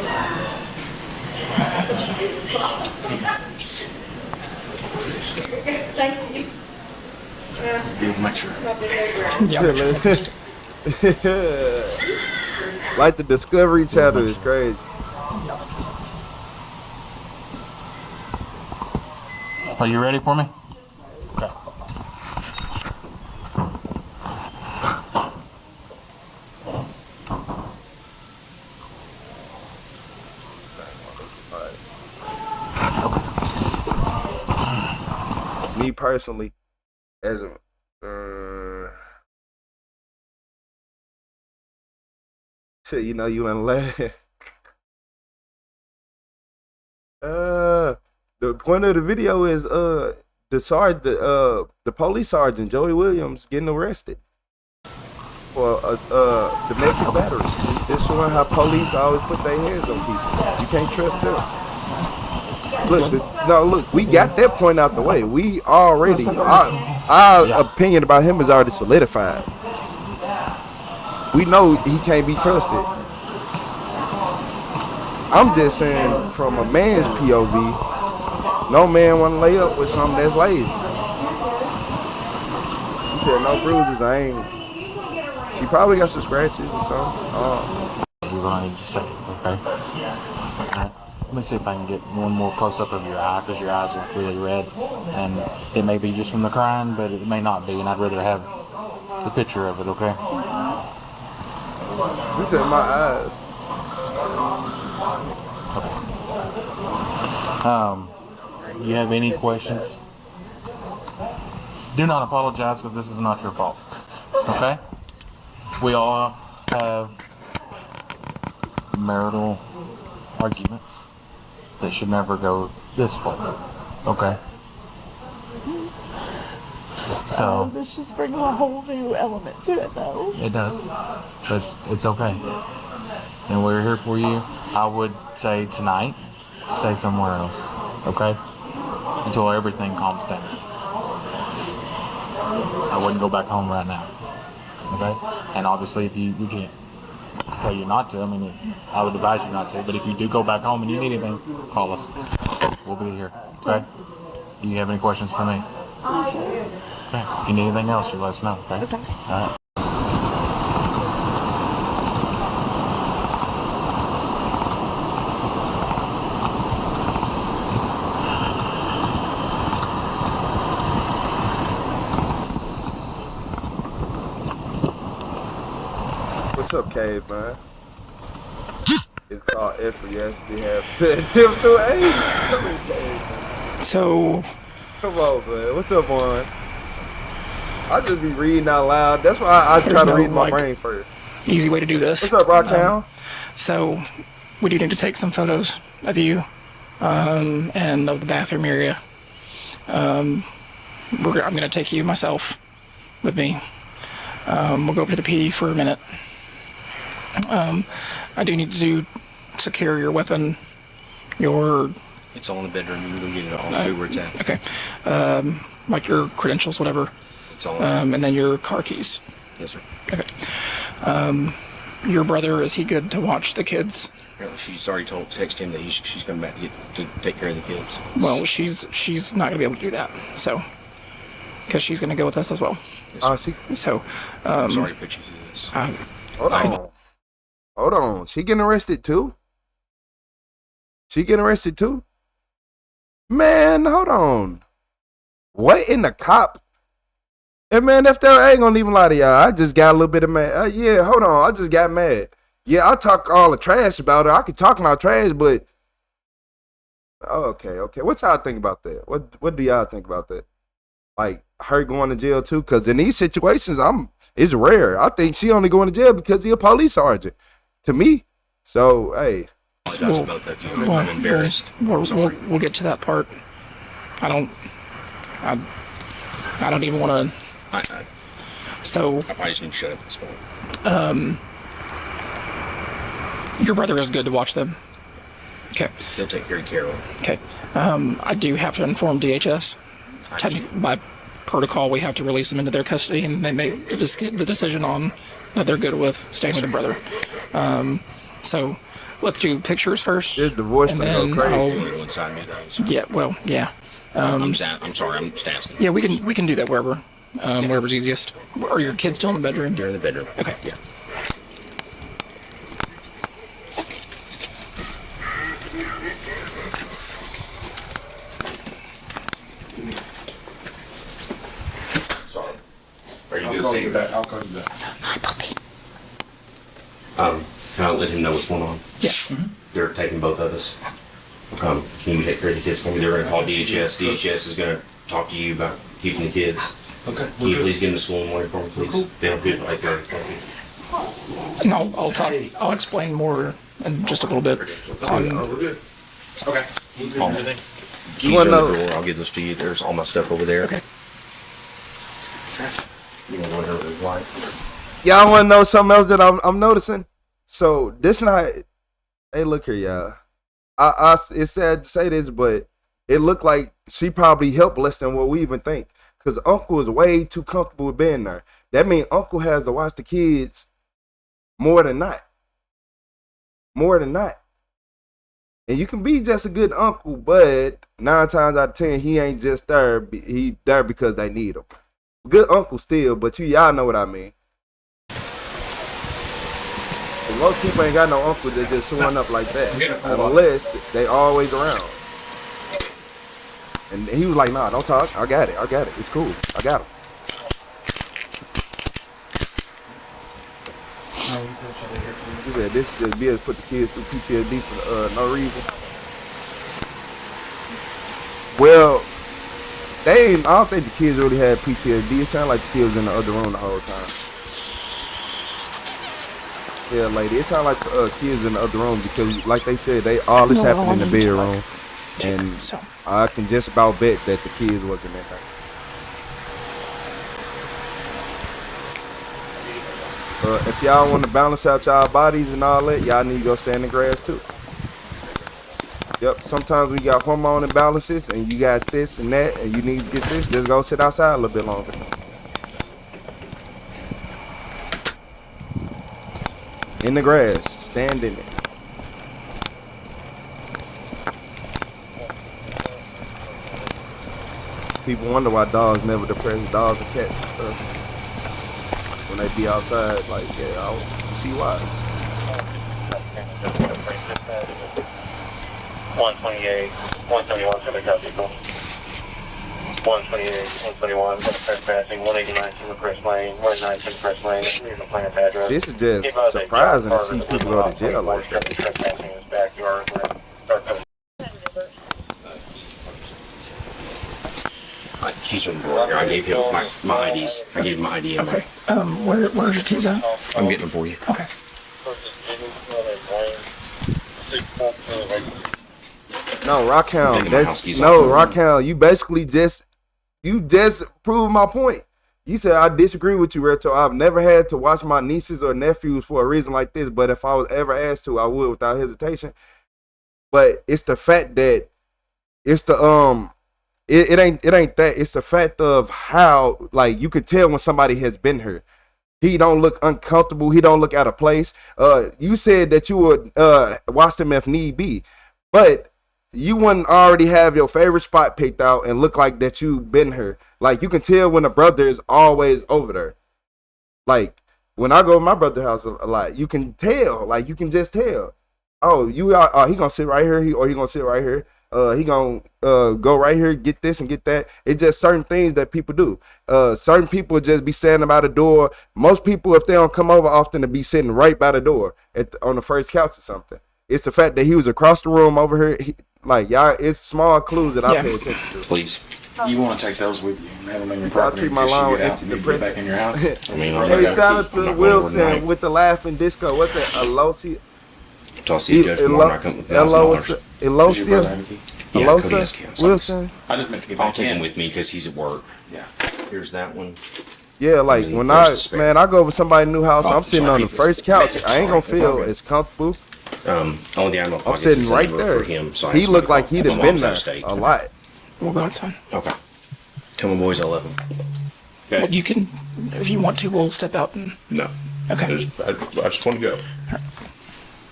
Thank you. You make sure. Like the Discovery Channel is crazy. Are you ready for me? Okay. Me personally, as a so you know you wanna laugh. The point of the video is the police sergeant Joey Williams getting arrested for domestic battery. It's showing how police always put their hands on people. You can't trust them. Look, we got that point out the way. We already, our opinion about him is already solidified. We know he can't be trusted. I'm just saying, from a man's POV, no man want to lay up with something that's lazy. He said no bruises, I ain't. She probably got some scratches or something. You're gonna need to say it, okay? Alright. Let me see if I can get one more close-up of your eye, because your eyes are really red. And it may be just from the crying, but it may not be, and I'd rather have the picture of it, okay? This is my eyes. You have any questions? Do not apologize, because this is not your fault, okay? We all have marital arguments that should never go this far, okay? So this just brings a whole new element to it, though. it does, but it's okay. And we're here for you. I would say tonight, stay somewhere else, okay? Until everything calms down. I wouldn't go back home right now, okay? And obviously, if you can't tell you not to, I mean, I would advise you not to, but if you do go back home and you need anything, call us. We'll be here, okay? Do you have any questions for me? Okay. If you need anything else, you let us know, okay? All right. What's up, Cave, man? It's called F. You actually have tip to A. So, come on, man. What's up, Juan? I just be reading out loud. That's why I try to read my brain first. Easy way to do this. What's up, Rocktown? So, we do need to take some photos of you and of the bathroom area. I'm going to take you myself with me. We'll go up to the PD for a minute. I do need to secure your weapon, your... It's all in the bedroom. You can go get it all. See where it's at. Okay. Like your credentials, whatever. It's all and then your car keys. Yes, sir. Okay. Your brother, is he good to watch the kids? She's already texted him that she's coming back to take care of the kids. Well, she's not gonna be able to do that. So, because she's gonna go with us as well. So, I'm sorry to put you through this. Hold on. She getting arrested too? Man, hold on. What in the cop? And man, if that, I ain't gonna even lie to y'all. I just got a little bit of mad. Yeah, hold on. I just got mad. Yeah, I talk all the trash about her. I could talk my trash, but okay. What y'all think about that? What do y'all think about that? Like her going to jail too? Because in these situations, it's rare. I think she only going to jail because he a police sergeant. To me, so hey. I'm embarrassed. We'll get to that part. I don't even want to. So I probably just need to shut up at this point. Your brother is good to watch them. Okay. He'll take very care of them. Okay. I do have to inform DHS. By protocol, we have to release them into their custody, and they make the decision on that they're good with staying with their brother. So let's do pictures first. This divorce and thing go crazy. Inside me, though. Yeah. Well. Yeah. I'm sorry. I'm just asking. Yeah, we can do that wherever. Wherever's easiest. Are your kids still in the bedroom? They're in the bedroom. Okay. Yeah. Sorry. Are you good? Take it back. I'll call you back. Hi, puppy. Can I let him know what's going on? Yeah. They're taking both of us. Can you take care of the kids for me? They're going to call DHS. DHS is going to talk to you about keeping the kids. Okay. Can you please get them to school in the morning for me, please? Cool. They don't do it right there. No, I'll talk. I'll explain more in just a little bit. We're good. Okay. Keys are in the drawer. I'll give those to you. There's all my stuff over there. Okay. You know what it was like. Y'all want to know something else that I'm noticing? So this night, hey, look here, y'all. It's sad to say this, but it looked like she probably helped less than what we even think. Because Uncle is way too comfortable with being there. That means Uncle has to watch the kids more than not. And you can be just a good uncle, but 9 times out of 10, he ain't just there. He there because they need him. Good uncle still, but y'all know what I mean. And most people ain't got no uncle that just showing up like that. Unless they always around. And he was like, nah, don't talk. I got it. It's cool. I got him. He said this is just be able to put the kids through PTSD for no reason. Well, I don't think the kids really had PTSD. It sounded like the kids was in the other room the whole time. Yeah, lady, it sounded like the kids in the other room because, like they said, all this happened in the bedroom. And I can just about bet that the kids wasn't in there. If y'all want to balance out y'all bodies and all that, y'all need to go stand in the grass too. Yep, sometimes we got hormone imbalances and you got this and that and you need to get this, just go sit outside a little bit longer. In the grass, stand in it. People wonder why dogs never depress dogs and cats and stuff. When they be outside, like, yeah, I don't see why. 128, 121 for the car people. 128, 121 for the trespassing, 189 from the press lane, 109 from the press lane, here's the plant address. This is just surprising to see people go to jail like that. Trespassing in his backyard. Keys are in the drawer. I gave him my IDs. I gave him my ID. Okay. Where's your keys at? I'm getting them for you. Okay. No, Rockhound. Rockhound. You basically just proved my point. You said I disagree with you, Retro. I've never had to watch my nieces or nephews for a reason like this, but if I was ever asked to, I would without hesitation. But it's the fact that it's the it ain't that. It's the fact of how, like, you could tell when somebody has been here. He don't look uncomfortable. He don't look out of place. You said that you would watch him if need be, but you wouldn't already have your favorite spot picked out and look like that you've been here. Like, you can tell when a brother is always over there. Like, when I go to my brother's house a lot, you can tell. Like, you can just tell. Oh, he gonna sit right here, he gonna sit right here. He gonna go right here, get this and get that. It's just certain things that people do. Certain people just be standing by the door. Most people, if they don't come over often, to be sitting right by the door on the first couch or something. It's the fact that he was across the room over here. Like, y'all, it's small clues that I pay attention to. Please. You want to take those with you and have them in your So I property treat my in case lawn you get out empty and need to depressing. get back in your house. Hey, shout out to Wilson with the laughing disco. What's that? Alosia? Toss you judge tomorrow. I come with $1,000. Elosia Wilson. I just meant to get I'll back take in. him with me because he's at work. Yeah. Here's that one. Yeah, like And then when there's the spare. I go over somebody's new house, Oh, I'm sitting so I on the think this- first couch. I ain't gonna It's all feel good. as comfortable. Only the animal I'm pockets sitting is right number there. for him, so I He have looked somebody like he'd call. have My been mom's out there of state. a lot. We'll go outside. Okay. Tell my boys I love them. Well, you can, if you want to, we'll step out and. No. Okay. I just want to go.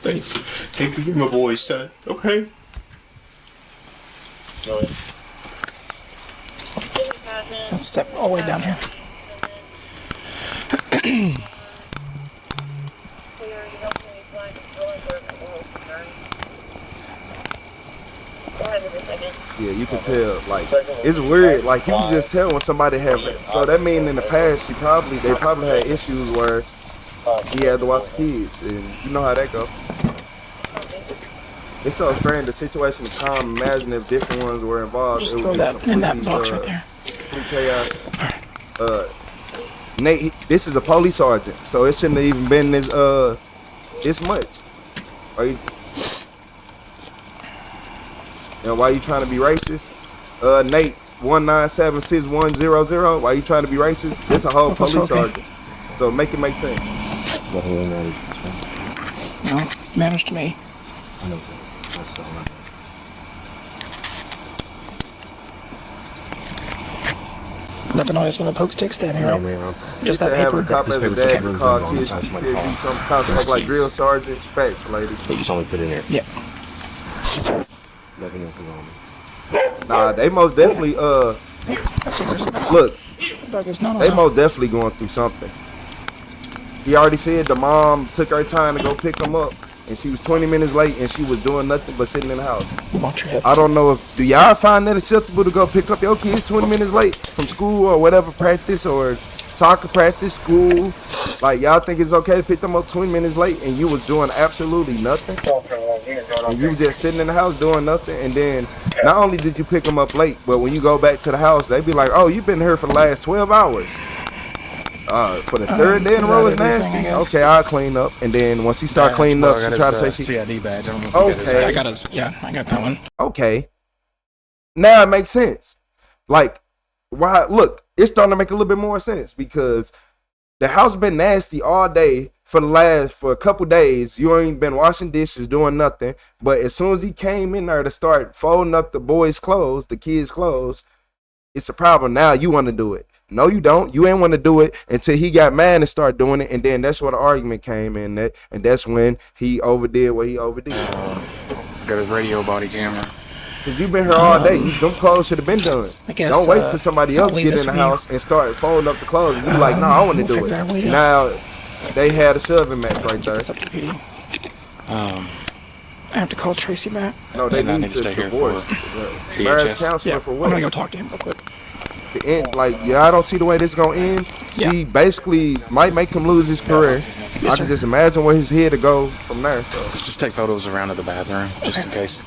Thank you, my boys, son. Okay. Go ahead. Let's step all the way down here. Yeah, you can tell. Like, it's weird. Like, you can just tell when somebody have it. So that means in the past, they probably had issues where he had to watch the kids, and you know how that go. It's so strange. The situation is calm. Imagine if different ones were involved. Just It throw would that be in that complete, box right there. complete chaos. Nate, this is a police sergeant, so it shouldn't have even been this much. Are you? And why you trying to be racist? Nate, 1976100. Why you trying to be racist? This a whole police sergeant. So make it make sense. No, matters to me. Nothing on this one. The poke stick standing right. Just that have paper. a cop as a dad to call kids to do some contact like drill sergeant. Facts, lady. They just only fit in there. Yeah. Nothing else is on me. Nah, they most definitely look. They most definitely going through something. He already said the mom took her time to go pick him up, and she was 20 minutes late, and she was doing nothing but sitting in the house. I don't know if, do y'all find that acceptable to go pick up your kids 20 minutes late from school or whatever practice or soccer practice, school? Like, y'all think it's okay to pick them up 20 minutes late and you was doing absolutely nothing? And you just sitting in the house doing nothing, and then not only did you pick them up late, but when you go back to the house, they be like, oh, you've been here for the last 12 hours. For the third day in a row is nasty. Okay, I'll clean up, and then once he start cleaning up, she try to say she. CID badge. I don't know if you got his Okay. I got his. Yeah, I got that one. Okay. Now it makes sense. Like, why? Look, it's starting to make a little bit more sense because the house been nasty all day for a couple days. You ain't been washing dishes, doing nothing. But as soon as he came in there to start folding up the boys' clothes, the kids' clothes, it's a problem. Now you want to do it. No, you don't. You ain't want to do it until he got mad and started doing it, and then that's where the argument came in. And that's when he overdid what he overdid. Got his radio body camera. Cause you been here all day. Them clothes should have been done. I guess, Don't wait till somebody else I'll leave get this in the with you. house and start folding up the clothes. And you like, no, I want to We'll do figure out what it. you- Now they had a shoving match right there. I have to call Tracy back. No, they And I need need to to stay here divorce. for Marriage DHS. counselor Yeah, for I'm what? gonna go talk to him real quick. The end, like, yeah, I don't see the way this is gonna end. Yeah. She basically might make him lose his career. Yes, I can sir. just imagine where his head to go from there. So. Let's just take photos around to the bathroom, just in case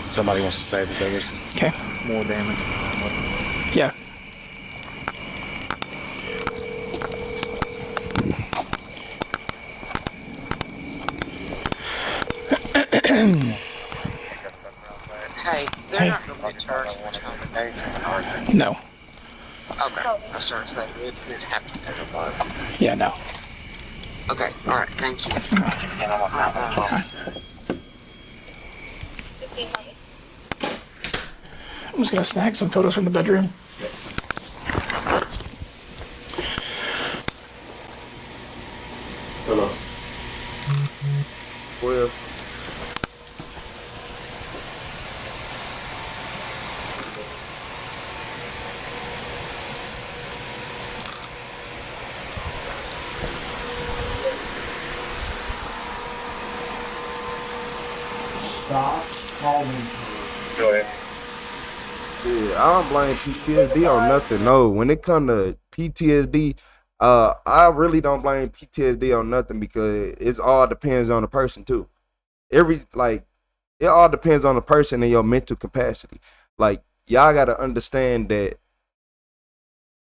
somebody wants to say that there was Okay. more damage. Yeah. Hey, they're not going to be charged for termination, are they? No. Okay, I started saying it happened to everybody. Yeah. No. Okay, alright, thank you. I'm just gonna snag some photos from the bedroom. Hello. Well. Stop calling. Go ahead. Yeah, I don't blame PTSD on nothing. No, when it come to PTSD, I really don't blame PTSD on nothing because it all depends on the person too. It all depends on the person and your mental capacity. Like y'all gotta understand that.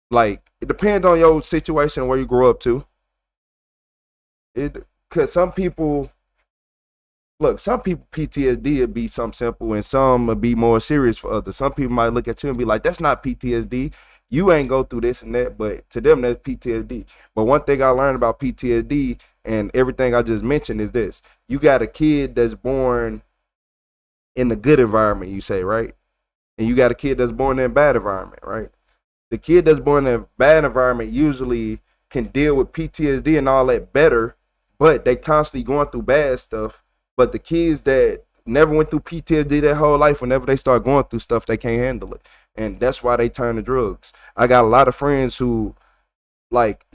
Like it depends on your situation where you grow up to. Cause some people PTSD would be something simple and some would be more serious for others. Some people might look at you and be like, that's not PTSD. You ain't go through this and that, but to them that's PTSD. But one thing I learned about PTSD and everything I just mentioned is this. You got a kid that's born in a good environment, you say, right? And you got a kid that's born in a bad environment, right? The kid that's born in a bad environment usually can deal with PTSD and all that better, but they constantly going through bad stuff. But the kids that never went through PTSD their whole life, whenever they start going through stuff, they can't handle it. And that's why they turn to drugs. I got a lot of friends who, like,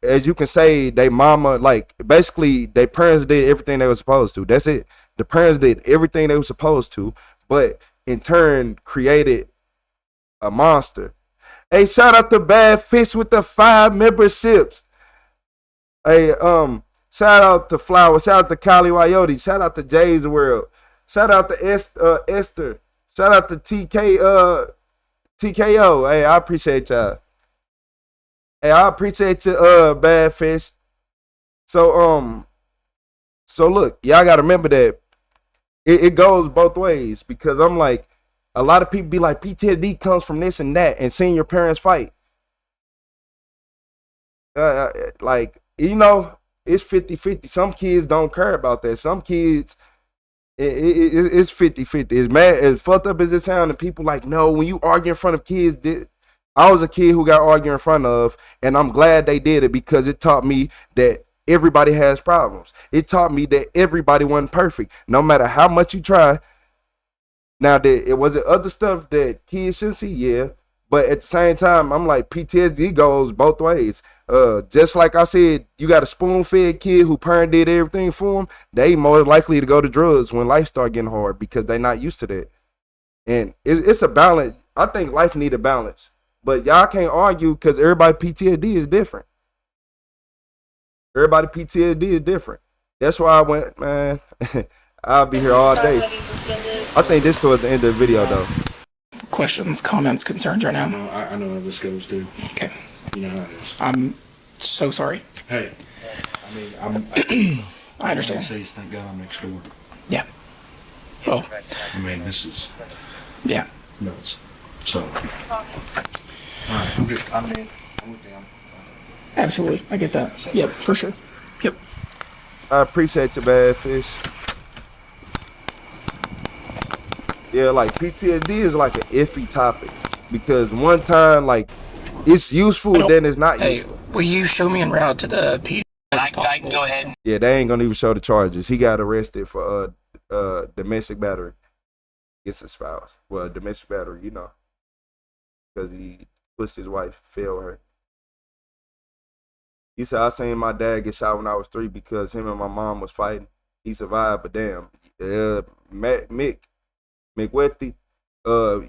as you can say, they mama, like, basically, their parents did everything they were supposed to. That's it. The parents did everything they were supposed to, but in turn created a monster. Hey, shout out to Bad Fish with the 5 memberships. Hey, shout out to Flower. Shout out to Kali Coyote. Shout out to Jay's World. Shout out to Esther. Shout out to TKO. Hey, I appreciate y'all. Hey, I appreciate you, Bad Fish. So look, y'all gotta remember that it goes both ways because I'm like, a lot of people be like, PTSD comes from this and that and seeing your parents fight. Like, you know, it's 50-50. Some kids don't care about that. Some kids, it's 50-50. It's mad, as fucked up as it sounds, and people like, no, when you argue in front of kids, I was a kid who got argued in front of, and I'm glad they did it because it taught me that everybody has problems. It taught me that everybody wasn't perfect. No matter how much you try. Now, it was other stuff that kids should see, yeah. But at the same time, I'm like, PTSD goes both ways. Just like I said, you got a spoon-fed kid who parent did everything for him, they more likely to go to drugs when life start getting hard because they're not used to that. And it's a balance. I think life need a balance. But y'all can't argue because everybody PTSD is different. Everybody PTSD is different. That's why I went, man, I'll be here all day. I think this towards the end of the video, though. Questions, comments, concerns right now? I know how this goes, too. Okay. You know how it is. I'm so sorry. Hey, I mean, I understand. Says, thank God I'm next door. Yeah. Well, I mean, this is yeah, nuts. So, all right, I'm with them. Absolutely, I get that. Yep, for sure. Yep. I appreciate you, Bad Fish. Yeah, like PTSD is like an iffy topic because one time, like, it's useful, then it's not useful. Will you show me en route to the PD? I can go ahead. Yeah, they ain't gonna even show the charges. He got arrested for domestic battery against his spouse. Well, domestic battery, you know, because he pushed his wife, failed her. He said, I seen my dad get shot when I was 3 because him and my mom was fighting. He survived, but damn, McWethy,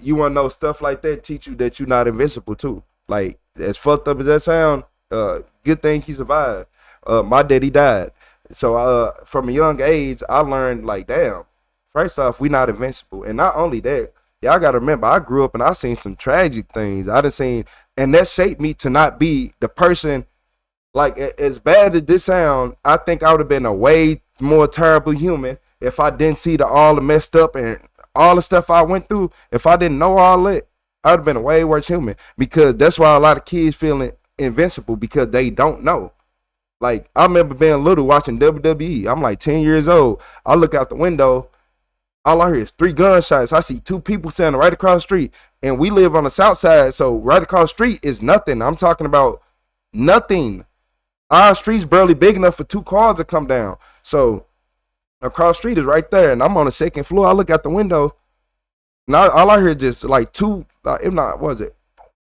you wanna know stuff like that teach you that you're not invincible too. Like, as fucked up as that sound, good thing he survived. My daddy died. So from a young age, I learned, like, damn, first off, we not invincible. And not only that, y'all gotta remember, I grew up and I seen some tragic things. I done seen, and that shaped me to not be the person, like, as bad as this sound, I think I would have been a way more terrible human if I didn't see all the messed up and all the stuff I went through. If I didn't know all that, I would have been a way worse human, because that's why a lot of kids feeling invincible, because they don't know. Like, I remember being little watching WWE. I'm like 10 years old. I look out the window. All I hear is 3 gunshots. I see 2 people standing right across the street. And we live on the south side, so right across the street is nothing. I'm talking about nothing. our street's barely big enough for 2 cars to come down. So across the street is right there, and I'm on the 2nd floor. I look out the window, and all I heard just like 2, if not, was it?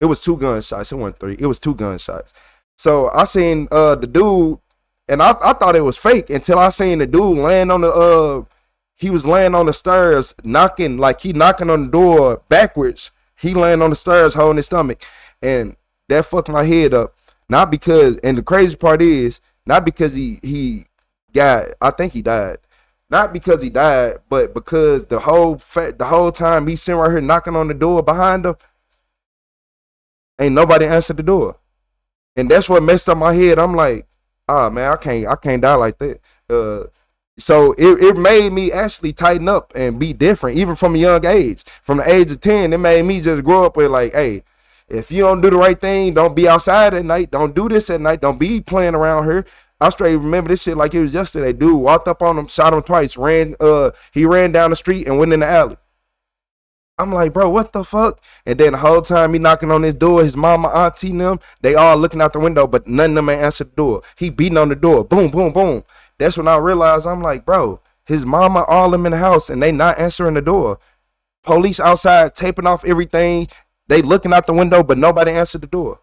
It was 2 gunshots. It wasn't 3. It was 2 gunshots. So I seen the dude, and I thought it was fake until I seen the dude land on the he was laying on the stairs, knocking, like he knocking on the door backwards. He laying on the stairs holding his stomach, and that fucked my head up. Not because, and the crazy part is, not because he got, I think he died. Not because he died, but because the whole time he's sitting right here knocking on the door behind him, ain't nobody answered the door. And that's what messed up my head. I'm like, ah, man, I can't die like that. So it made me actually tighten up and be different, even from a young age. From the age of 10, it made me just grow up with like, hey, if you don't do the right thing, don't be outside at night. Don't do this at night. Don't be playing around here. I straight remember this shit like it was yesterday. Dude walked up on him, shot him twice, he ran down the street and went in the alley. I'm like, bro, what the fuck? And then the whole time he knocking on his door, his mama, auntie, and them, they all looking out the window, but none of them ain't answered the door. He beating on the door. Boom, boom, boom. That's when I realized, I'm like, bro, his mama, all them in the house, and they not answering the door. Police outside taping off everything. They looking out the window, but nobody answered the door.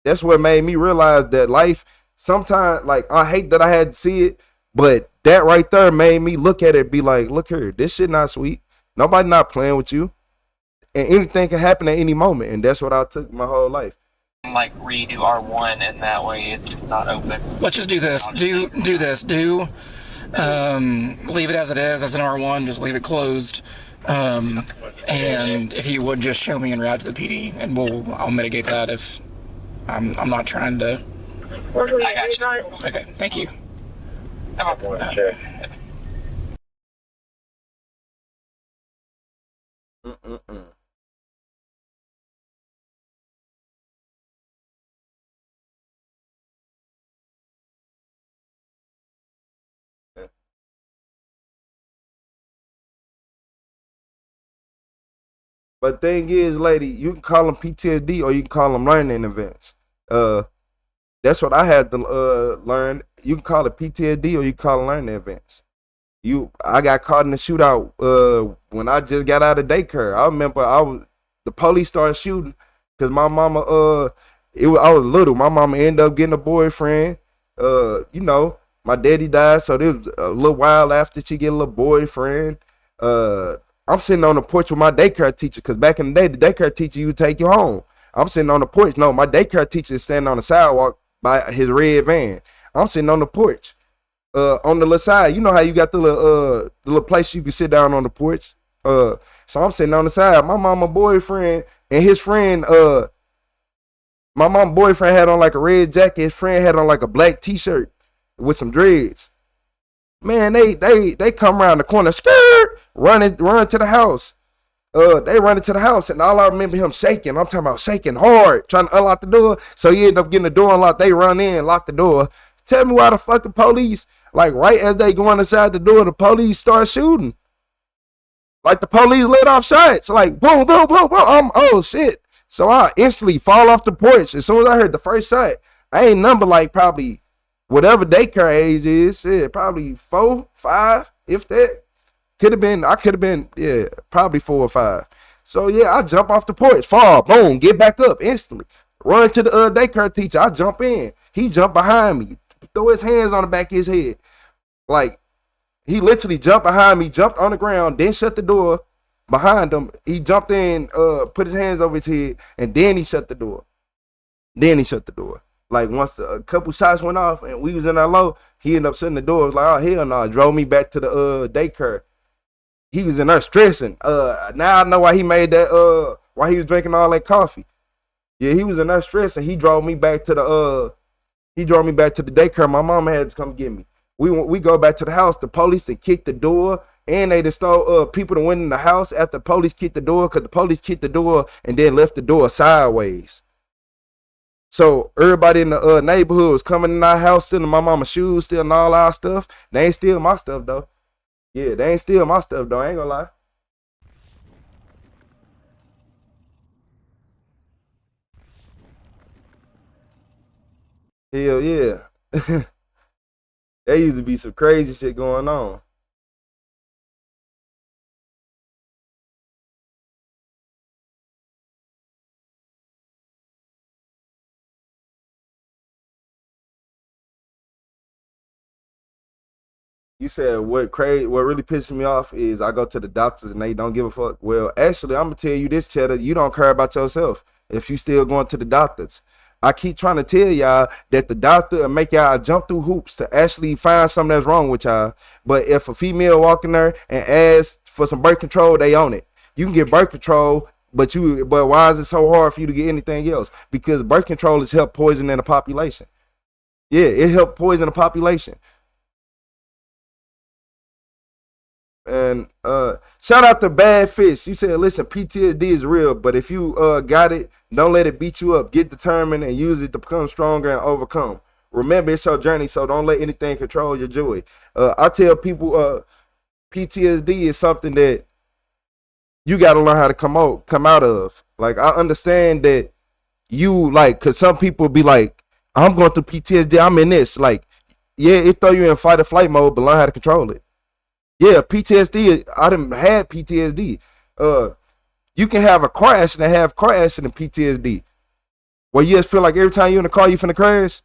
That's what made me realize that life, sometimes, like, I hate that I had to see it, but that right there made me look at it and be like, look here, this shit not sweet. Nobody not playing with you. And anything can happen at any moment. And that's what I took my whole life. Like redo R1 and that way it's not open. Let's just do this. Do this. Leave it as it is as an R1. Just leave it closed. And if you would just show me en route to the PD, and I'll mitigate that if I'm not trying to. I got you. Okay, thank you. But thing is, lady, you can call them PTSD or you can call them learning events. That's what I had to learn. You can call it PTSD or you can call it learning events. I got caught in a shootout when I just got out of daycare. I remember the police started shooting because my mama I was little. My mama ended up getting a boyfriend. My daddy died, so it was a little while after she get a little boyfriend. I'm sitting on the porch with my daycare teacher because back in the day, the daycare teacher, you would take you home. I'm sitting on the porch. No, my daycare teacher is standing on the sidewalk by his red van. I'm sitting on the porch. On the little side, you know how you got the little place you can sit down on the porch. So I'm sitting on the side. My mama boyfriend and his friend, my mama boyfriend had on like a red jacket. His friend had on like a black t-shirt with some dreads. Man, they come around the corner, skirt, run to the house. They run into the house, and all I remember him shaking. I'm talking about shaking hard, trying to unlock the door. So he ended up getting the door unlocked. They run in, lock the door. Tell me why the fucking police, like right as they going inside the door, the police start shooting. Like the police let off shots, like boom, boom, boom, boom. Oh shit. So I instantly fall off the porch. As soon as I heard the first shot, I ain't number like probably whatever daycare age is, shit, probably 4, 5, if that. I could have been, yeah, probably 4 or 5. So yeah, I jump off the porch, fall, boom, get back up instantly. Run to the daycare teacher. I jump in. He jumped behind me, throw his hands on the back of his head. Like, he literally jumped behind me, jumped on the ground, then shut the door behind him. He jumped in, put his hands over his head, and then he shut the door. Like, once a couple shots went off and we was in our low, he ended up shutting the door. It was like, oh, hell no. Drove me back to the daycare. He was in there stressing. Now I know why he made that, why he was drinking all that coffee. Yeah, he was in there stressing. He drove me back to the daycare. My mom had to come get me. We go back to the house. The police had kicked the door, and they just stole people that went in the house after the police kicked the door, because the police kicked the door and then left the door sideways. So everybody in the neighborhood was coming in our house, stealing my mama's shoes, stealing all our stuff. They ain't stealing my stuff though. Yeah, they ain't stealing my stuff though. I ain't gonna lie. Hell yeah. There used to be some crazy shit going on. You said what really pisses me off is I go to the doctors and they don't give a fuck. Well, actually, I'm gonna tell you this, Cheddar. You don't care about yourself if you still going to the doctors. I keep trying to tell y'all that the doctor will make y'all jump through hoops to actually find something that's wrong with y'all. But if a female walk in there and asks for some birth control, they own it. You can get birth control, but why is it so hard for you to get anything else? Because birth control has helped poisoning the population. Yeah, it helped poison the population. And shout out to Bad Fish. You said, listen, PTSD is real, but if you got it, don't let it beat you up. Get determined and use it to become stronger and overcome. Remember, it's your journey, so don't let anything control your joy. I tell people PTSD is something that you got to learn how to come out of. Like, I understand that you, like, because some people be like, I'm going through PTSD, I'm in this. Like, yeah, it throw you in fight or flight mode, but learn how to control it. Yeah, PTSD, I done had PTSD. You can have a car accident and have car accident PTSD. Where you just feel like every time you're in the car, you finna crash.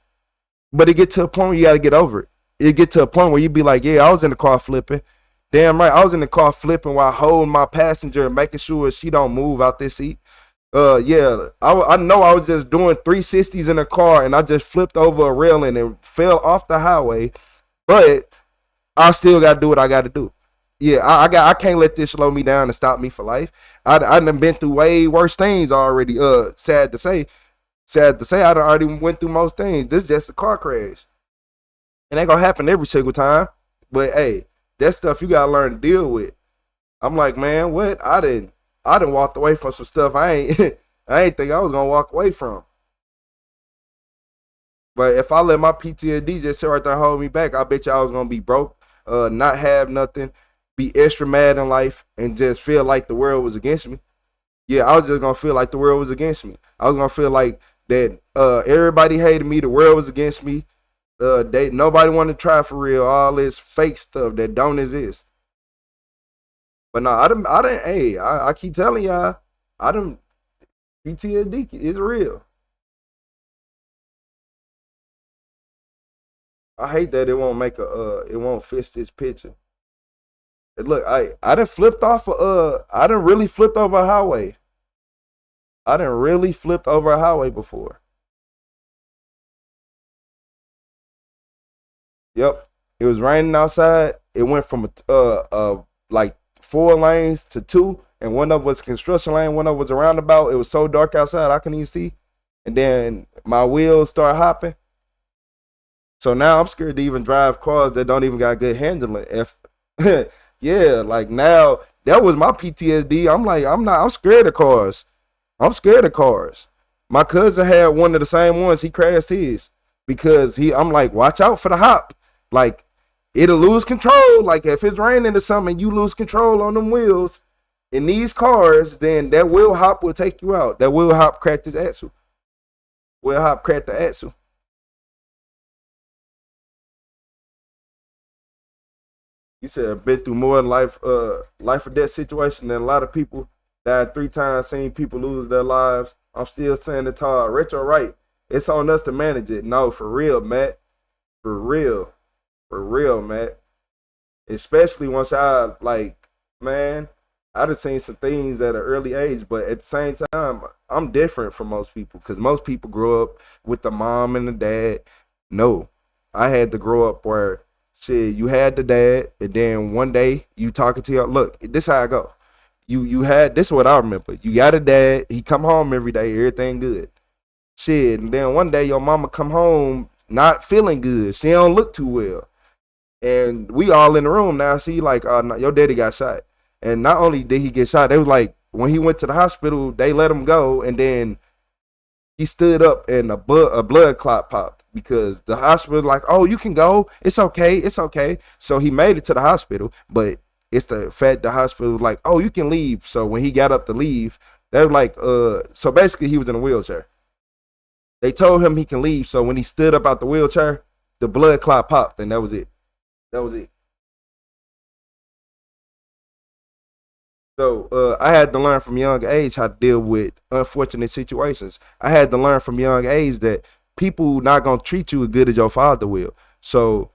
But it get to a point where you gotta get over it. It get to a point where you be like, yeah, I was in the car flipping. Damn right, I was in the car flipping while holding my passenger and making sure she don't move out this seat. Yeah, I know I was just doing 360s in the car and I just flipped over a railing and fell off the highway. But I still gotta do what I gotta do. Yeah, I can't let this slow me down and stop me for life. I done been through way worse things already. Sad to say, I done already went through most things. This is just a car crash. It ain't gonna happen every single time. But hey, that stuff you gotta learn to deal with. I'm like, man, what? I done walked away from some stuff I ain't think I was gonna walk away from. But if I let my PTSD just sit right there and hold me back, I bet you I was gonna be broke, not have nothing, be extra mad in life, and just feel like the world was against me. Yeah, I was just gonna feel like the world was against me. I was gonna feel like that everybody hated me, the world was against me. Nobody wanted to try for real, all this fake stuff that don't exist. But no, I keep telling y'all, PTSD is real. I hate that it won't fix this picture. Look, I done really flipped over a highway. I done really flipped over a highway before. Yep. It was raining outside. It went from like 4 lanes to 2, and one of them was a construction lane, one of them was a roundabout. It was so dark outside I couldn't even see. And then my wheels start hopping. So now I'm scared to even drive cars that don't even got good handling. Yeah, like now that was my PTSD. I'm like, I'm scared of cars. I'm scared of cars. My cousin had one of the same ones. He crashed his because I'm like, watch out for the hop. Like, it'll lose control. Like, if it's raining or something, you lose control on them wheels in these cars, then that wheel hop will take you out. That wheel hop cracked his axle. Wheel hop cracked the axle. You said I've been through more life or death situation than a lot of people. Died 3 times, seen people lose their lives. I'm still saying it's hard. Retro right. It's on us to manage it. No, for real, Matt. For real, Matt. Especially once I man, I done seen some things at an early age, but at the same time, I'm different from most people because most people grow up with the mom and the dad. No, I had to grow up where shit, you had the dad, and then one day you talking to your look. This how I go. You had this is what I remember. You got a dad. He come home every day. Everything good. Shit, and then one day your mama come home not feeling good. She don't look too well, and we all in the room now. She like, no, your daddy got shot, and not only did he get shot, they was like when he went to the hospital, they let him go, and then he stood up and a blood clot popped because the hospital like, oh, you can go. It's okay. So he made it to the hospital, but it's the fact the hospital was like, oh, you can leave. So when he got up to leave, they were like, so basically he was in a wheelchair. They told him he can leave. So when he stood up out the wheelchair, the blood clot popped, and that was it. That was it. So I had to learn from young age how to deal with unfortunate situations. I had to learn from young age that people not gonna treat you as good as your father will. So,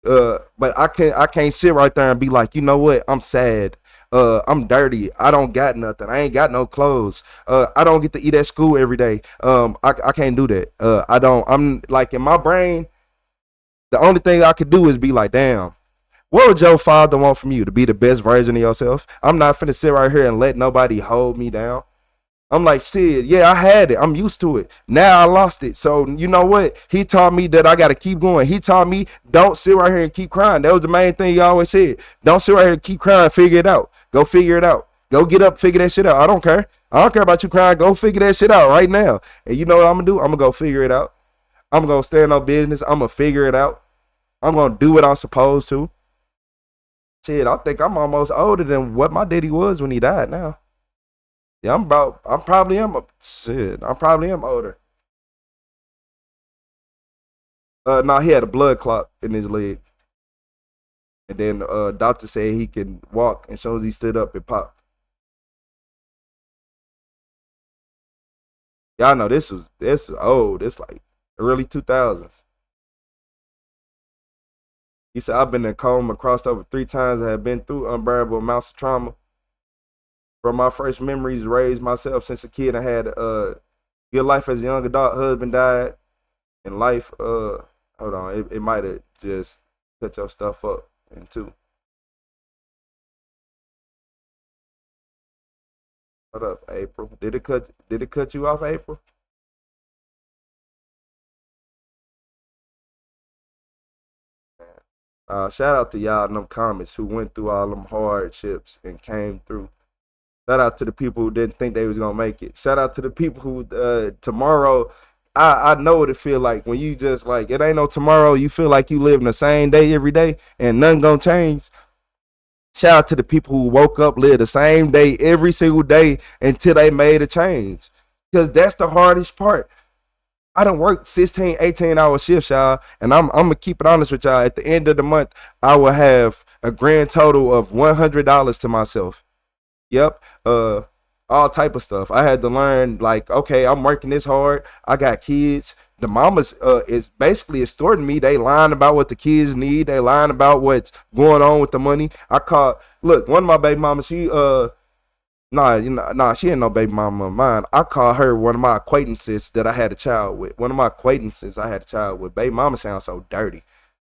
but I can't sit right there and be like, you know what? I'm sad. I'm dirty. I don't got nothing. I ain't got no clothes. I don't get to eat at school every day. I can't do that. I don't. I'm like, in my brain, the only thing I could do is be like, damn. What would your father want from you? To be the best version of yourself? I'm not finna sit right here and let nobody hold me down. I'm like, shit, yeah, I had it. I'm used to it. Now I lost it. So you know what? He taught me that I gotta keep going. He taught me don't sit right here and keep crying. That was the main thing he always said. Don't sit right here and keep crying. Figure it out. Go figure it out. Go get up, figure that shit out. I don't care. I don't care about you crying. Go figure that shit out right now. And you know what I'm gonna do? I'm gonna go figure it out. I'm gonna stand on business. I'm gonna figure it out. I'm gonna do what I'm supposed to. Shit, I think I'm almost older than what my daddy was when he died now. Yeah, I probably am older. No, he had a blood clot in his leg. And then doctor said he can walk, and as soon as he stood up, it popped. Y'all know this is old. It's like early 2000s. He said, I've been in a coma, crossed over 3 times. I have been through unbearable amounts of trauma. From my first memories, raised myself since a kid. I had a good life as a young adult. Husband died. And life, hold on, it might have just cut your stuff up in 2. What up, April? Did it cut you off, April? Shout out to y'all in them comments who went through all them hardships and came through. Shout out to the people who didn't think they was gonna make it. Shout out to the people who tomorrow. I know what it feel like when you just like, it ain't no tomorrow. You feel like you living the same day every day and nothing gonna change. Shout out to the people who woke up, lived the same day every single day until they made a change. Because that's the hardest part. I done worked 16, 18-hour shifts, y'all, and I'm gonna keep it honest with y'all. At the end of the month, I will have a grand total of $100 to myself. Yep, all type of stuff. I had to learn, like, okay, I'm working this hard. I got kids. The mamas is basically extorting me. They lying about what the kids need. They lying about what's going on with the money. Look, one of my baby mamas, she Nah, she ain't no baby mama of mine. I call her one of my acquaintances that I had a child with. One of my acquaintances I had a child with. Baby mama sounds so dirty.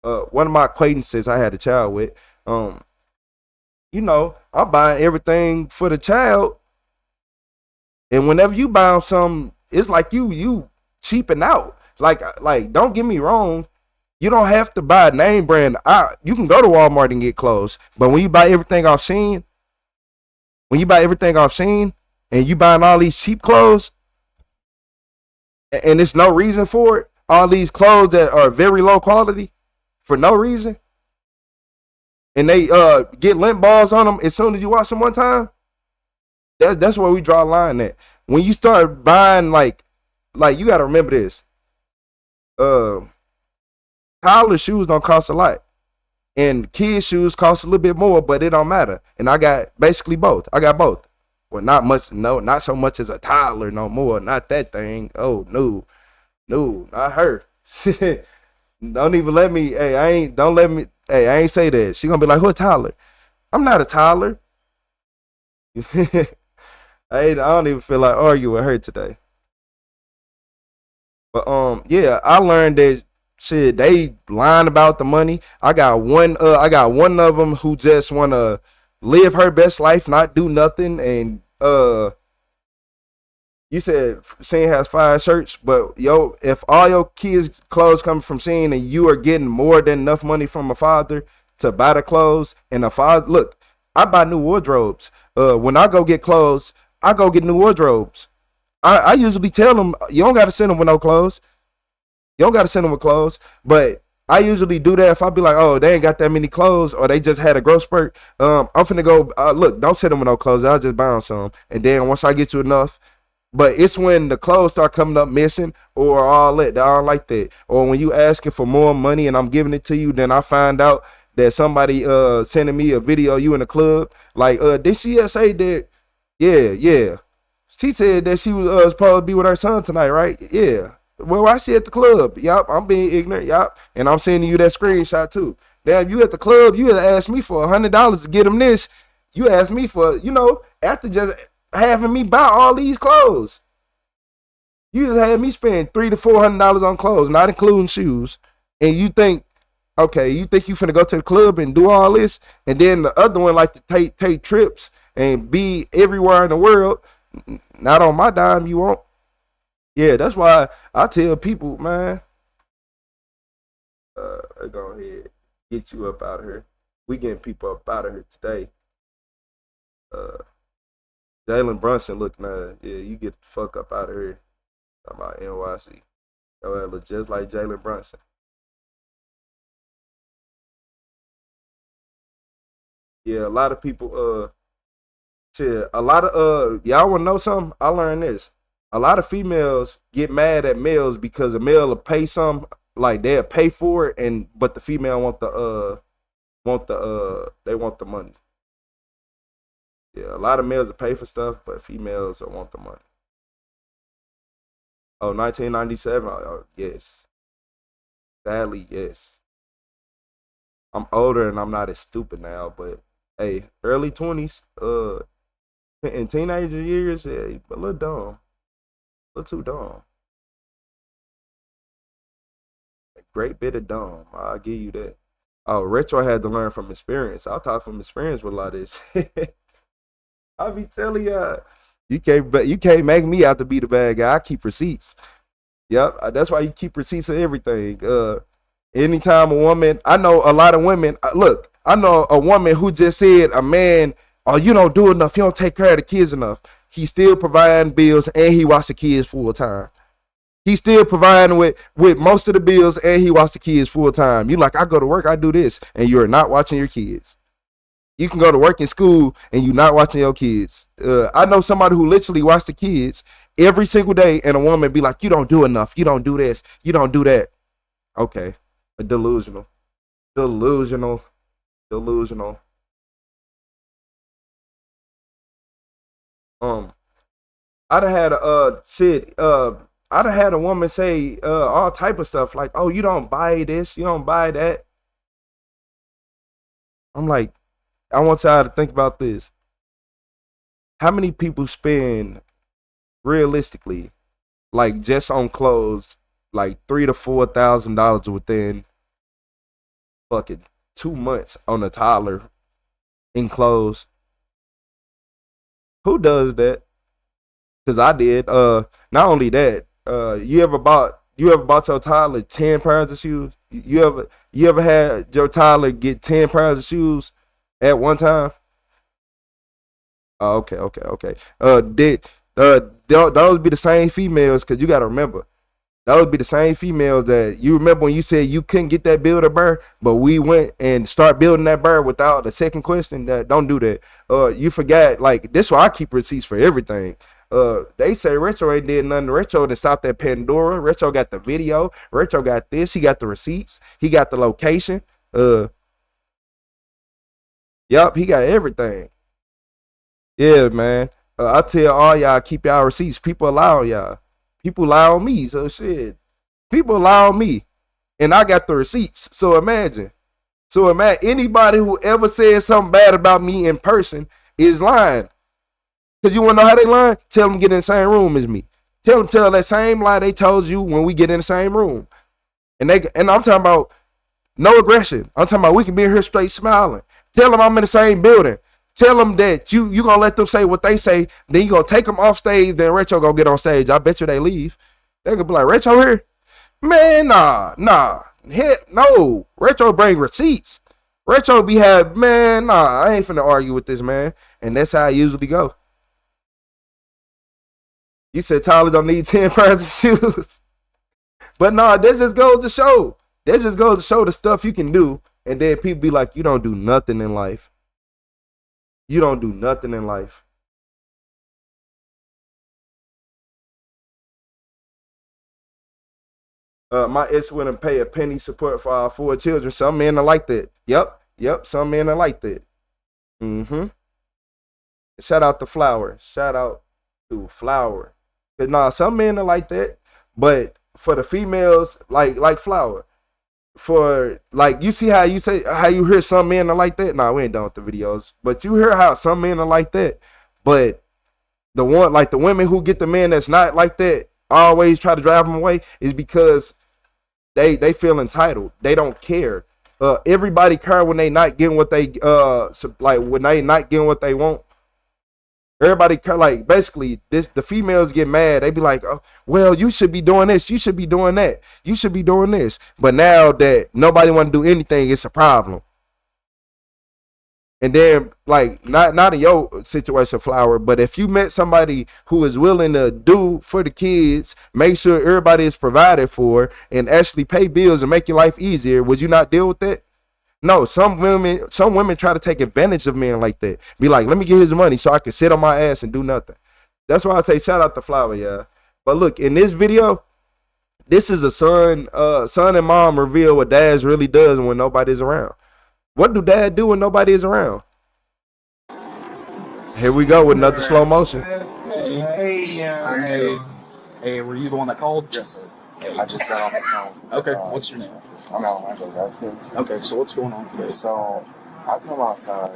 One of my acquaintances I had a child with. You know, I'm buying everything for the child. And whenever you buy them something, it's like you cheaping out. Like, don't get me wrong. You don't have to buy a name brand. You can go to Walmart and get clothes. But when you buy everything I've seen, and you buying all these cheap clothes, and there's no reason for it, all these clothes that are very low quality for no reason, and they get lint balls on them as soon as you wash them one time, that's where we draw a line at. When you start buying, like you got to remember this. Toddler shoes don't cost a lot. And kids' shoes cost a little bit more, but it don't matter. And I got basically both. I got both. Well, not much. No, not so much as a toddler no more. Not that thing. Oh, no, not her. Don't even let me. Hey, don't let me. Hey, I ain't say that. She gonna be like, who a toddler? I'm not a toddler. I don't even feel like arguing with her today. But yeah, I learned that. Shit, they lying about the money. I got one of them who just wanna live her best life, not do nothing. And you said Sheen has 5 shirts, but if all your kids' clothes come from Sheen and you are getting more than enough money from a father to buy the clothes, and a father, look, I buy new wardrobes. When I go get clothes, I go get new wardrobes. I usually tell them you don't gotta send them with no clothes. You don't got to send them with clothes, but I usually do that if I be like, oh, they ain't got that many clothes or they just had a growth spurt. I'm finna go, look, don't send them with no clothes. I'll just buy them some. And then once I get you enough, But it's when the clothes start coming up missing or all that. I don't like that. Or when you asking for more money and I'm giving it to you, then I find out that somebody sending me a video of you in the club. Like, did she say that? Yeah. She said that she was supposed to be with her son tonight, right? Yeah. Well, why she at the club? Yup, I'm being ignorant. Yup. And I'm sending you that screenshot too. Damn, you at the club, you asked me for $100 to get him this. You asked me for, after just having me buy all these clothes. You just had me spend $300 to $400 on clothes, not including shoes. And you think, okay, you finna go to the club and do all this, and then the other one like to take trips and be everywhere in the world. Not on my dime, you won't. Yeah, that's why I tell people, man, go ahead, get you up out of here. We getting people up out of here today. Jalen Brunson looking at you get the fuck up out of here. Talking about NYC. Yo, look just like Jalen Brunson. Yeah, a lot of people y'all wanna know something? I learned this. A lot of females get mad at males because a male will pay some, like they'll pay for it, but the female want the money. Yeah, a lot of males will pay for stuff, but females will want the money. Oh, 1997? Oh, yes. Sadly, yes. I'm older and I'm not as stupid now, but hey, early 20s, in teenager years, yeah, a little dumb. A little too dumb. A great bit of dumb. I'll give you that. Oh, Retro had to learn from experience. I'll talk from experience with a lot of this. I'll be telling y'all, you can't make me out to be the bad guy. I keep receipts. Yep, that's why you keep receipts of everything. Anytime a woman, I know a lot of women. Look, I know a woman who just said a man, oh, you don't do enough. You don't take care of the kids enough. He's still providing bills and he watch the kids full time. He's still providing with most of the bills and he watch the kids full time. You like, I go to work, I do this, and you're not watching your kids. You can go to work in school and you're not watching your kids. I know somebody who literally watch the kids every single day, and a woman be like, you don't do enough. You don't do this. You don't do that. Okay. Delusional. I'd have had a woman say all type of stuff like, oh, you don't buy this, you don't buy that. I'm like, I want y'all to think about this. How many people spend realistically, like just on clothes, like $3,000 to $4,000 within fucking 2 months on a toddler in clothes? Who does that? Cause I did. Not only that, you ever bought your toddler 10 pairs of shoes? You ever had your toddler get 10 pairs of shoes at one time? Oh, okay. Those be the same females, cause you gotta remember, those be the same females that you remember when you said you couldn't get that build a burr, but we went and start building that burr without the second question. That don't do that. You forgot, like this. Why I keep receipts for everything. They say Retro ain't did nothing. Retro done stopped that Pandora. Retro got the video. Retro got this. He got the receipts. He got the location. Yup, he got everything. Yeah, man. I tell all y'all, keep y'all receipts. People lie on y'all. People lie on me. So shit. People lie on me. And I got the receipts. So imagine. Anybody who ever said something bad about me in person is lying. Because you want to know how they lying? Tell them to get in the same room as me. Tell that same lie they told you when we get in the same room. And I'm talking about no aggression. I'm talking about we can be in here straight smiling. Tell them I'm in the same building. Tell them that you going to let them say what they say. Then you going to take them off stage. Then Retro going to get on stage. I bet you they leave. They going to be like, Retro here? Man, nah. Heck, no. Retro bring receipts. Retro be man, nah. I ain't finna argue with this, man. And that's how I usually go. You said Tyler don't need 10 pairs of shoes. But nah, that just goes to show. That just goes to show the stuff you can do. And then people be like, you don't do nothing in life. You don't do nothing in life. My ex wouldn't pay a penny support for our 4 children. Some men are like that. Yep. Some men are like that. Shout out to Flower. Shout out to Flower. Cause nah, some men are like that. But for the females, like Flower. For like, you see how you say how you hear some men are like that. Nah, we ain't done with the videos. But you hear how some men are like that. But the women who get the men that's not like that always try to drive them away is because they feel entitled. They don't care. Everybody care when they not getting what they when they not getting what they want. Everybody care. Like, basically, the females get mad. They be like, oh, well, you should be doing this. You should be doing that. You should be doing this. But now that nobody want to do anything, it's a problem. And then, like, not in your situation, Flower, but if you met somebody who is willing to do for the kids, make sure everybody is provided for, and actually pay bills and make your life easier, would you not deal with that? No, some women try to take advantage of men like that. Be like, let me get his money so I can sit on my ass and do nothing. That's why I say shout out to Flower, yeah. But look, in this video, this is a son and mom reveal what dads really does when nobody's around. What do dad do when nobody is around? Here we go with another slow motion. Hey, were you the one that called? Yes, sir. I just got off the phone. Okay, what's your name? I'm Alejandro Vasquez. Okay, so what's going on today? So, I come outside,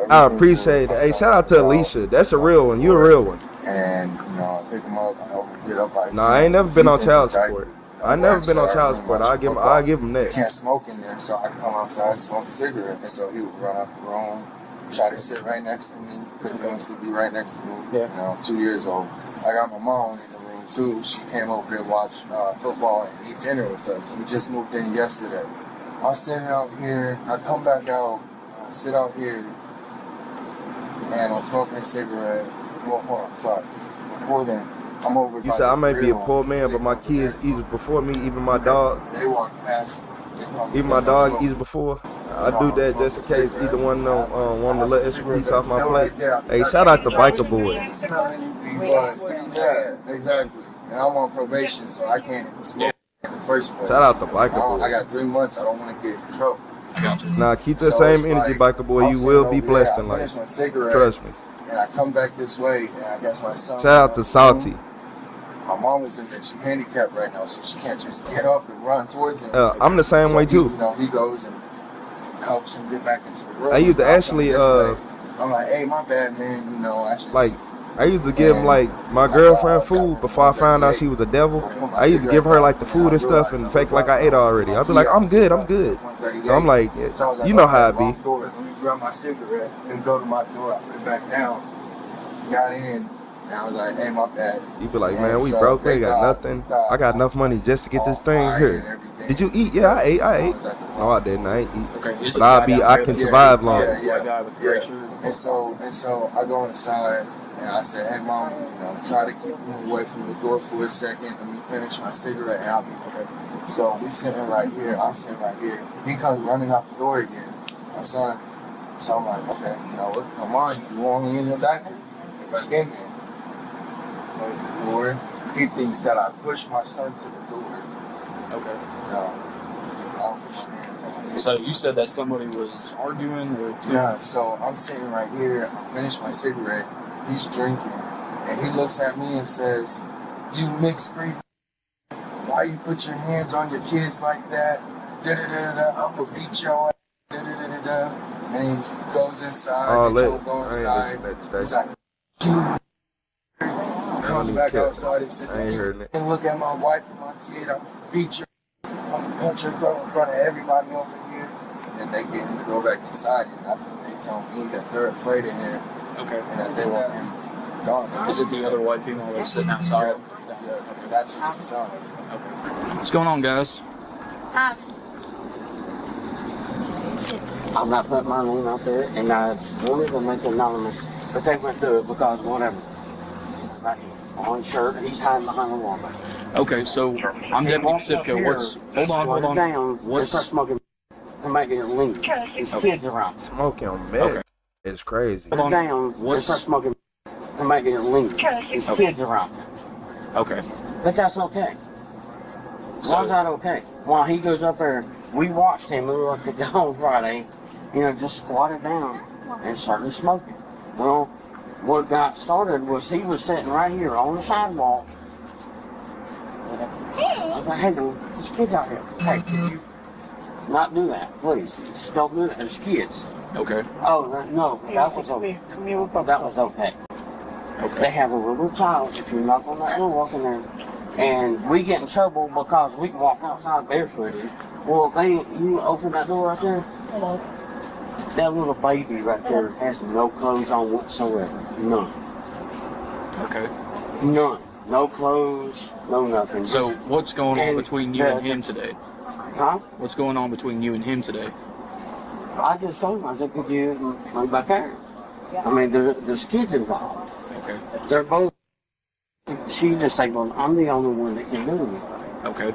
I appreciate it. Hey, shout out to Alicia. That's a real one. You a real one. And, I pick him up, I help him get up. Nah, I ain't never been on child support. I never been on child support. I'll give him that. Can't smoke in there, so I come outside and smoke a cigarette. And so he would run up the room, try to sit right next to me, because he wants to be right next to me. Yeah. 2 years old. I got my mom in the room too. She came over here to watch football and eat dinner with us. We just moved in yesterday. I'm sitting out here. I come back out, I sit out here, and I'm smoking a cigarette. Well, hold on, sorry. Before then, I'm over. You said I might be a poor man, but my kids eat before me. Even my dog. They walk past me. Even my dog eats before. I do that just in case either one of them want to let extra piece off my plate. Hey, shout out to Biker Boy. Yeah, exactly. And I'm on probation, so I can't smoke in the first place. Shout out to Biker Boy. I got 3 months. I don't want to get in trouble. Nah, keep the same energy, Biker Boy. You will be blessed in life. Trust me. And I come back this way, and I guess my son. Shout out to Salty. My mom is in there. She's handicapped right now, so she can't just get up and run towards him. I'm the same way too. He goes and helps him get back into the room. I used to actually I'm like, hey, my bad, man. I used to give like my girlfriend food before I found out she was a devil. I used to give her like the food and stuff and fake like I ate already. I'd be like, I'm good. So I'm like, you know how it be. Let me grab my cigarette and go to my door. I put it back down. Got in. And I was like, hey, my bad. You be like, man, we broke. We got nothing. I got enough money just to get this thing here. Did you eat? Yeah, I ate. No, I didn't. I ain't eat. But I can survive long. And so I go inside and I said, hey, mom, try to keep me away from the door for a second. Let me finish my cigarette and I'll be okay. So we sitting right here. I'm sitting right here. He comes running out the door again, my son. So I'm like, okay, come on, you only in your diaper. Get back in there. Close the door. He thinks that I pushed my son to the door. Okay. I'll put my hands on my head. So you said that somebody was arguing or Yeah, so I'm sitting right here, I finished my cigarette, he's drinking, and he looks at me and says, you mixed breed, why you put your hands on your kids like that? I'm gonna beat your ass. And he goes inside, they told him to go inside. He's like, comes back outside and says, if you can look at my wife and my kid, I'm gonna beat you. I'm gonna punch your throat in front of everybody over here. And they get him to go back inside, and that's when they tell me that they're afraid of him. Okay. And that they want him gone. Is it the other white female that's sitting outside? Yeah, that's his son. Okay. What's going on, guys? I'm not putting my name out there, and I won't even make it anonymous, but they went through it because whatever. Right here, on shirt, he's hiding behind the wall. Okay, so I'm Deputy Pacifico. Hold on. What's start smoking to make it illegal? There's kids around. Smoking on meth. It's crazy. Hold down. What's start smoking to make it illegal? There's kids around. Okay. But that's okay. Why is that okay? While he goes up there, we watched him move up to go on Friday, just squatted down and started smoking. Well, what got started was he was sitting right here on the sidewalk. I was like, hey, man, there's kids out here. Hey, can you not do that, please? Just don't do that. There's kids. Okay. Oh, no, that was okay. That was okay. Okay. They have a little child. If you knock on that door, walk in there. And we get in trouble because we can walk outside barefooted. Well, you open that door right there. Hello. That little baby right there has no clothes on whatsoever. None. Okay. None. No clothes, no nothing. So what's going on between you and him today? Huh? What's going on between you and him today? I just told him, I said, could you run back there? I mean, there's kids involved. Okay. They're both. She's disabled. I'm the only one that can do anything. Okay.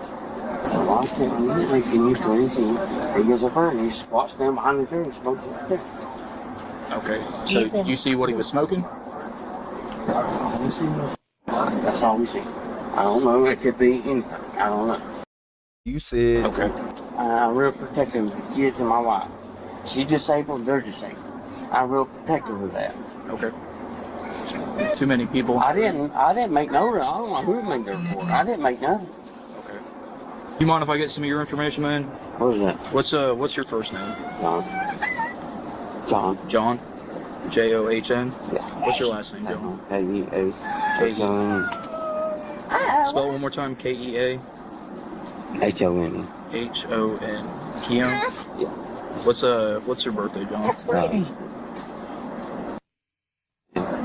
So I was telling him, hey, can you please? He goes up there and he squats down behind the tree and smokes right there. Okay. So did you see what he was smoking? That's all we see. I don't know. It could be anything. I don't know. You said... Okay. I'm real protective of the kids and my wife. She's disabled, they're disabled. I'm real protective of that. Okay. Too many people? I didn't make no... I don't know who made the report. I didn't make none. Okay. You mind if I get some of your information, man? What is that? What's your first name? John. John? John? Yeah. What's your last name, John? K-E-A. K-E-A. Spell it one more time. K-E-A. H-O-N-E. H-O-N. Keon? Yeah. What's your birthday, John? That's right.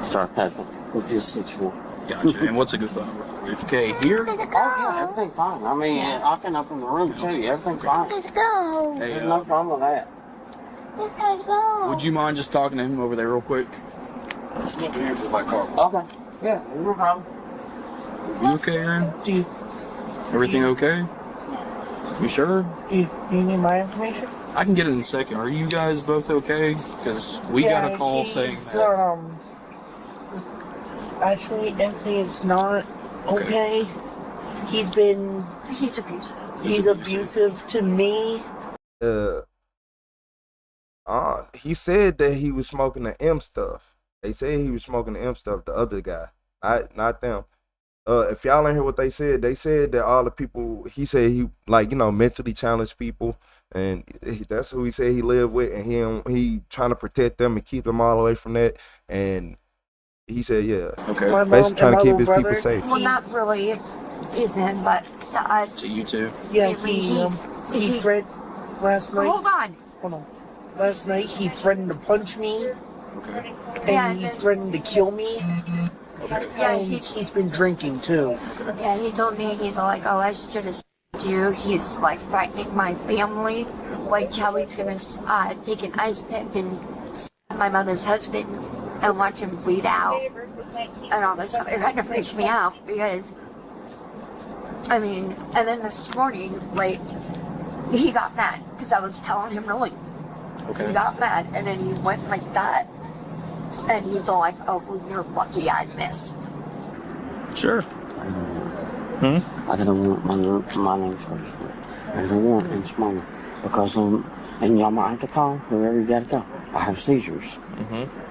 Sorry, Patrick. It's just 6'4". Gotcha. And what's a good phone number? Okay, here? Oh, yeah, everything's fine. I mean, I can open the room and show you. Everything's fine. Let's go. Hey, There's no problem with that. Let's go. would you mind just talking to him over there real quick? Okay. Yeah, no problem. You okay, Aaron? Everything okay? You sure? You need my information? I can get it in a second. Are you guys both okay? Because we got a call saying that. Actually, everything is not okay. He's abusive. He's abusive to me. He said that he was smoking the M stuff. They said he was smoking the M stuff, the other guy, not them. If y'all ain't hear what they said that all the people, he said he, mentally challenged people, and that's who he said he lived with, and he trying to protect them and keep them all away from that, and he said, yeah. Okay. Basically trying to keep his people safe. Well, not really, Ethan, but to us. To you too? Yeah, he threatened last night. Hold on. Last night he threatened to punch me. Okay. And he threatened to kill me. Okay. Yeah, and he's been drinking too. Yeah, he told me, he's like, oh, I should have you. He's like threatening my family, like how he's gonna take an ice pick and stab my mother's husband and watch him bleed out and all this stuff. It kind of freaks me out because, I mean, and then this morning, he got mad because I was telling him to leave. Okay. He got mad and then he went like that. And he's all like, oh, well, you're lucky I missed. Sure. I don't want my name's Curtis. I don't want it in smaller because and y'all might have to call whoever you gotta call. I have seizures.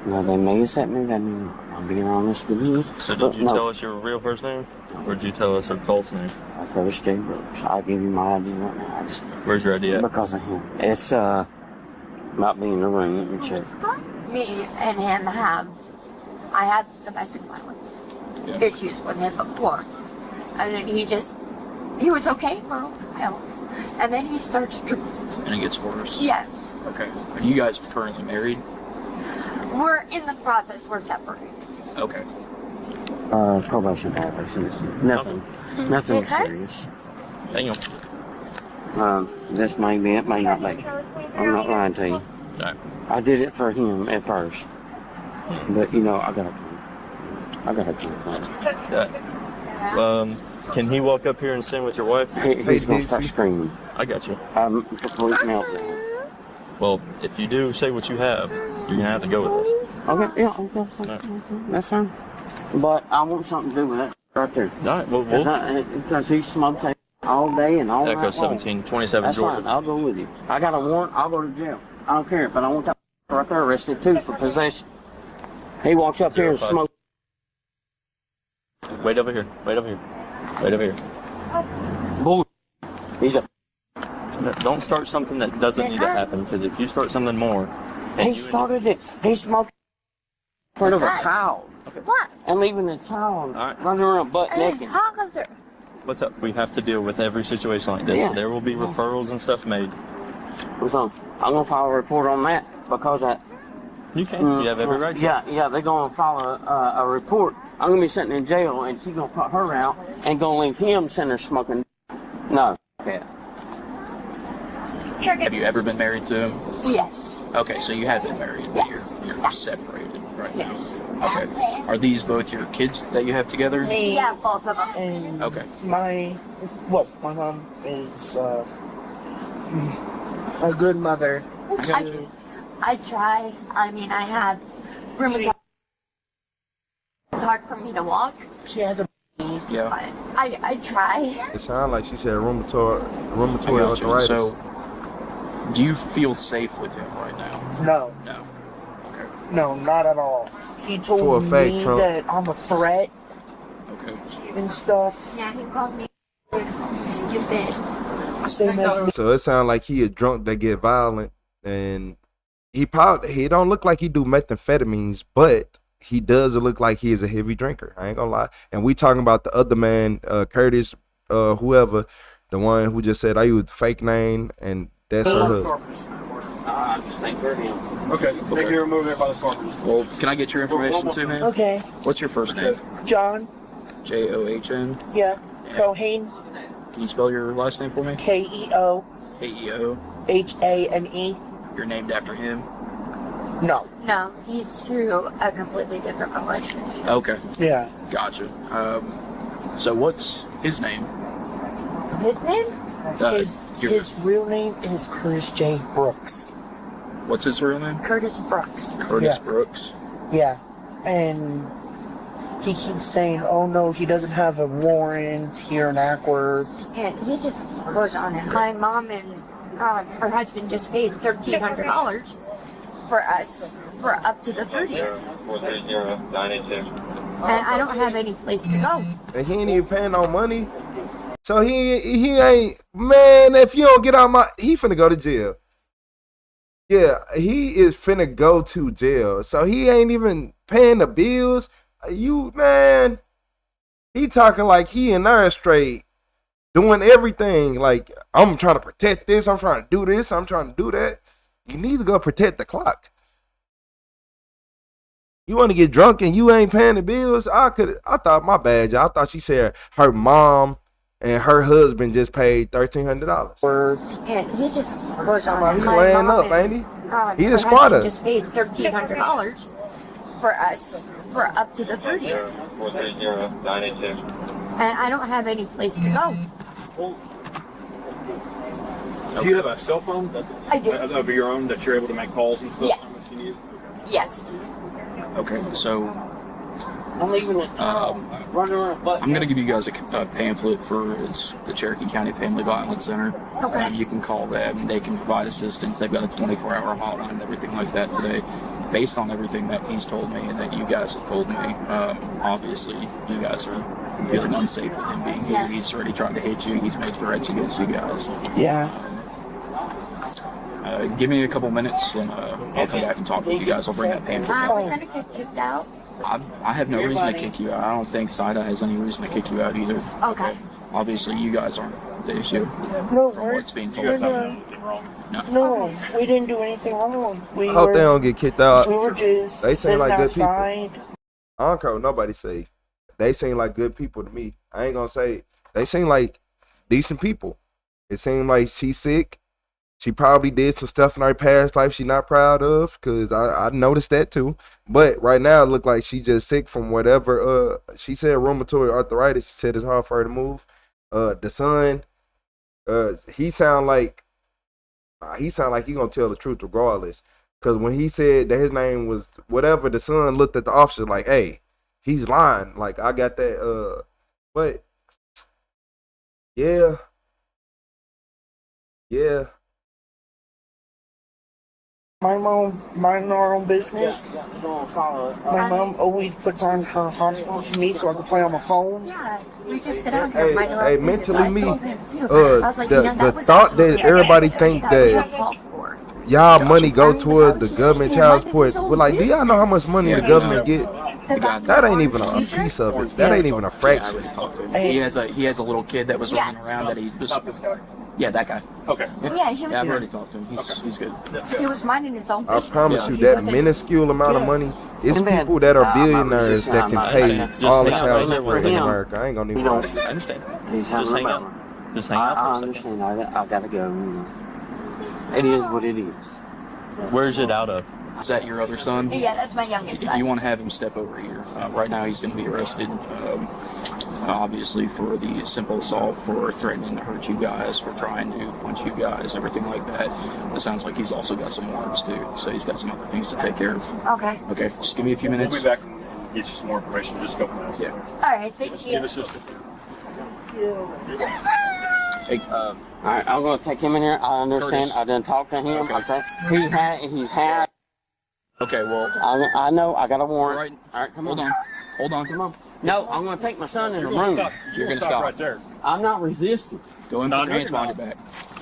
Now they may accept me. That means I'm being honest with you. So did you tell us your real first name, or did you tell us a false name? Curtis J. Brooks. I'll give you my ID right now. Where's your ID at? Because of him. It's might be in the room. Let me check. Me and him I had domestic violence issues with him before. And then he was okay for a while. And then he starts drinking. And it gets worse? Yes. Okay. Are you guys currently married? We're in the process. We're separated. Okay. Probation violation. Nothing serious. Daniel. This may be, it may not be. I'm not lying to you. Right. I did it for him at first. But, I gotta Can he walk up here and stand with your wife? He's gonna start screaming. I got you. I'm complete meltdown. Well, if you do say what you have, you're gonna have to go with us. Okay, yeah, that's fine. That's fine. But I want something to do with that right there. All right, well, because he smokes all day and all Echo night long. 1727 That's Georgia. fine. I'll go with you. I got a warrant. I'll go to jail. I don't care, but I want that right there arrested too for possession. He walks up here and 05. smokes. Wait over here. Wait over here. Wait over here. Bull. He's a. Don't start something that doesn't need to happen, because if you start something more, He started it. He smoked in front of a child. What? And leaving the child running around butt naked. Officer. what's up? We have to deal with every situation like this. Yeah. There will be referrals and stuff made. So I'm gonna file a report on that because that. You can. You have every right to. Yeah, they're gonna file a report. I'm gonna be sitting in jail, and she's gonna put her out and gonna leave him sitting there smoking. No. Yeah. Have you ever been married to him? Yes. Okay, so you have been married, but Yes. you're separated right Yes. now. Okay. Are these both your kids that you have together? Yeah, both of them. And Okay. my mom is a good mother. I try. I mean, I have rheumatoid. It's hard for me to walk. She has a. Yeah. I try. It sounds like she said rheumatoid I got you. arthritis. So, do you feel safe with him right now? No. No. Okay. No, not at all. He For a told fact, me Trump. that I'm a threat Okay. and stuff. Yeah, he called me stupid. Same as me. So it sounds like he a drunk that get violent, and he don't look like he do methamphetamines, but he does look like he is a heavy drinker. I ain't gonna lie. And we talking about the other man, Curtis, whoever, the one who just said I used the fake name, and that's her husband. I just think they're him. Okay. Make you remove it by the sparkers. Well, can I get your information too, man? Okay. What's your first name? John. John. Yeah. Cohane. Can you spell your last name for me? Keo. Keo. Hane. You're named after him? No. No, he's through a completely different relationship. Okay. Yeah. Gotcha. So what's his name? His name? His real name is Curtis J. Brooks. What's his real name? Curtis Brooks. Curtis Yeah. Brooks. Yeah. And he keeps saying, oh no, he doesn't have a warrant here in Ackworth. And he just goes on and my mom and her husband just paid $1,300 for us for up to the 30th. 430-982. And I don't have any place to go. And he ain't even paying no money. So he ain't, man, if you don't get out he finna go to jail. Yeah, he is finna go to jail. So he ain't even paying the bills. Man, he talking like he in there straight, doing everything. Like, I'm trying to protect this, I'm trying to do this, I'm trying to do that. You need to go protect the clock. You want to get drunk and you ain't paying the bills? I thought, my bad, y'all. I thought she said her mom and her husband just paid $1,300. And he just goes on and He my laying mom up, and, ain't he? He her a squatter. husband just paid $1,300 for us for up to the 30th. 430-982. And I don't have any place to go. Do you have a cell phone? I do. Of your own that you're able to make calls and stuff? Yes. If you need? Yes. Okay, so I'm leaving it. Running around butt. I'm going to give you guys a pamphlet for the Cherokee County Family Violence Center. Okay. You can call them. They can provide assistance. They've got a 24-hour hotline and everything like that today. Based on everything that he's told me and that you guys have told me, obviously you guys are feeling unsafe with him being here. He's already tried to hit you. He's made threats against you guys. Yeah. Give me a couple minutes and I'll come back and talk with you guys. I'll bring that pamphlet Are we back. going to get kicked out? I have no reason to kick you out. I don't think SIDA has any reason to kick you out either. Okay. Obviously, you guys aren't the issue. No, What's being told. no, we didn't do anything wrong. We I hope were, they don't get kicked out. We were just They seem sitting like good outside. people. I don't care what nobody say. They seem like good people to me. I ain't gonna say they seem like decent people. It seemed like she's sick. She probably did some stuff in her past life she not proud of, because I noticed that too. But right now it looked like she just sick from whatever. She said rheumatoid arthritis. She said it's hard for her to move. The son, he sound like he gonna tell the truth regardless. Because when he said that his name was whatever, the son looked at the officer like, hey, he's lying. Like, I got that. But yeah, Yeah. My mom minding our own business. My mom always puts on her hotspot for me so I can play on my phone. Yeah, we just sit out here minding our Hey, own business. mentally I me, told him too. I was like, the thought that everybody think that y'all money go toward the government child support, but like, do y'all know how much money the government get? That ain't even a piece of it. That ain't even a fraction. He has a little kid that was running around that he just. Yeah, that guy. Okay. Yeah, he was I've good. already talked to him. He's good. He was minding his own I business. promise you that minuscule amount of money, it's people that are billionaires that can pay all the child support in America. I ain't gonna even. I understand. He's Just hang out. Just hang out. I understand. I gotta go. It is what it is. Where's it out of? Is that your other son? Yeah, that's my youngest If son. you want to have him step over here, right now he's going to be arrested, obviously for the simple assault, for threatening to hurt you guys, for trying to punch you guys, everything like that. It sounds like he's also got some warrants too, so he's got some other things to take care of. Okay. Okay, just give me a few minutes. We'll be back and get you some more information. Just a couple minutes. Yeah. All right, thank you. Give us just Hey, all right, I'm going to take him in here. I understand. Curtis. I done talked to him. Okay. He's had. Okay, well. I know. I got a warrant. All right, come on. Hold on. Come on. No, I'm going to take my son in the room. You're going to stop right there. I'm not resisting. Go and put your hands behind your back.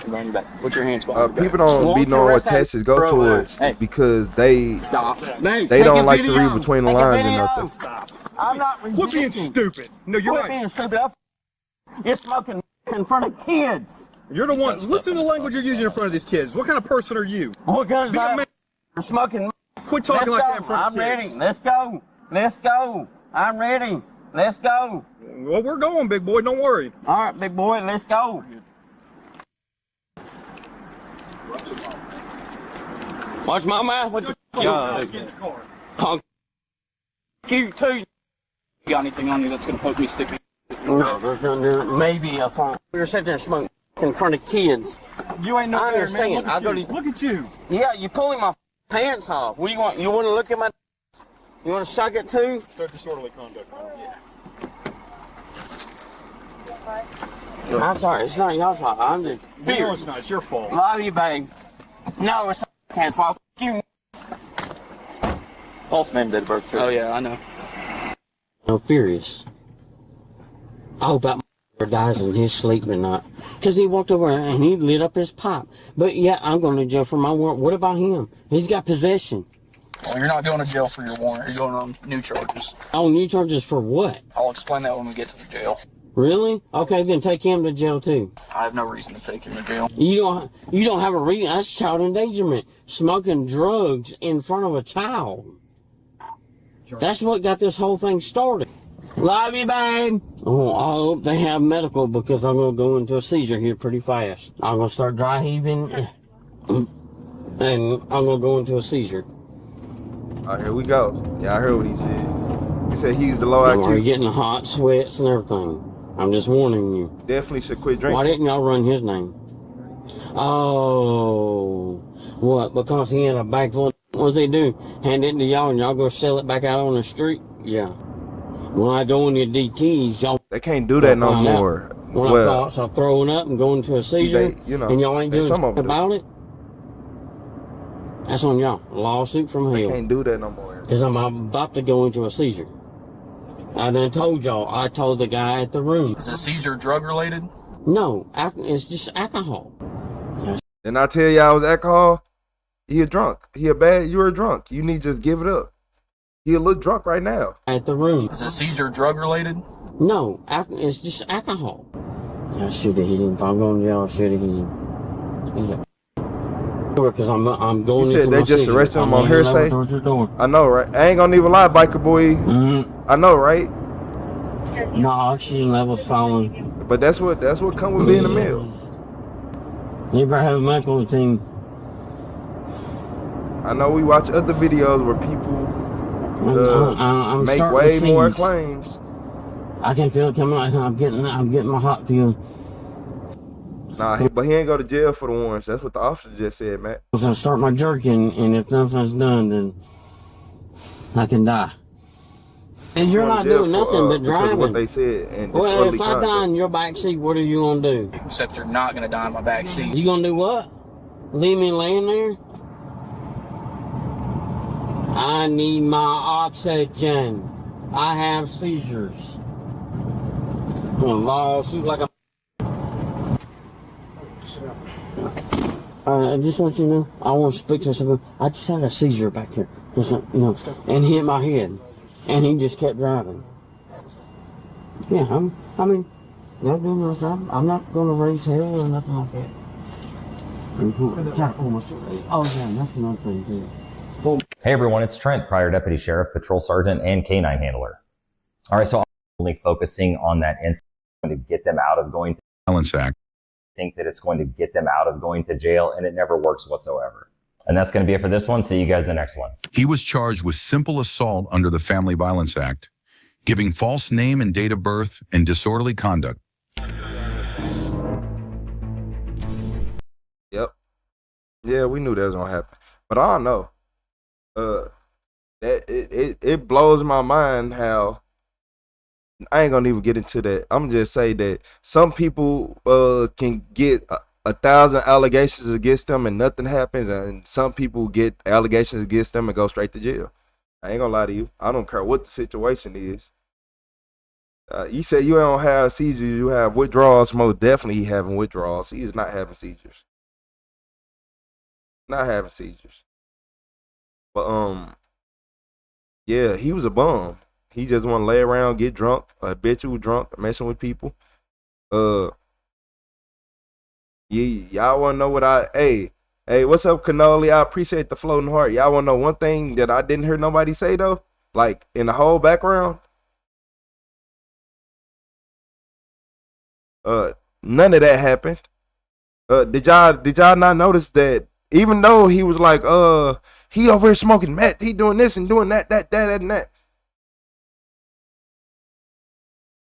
Behind your back. Put your hands behind your back. People don't be knowing what taxes go towards because they don't like to read between the lines and nothing. I'm not resisting. Quit being stupid. No, you're Quit right. being stupid. You're smoking in front of kids. You're the one. Listen to the language you're using in front of these kids. What kind of person are you? What kind of Be a man. You're smoking. Quit talking like that in front of I'm ready. kids. Let's go. Let's go. I'm ready. Let's go. Well, we're going, big boy. Don't worry. All right, big boy. Let's go. Watch my mouth. What the punk? You too. Got anything on you that's going to poke me, stick me? No, there's nothing. Maybe a phone. We were sitting there smoking in front of kids. You ain't no I better, understand. man. I go to. Look at you. Yeah, you pulling my pants off. What do you want? You want to look at my? You want to suck it too? Start disorderly conduct. I'm sorry. It's not your fault. I'm just. No, it's not. It's your fault. Love you, babe. No, it's not your fault. You. False name, date of birth. Oh, yeah, I know. I'm furious. I hope that dies in his sleep at night. Because he walked over and he lit up his pipe. But yeah, I'm going to jail for my warrant. What about him? He's got possession. Well, you're not going to jail for your warrant. You're going on new charges. Oh, new charges for what? I'll explain that when we get to the jail. Really? Okay, then take him to jail too. I have no reason to take him to jail. You don't have a reason. That's child endangerment. Smoking drugs in front of a child. That's what got this whole thing started. Love you, babe. Oh, I hope they have medical because I'm going to go into a seizure here pretty fast. I'm going to start dry heaving and I'm going to go into a seizure. Oh, here we go. Yeah, I heard what he said. He said he's the low You're IQ. getting hot sweats and everything. I'm just warning you. Definitely should quit drinking. Why didn't y'all run his name? Oh, what? Because he had a bag full of what they do? Hand it to y'all and y'all go sell it back out on the street? Yeah. When I go in your DTs, y'all... They can't do that no more. When I thought so throwing up and going to a seizure, and y'all ain't doing something about it? That's on y'all. A lawsuit from hell. They can't do that no more. Because I'm about to go into a seizure. I done told y'all. I told the guy at the room. Is the seizure drug related? No, it's just alcohol. Didn't I tell you I was alcohol? He a drunk. You're a drunk. You need to just give it up. He a little drunk right now. At the room. Is the seizure drug related? No, it's just alcohol. I should have hit him. If I'm going to jail, I should have hit him. He's like, because I'm going. You said they just arrested him on hearsay. I know, right? I ain't gonna even lie, biker boy. I know, right? No, oxygen levels falling. But that's what come with being a male. You better have a medical team. I know we watch other videos where people I'm make starting way to more seize. claims. I can feel it coming. I'm getting my hot feeling. Nah, but he ain't go to jail for the warrants. That's what the officer just said, Matt. I'm gonna start my jerking, and if nothing's done, then I can die. And you're not doing nothing but because of what driving. they said and Well, disorderly if I die conduct. in your back seat, what are you gonna do? Except you're not gonna die in my back seat. You gonna do what? Leave me laying there? I need my oxygen. I have seizures. I'm gonna lawsuit like a. I just want you to know, I want to speak to someone. I just had a seizure back here, just, and hit my head, and he just kept driving. Yeah, I mean, they're doing their job. I'm not gonna raise hell or nothing like that. Oh yeah, that's another thing too. Hey everyone, it's Trent, prior deputy sheriff, patrol sergeant, and canine handler. All right, so I'm only focusing on that incident to get them out of going to Violence Act. think that it's going to get them out of going to jail, and it never works whatsoever. And that's going to be it for this one. See you guys in the next one. He was charged with simple assault under the Family Violence Act, giving false name and date of birth, and disorderly conduct. Yep. Yeah, we knew that was gonna happen, but I don't know. That it blows my mind how I ain't gonna even get into that. I'm gonna just say that some people can get 1,000 allegations against them and nothing happens, and some people get allegations against them and go straight to jail. I ain't gonna lie to you. I don't care what the situation is. You said you don't have seizures, you have withdrawals. Most definitely he having withdrawals. He is not having seizures. Not having seizures. But yeah, he was a bum. He just want to lay around, get drunk, habitual drunk, messing with people. Y'all want to know what hey, what's up, Cannoli? I appreciate the floating heart. Y'all want to know one thing that I didn't hear nobody say though? Like in the whole background? None of that happened. Did y'all not notice that even though he was like, he over here smoking meth, he doing this and doing that, and that.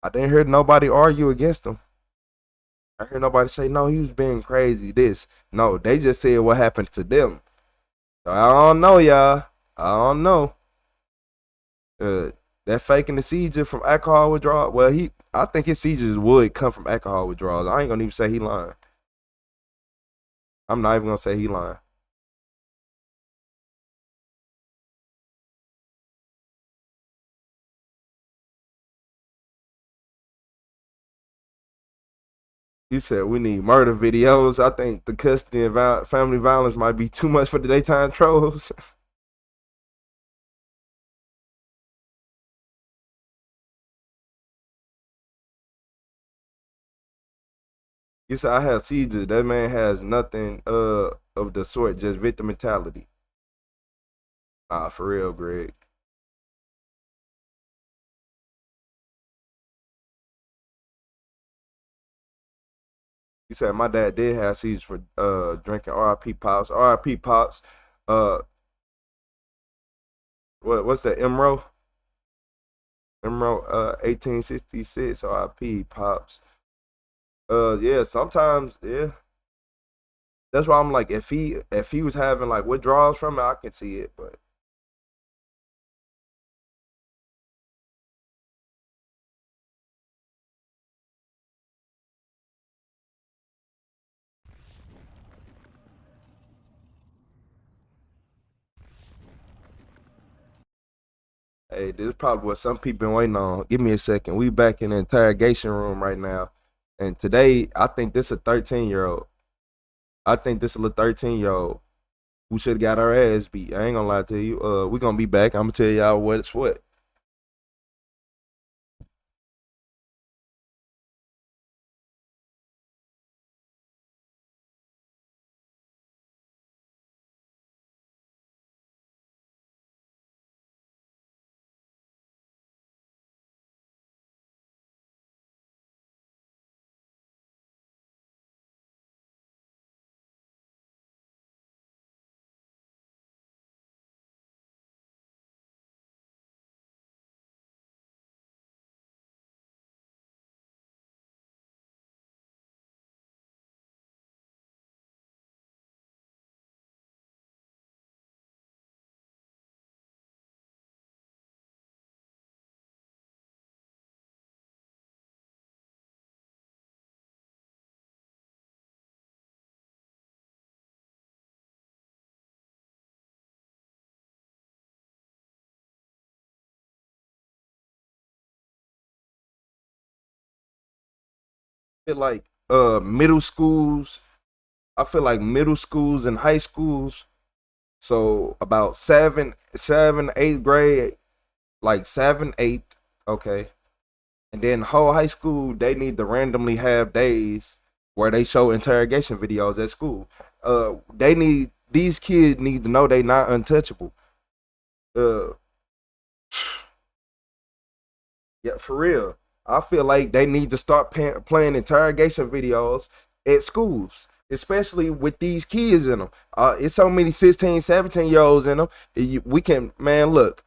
I didn't hear nobody argue against him. I heard nobody say, no, he was being crazy, this. No, they just said what happened to them. So I don't know, y'all. I don't know. That faking the seizure from alcohol withdrawal, well, I think his seizures would come from alcohol withdrawals. I ain't gonna even say he lying. I'm not even gonna say he lying. You said we need murder videos. I think the custody and family violence might be too much for the daytime trolls. You said I have seizures. That man has nothing of the sort, just victim mentality. Nah, for real, Greg. You said my dad did have seizures for drinking. R.I.P. Pops. R.I.P. Pops. What's that? Emerald? Emerald 1866. R.I.P. Pops. Yeah, sometimes, yeah. That's why I'm like, if he was having like withdrawals from it, I can see it, but hey, this is probably what some people been waiting on. Give me a second. We back in the interrogation room right now. And today, I think this a 13-year-old. I think this is a 13-year-old who should have got our ass beat. I ain't gonna lie to you. We gonna be back. I'm gonna tell y'all what's what. feel like middle schools. I feel like middle schools and high schools. So about 7, 8th grade, like 7, 8, okay. And then whole high school, they need to randomly have days where they show interrogation videos at school. These kids need to know they not untouchable. Yeah, for real. I feel like they need to start playing interrogation videos at schools, especially with these kids in them. It's so many 16, 17-year-olds in them. We can, man, look,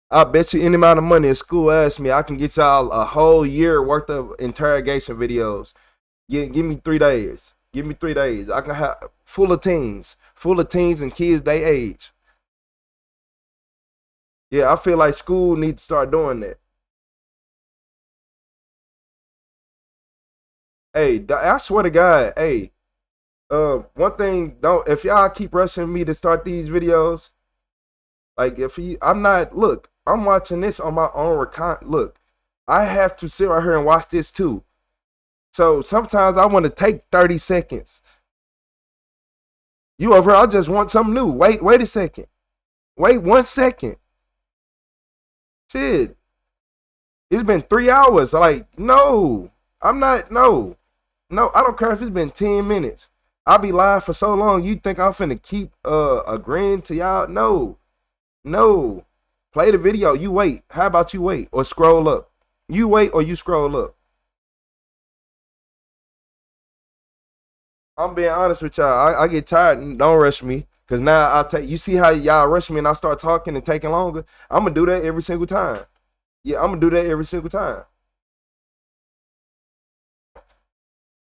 I bet you any amount of money at school ask me, I can get y'all a whole year worth of interrogation videos. Give me 3 days. Give me 3 days. I can have full of teens and kids they age. Yeah, I feel like school needs to start doing that. Hey, I swear to God, hey, one thing, if y'all keep rushing me to start these videos, like I'm watching this on my own look, I have to sit right here and watch this too. So sometimes I want to take 30 seconds. You over here, I just want something new. Wait a second. Wait 1 second. Shit. It's been 3 hours. Like, no. I'm not, no. No, I don't care if it's been 10 minutes. I'll be live for so long. You think I'm finna keep agreeing to y'all? No. No. Play the video. You wait. How about you wait or scroll up? You wait or you scroll up. I'm being honest with y'all. I get tired. Don't rush me. Cause now you see how y'all rush me and I start talking and taking longer? I'm gonna do that every single time. Yeah, I'm gonna do that every single time.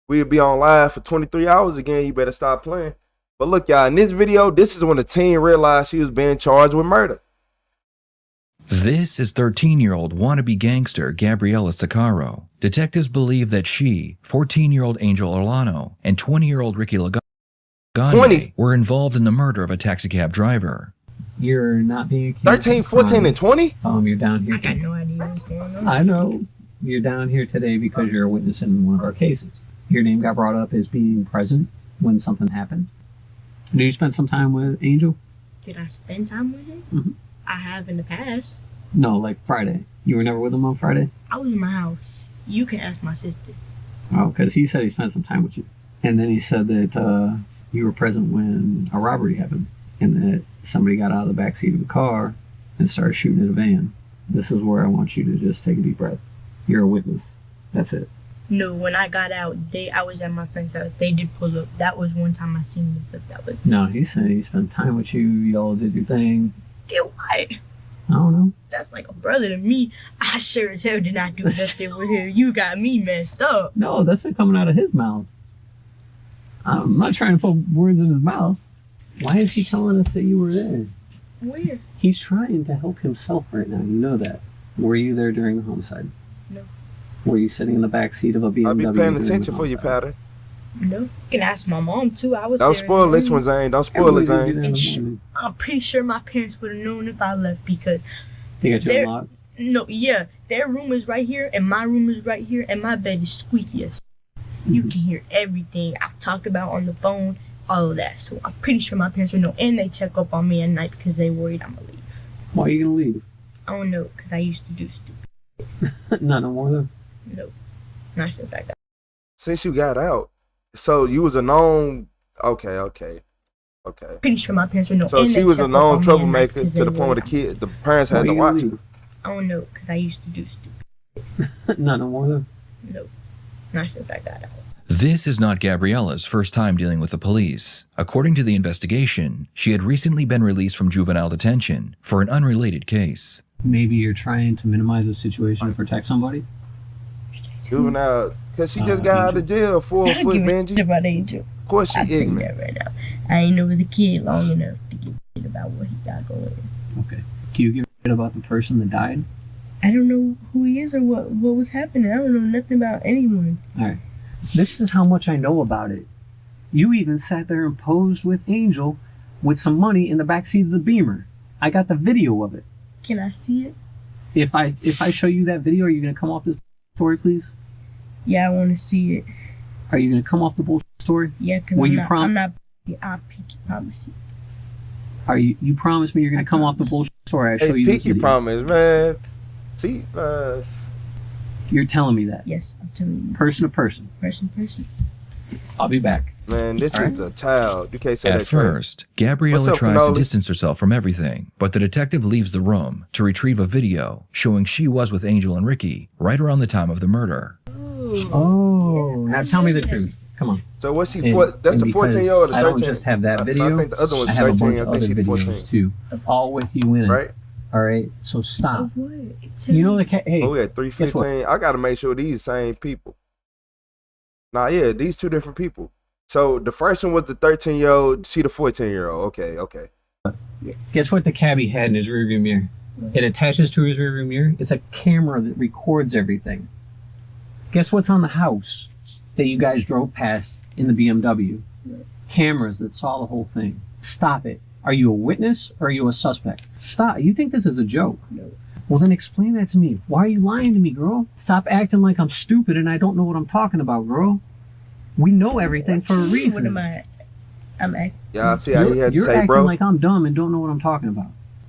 We'll be on live for 23 hours again. You better stop playing. But look, y'all, in this video, this is when the teen realized she was being charged with murder. This is 13-year-old wannabe gangster Gabriela Sacaro. Detectives believe that she, 14-year-old Angel Orlano, and 20-year-old Ricky Lagane were involved in the murder of a taxicab driver. You're not being accused. 13, 14, and 20? You're down here. I got no idea what's going on. I know. You're down here today because you're a witness in one of our cases. Your name got brought up as being present when something happened. Did you spend some time with Angel? Did I spend time with him? Mm-hmm. I have in the past. No, like Friday. You were never with him on Friday? I was in my house. You can ask my sister. Oh, because he said he spent some time with you. And then he said that you were present when a robbery happened and that somebody got out of the backseat of the car and started shooting at a van. This is where I want you to just take a deep breath. You're a witness. That's it. No, when I got out, I was at my friend's house. They did pull up. That was one time I seen them, but that was... No, he said he spent time with you. Y'all did your thing. Did what? I don't know. That's like a brother to me. I sure as hell did not do nothing with him. You got me messed up. No, that's not coming out of his mouth. I'm not trying to put words in his mouth. Why is he telling us that you were there? Where? He's trying to help himself right now. You know that. Were you there during the homicide? No. Were you sitting in the back seat of a BMW? I'll be paying attention for you, Patty. No. You can ask my mom too. I was Don't there spoil this one, Zane. Don't spoil it, Zane. I'm pretty sure my parents would have known if I left because they got you unlocked? No, yeah. Their room is right here and my room is right here and my bed is squeakiest. You can hear everything I talk about on the phone, all of that. So I'm pretty sure my parents would know. And they check up on me at night because they worried I'm going to leave. Why are you going to leave? I don't know, because I used to do stupid. Not no more though? No. Not since I got out. Since you got out? So you was a known... Okay. Pretty sure my parents would know. So and she was a known troublemaker to the point where the parents had to watch her. I don't know, because I used to do stupid. Not no more though? No. Not since I got out. This is not Gabriela's first time dealing with the police. According to the investigation, she had recently been released from juvenile detention for an unrelated case. Maybe you're trying to minimize the situation to protect somebody? Juvenile, because she just got out of jail for a foot, Benji. About Angel. Of course she ignorant. Right now. I ain't know the kid long enough to give a shit about what he got going on. Okay. Can you give a shit about the person that died? I don't know who he is or what was happening. I don't know nothing about anyone. Alright. This is how much I know about it. You even sat there and posed with Angel with some money in the backseat of the Beamer. I got the video of it. Can I see it? If I show you that video, are you going to come off this story, please? Yeah, I want to see it. Are you gonna come off the bullshit story? Yeah, because I'm not. I promise you. Are you promise me you're gonna come off the bullshit story? I show you this Pinky video. promise, man. See, You're telling me that? Yes, I'm telling you. Person to person. Person to person. I'll be back. Man, this is a child. You can't say that. At first, Gabriella What's up, tries to Cannoli? distance herself from everything, but the detective leaves the room to retrieve a video showing she was with Angel and Ricky right around the time of the murder. Oh, now tell me the truth. Come on. So what's she? And- That's and the 14-year-old or the 13? I don't just have that video. I think the other one's I have a 13. bunch I of think other she's videos 14 too, all with you in it. Right? All right. So stop. Of what? You know the hey. Oh, we at 315. I gotta make sure these same people. Nah, yeah, these two different people. So the first one was the 13-year-old. She the 14-year-old. Okay. Guess what the cabbie had in his rearview mirror? It attaches to his rearview mirror. It's a camera that records everything. Guess what's on the house that you guys drove past in the BMW? Cameras that saw the whole thing. Stop it. Are you a witness or are you a suspect? Stop. You think this is a joke? No. Well, then explain that to me. Why are you lying to me, girl? Stop acting like I'm stupid and I don't know what I'm talking about, girl. We know everything for a reason. What am I? I'm acting. Yeah, I see how he had to You're say, acting bro. like I'm dumb and don't know what I'm talking about.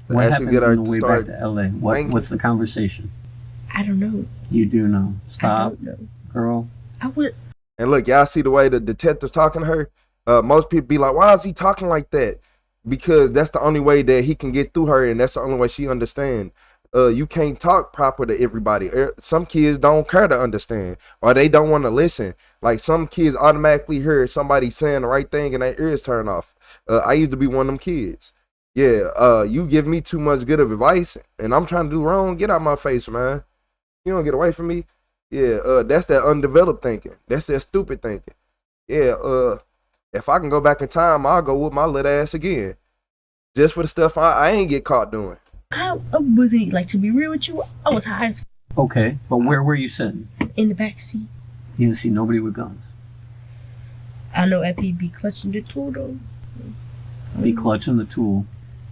What Actually happens get her on the to way start back to LA? What's the conversation? I don't know. You do know. I Stop, don't know. girl. I would. And look, y'all see the way the detective's talking to her? Most people be like, why is he talking like that? Because that's the only way that he can get through her, and that's the only way she understand. You can't talk proper to everybody. Some kids don't care to understand, or they don't want to listen. Like some kids automatically hear somebody saying the right thing and their ears turn off. I used to be one of them kids. Yeah, you give me too much good advice, and I'm trying to do wrong. Get out my face, man. You don't get away from me. Yeah, that's that undeveloped thinking. That's that stupid thinking. Yeah, if I can go back in time, I'll go with my little ass again. Just for the stuff I ain't get caught doing. I wasn't, like, to be real with you, I was high as Okay, but where were you sitting? in the back seat. You didn't see nobody with guns. I know Epi be clutching the tool though. Be clutching the tool.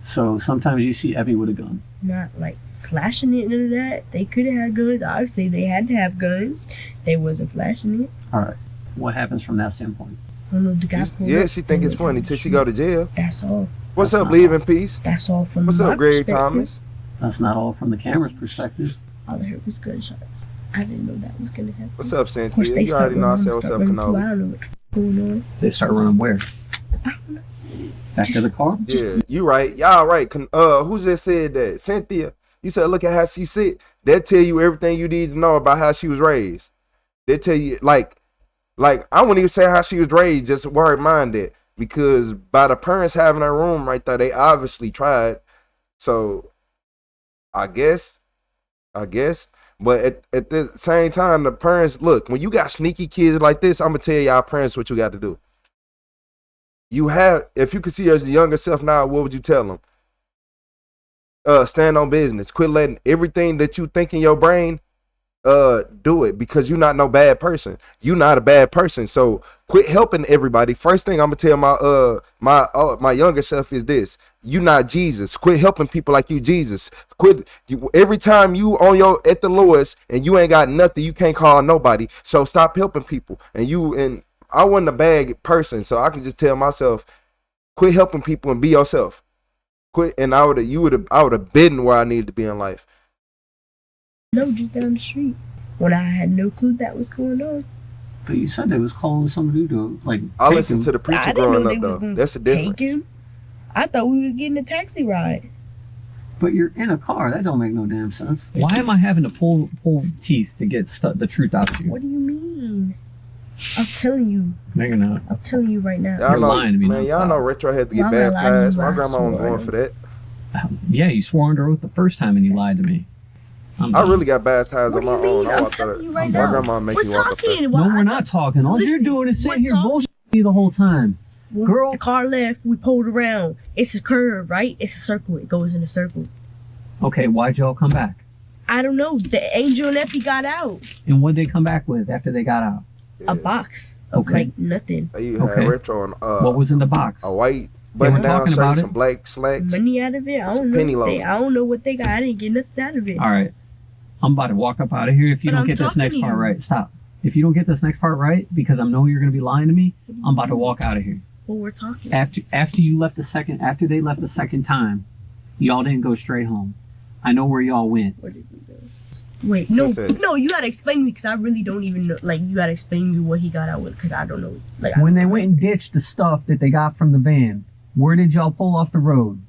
So sometimes you see Effie with a gun. Not like flashing it, none of that. They could have had guns. Obviously, they had to have guns. They wasn't flashing it. All right. What happens from that standpoint? I don't know, the guy pulled up, She think it's funny till she go to jail. That's all. What's up, Leave in Peace? That's all from What's my up, Greg perspective. Thomas? That's not all from the camera's perspective. All I heard was gunshots. I didn't know that was gonna happen. What's up, Of course, Cynthia? they You already know I said what's up, I don't Cannoli. know what's going on. They start running where? Back to the car? Yeah, you right. Y'all right. Who just said that? Cynthia. You said look at how she sit. That tell you everything you need to know about how she was raised. They tell you like I wouldn't even say how she was raised, just where her mind at. Because by the parents having her room right there, they obviously tried. So I guess. But at the same time, the parents, look, when you got sneaky kids like this, I'm gonna tell y'all parents what you got to do. If you could see your younger self now, what would you tell them? Stand on business. Quit letting everything that you think in your brain, do it, because you're not no bad person. You're not a bad person. So quit helping everybody. First thing I'm gonna tell my younger self is this: you not Jesus. Quit helping people like you Jesus. Every time you at the lowest and you ain't got nothing, you can't call nobody. So stop helping people. And I wasn't a bad person, so I can just tell myself, quit helping people and be yourself. Quit, and I would have been where I needed to be in life. No, just down the street. When I had no clue that was going on. But you said they was calling somebody to I listened to the preacher growing up though. That's the difference. Take him. I thought we were getting a taxi ride. But you're in a car. That don't make no damn sense. Why am I having to pull teeth to get the truth out of you? What do you mean? I'm telling you. No, you're not. I'm telling you right now. You're lying to me. Man, y'all know Retro had to get Well, I'm not lying to baptized. you, My I grandma wasn't swear. going for that. Yeah, you swore under oath the first time and you lied to me. I really got baptized on my own. I'm walked telling up. you right My now. grandma make We're you walk up there. talking. No, we're not talking. All you're doing is sitting here bullshitting me the whole time. Girl, the car left. We pulled around. It's a curve, right? It's a circle. It goes in a circle. Okay, why'd y'all come back? I don't know. The Angel and Epi got out. And what'd they come back with after they got out? A box of like nothing. You had Retro and what was in the box? A white They were button down talking shirt, about some black slacks. Money out of it. I don't penny know. loafers. I don't know what they got. I didn't get nothing out of it. All right. I'm about to walk up out of here if you But don't I'm get this talking next to part you. right. Stop. If you don't get this next part right, because I know you're going to be lying to me, I'm about to walk out of here. Well, we're talking. After you left after they left the second time, y'all didn't go straight home. I know where y'all went. Where did we go? Wait, no, you gotta explain to me because I really don't even know. Like, you gotta explain to me what he got out with because I don't know. Like, When they went and ditched the stuff that they got from the van, where did y'all pull off the road?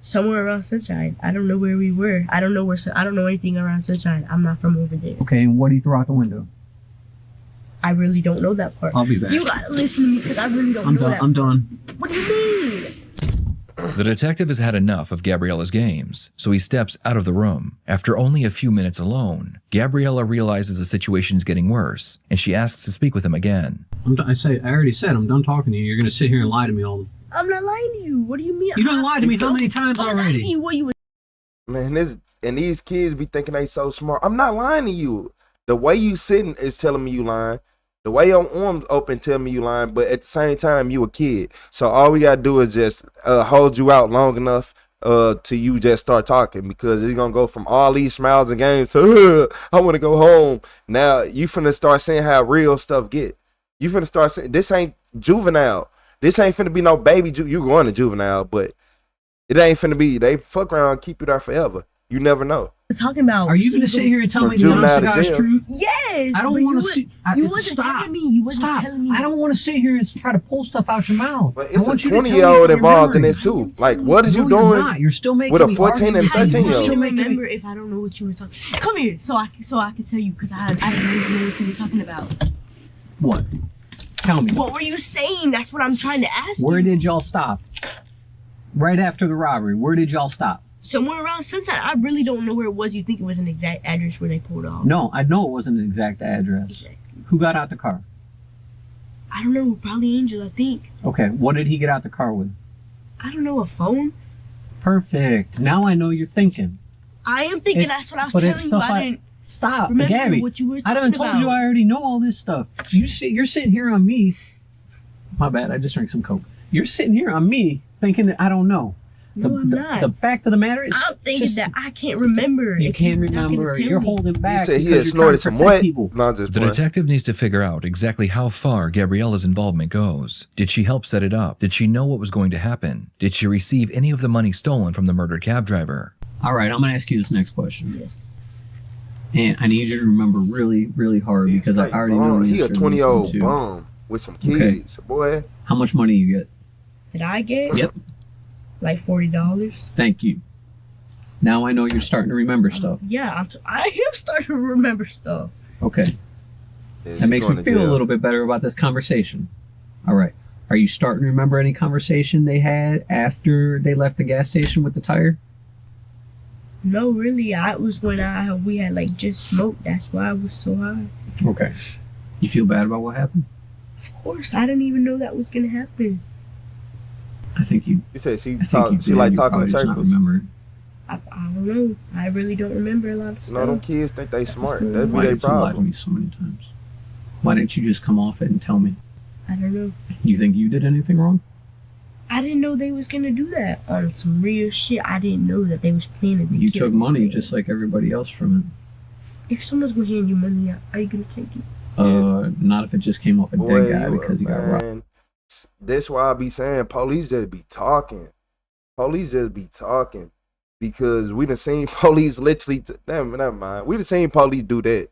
Somewhere around Sunshine. I don't know where we were. I don't know anything around Sunshine. I'm not from over there. Okay, and what do you throw out the window? I really don't know that part. I'll be back. You gotta listen to me because I really don't know that. I'm done. What do you mean? The detective has had enough of Gabriella's games, so he steps out of the room. After only a few minutes alone, Gabriella realizes the situation is getting worse, and she asks to speak with him again. I already said I'm done talking to you. You're gonna sit here and lie to me all the. I'm not lying to you. What do you mean? You don't lie to me how many times I was already? asking you what you were. Man, these kids be thinking they so smart. I'm not lying to you. The way you sitting is telling me you lying. The way your arms open tell me you lying, but at the same time, you a kid. So all we gotta do is just hold you out long enough till you just start talking, because it's gonna go from all these smiles and games to I want to go home. Now you finna start seeing how real stuff get. You finna start saying this ain't juvenile. This ain't finna be no baby. You going to juvenile, but it ain't finna be. They fuck around and keep you there forever. You never know. Talking about. Are you gonna sit here and tell me the honest to God's truth? Yes. I don't want to see. You wasn't telling me. You wasn't telling me. I don't want to sit here and try to pull stuff out your mouth. But it's a 20-year-old involved in this too. Like, what is you doing? You're still making with a 14 and 13-year-old. I remember if I don't know what you were talking. Come here, so I can tell you because I didn't know what you were talking about. What? Tell me. What were you saying? That's what I'm trying to ask. Where did y'all stop? Right after the robbery, where did y'all stop? Somewhere around Sunshine. I really don't know where it was. You think it was an exact address where they pulled off? No, I know it wasn't an exact address. Exactly. Who got out the car? I don't know. Probably Angel, I think. Okay, what did he get out the car with? I don't know. A phone? Perfect. Now I know you're thinking. I am thinking. That's what I was telling you. I didn't. Stop, remember Gabby. What you were talking I done told you I already know all this stuff. You're sitting here on me. My bad. I just drank some Coke. You're sitting here on me thinking that I don't know. No, I'm not. The fact of the matter is, I'm thinking that I can't remember. You can't remember. You're holding back. He said he had snorted some what? The detective needs to figure out exactly how far Gabriella's involvement goes. Did she help set it up? Did she know what was going to happen? Did she receive any of the money stolen from the murdered cab driver? All right, I'm going to ask you this next question. Yes. And I need you to remember really, really hard because I already know the answer. He a 20-year-old bum with some kids, boy. How much money you get? Did I get? Yep. Like $40. Thank you. Now I know you're starting to remember stuff. Yeah, I am starting to remember stuff. Okay. That makes me feel a little bit better about this conversation. All right. Are you starting to remember any conversation they had after they left the gas station with the tire? No, really. It was when we had like just smoked. That's why I was so high. Okay. You feel bad about what happened? Of course. I didn't even know that was gonna happen. I think you. You said she like talking in circles. I don't know. I really don't remember a lot of stuff. No, them kids think they smart. That'd be their problem. Why did you lie to me so many times? Why didn't you just come off it and tell me? I don't know. You think you did anything wrong? I didn't know they was gonna do that on some real shit. I didn't know that they was planning to You took money just like everybody else from it. If someone's gonna hand you money, are you gonna take it? Not if it just came off a dead guy because he got robbed. That's why I be saying police just be talking. Police just be talking because we done seen police literally. Never mind. We done seen police do that.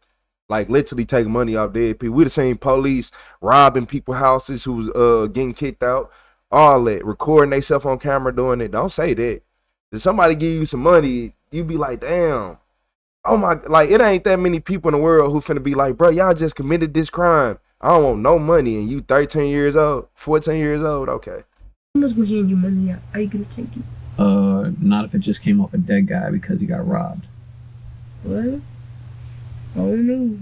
Like literally take money off dead people. We done seen police robbing people's houses who was getting kicked out. All that, recording themselves on camera doing it. Don't say that. If somebody give you some money, you be like, damn. Oh my, like it ain't that many people in the world who finna be like, bro, y'all just committed this crime. I don't want no money, and you 13 years old, 14 years old, okay. Someone's gonna hand you money, are you gonna take it? Not if it just came off a dead guy because he got robbed. What? I don't know.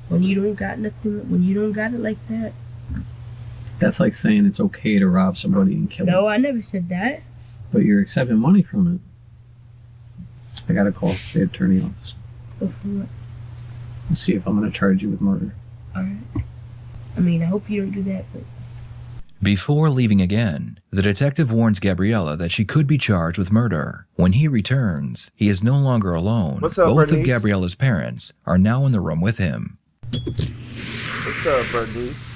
When you don't got nothing, when you don't got it like that. That's like saying it's okay to rob somebody and kill them. No, I never said that. But you're accepting money from it. I gotta call the state attorney office. Go for what? Let's see if I'm gonna charge you with murder. Alright. I mean, I hope you don't do that, but... Before leaving again, the detective warns Gabriella that she could be charged with murder. When he returns, he is no longer alone. What's up, Both Bernice? of Gabriella's parents are now in the room with him. What's up, Bernice?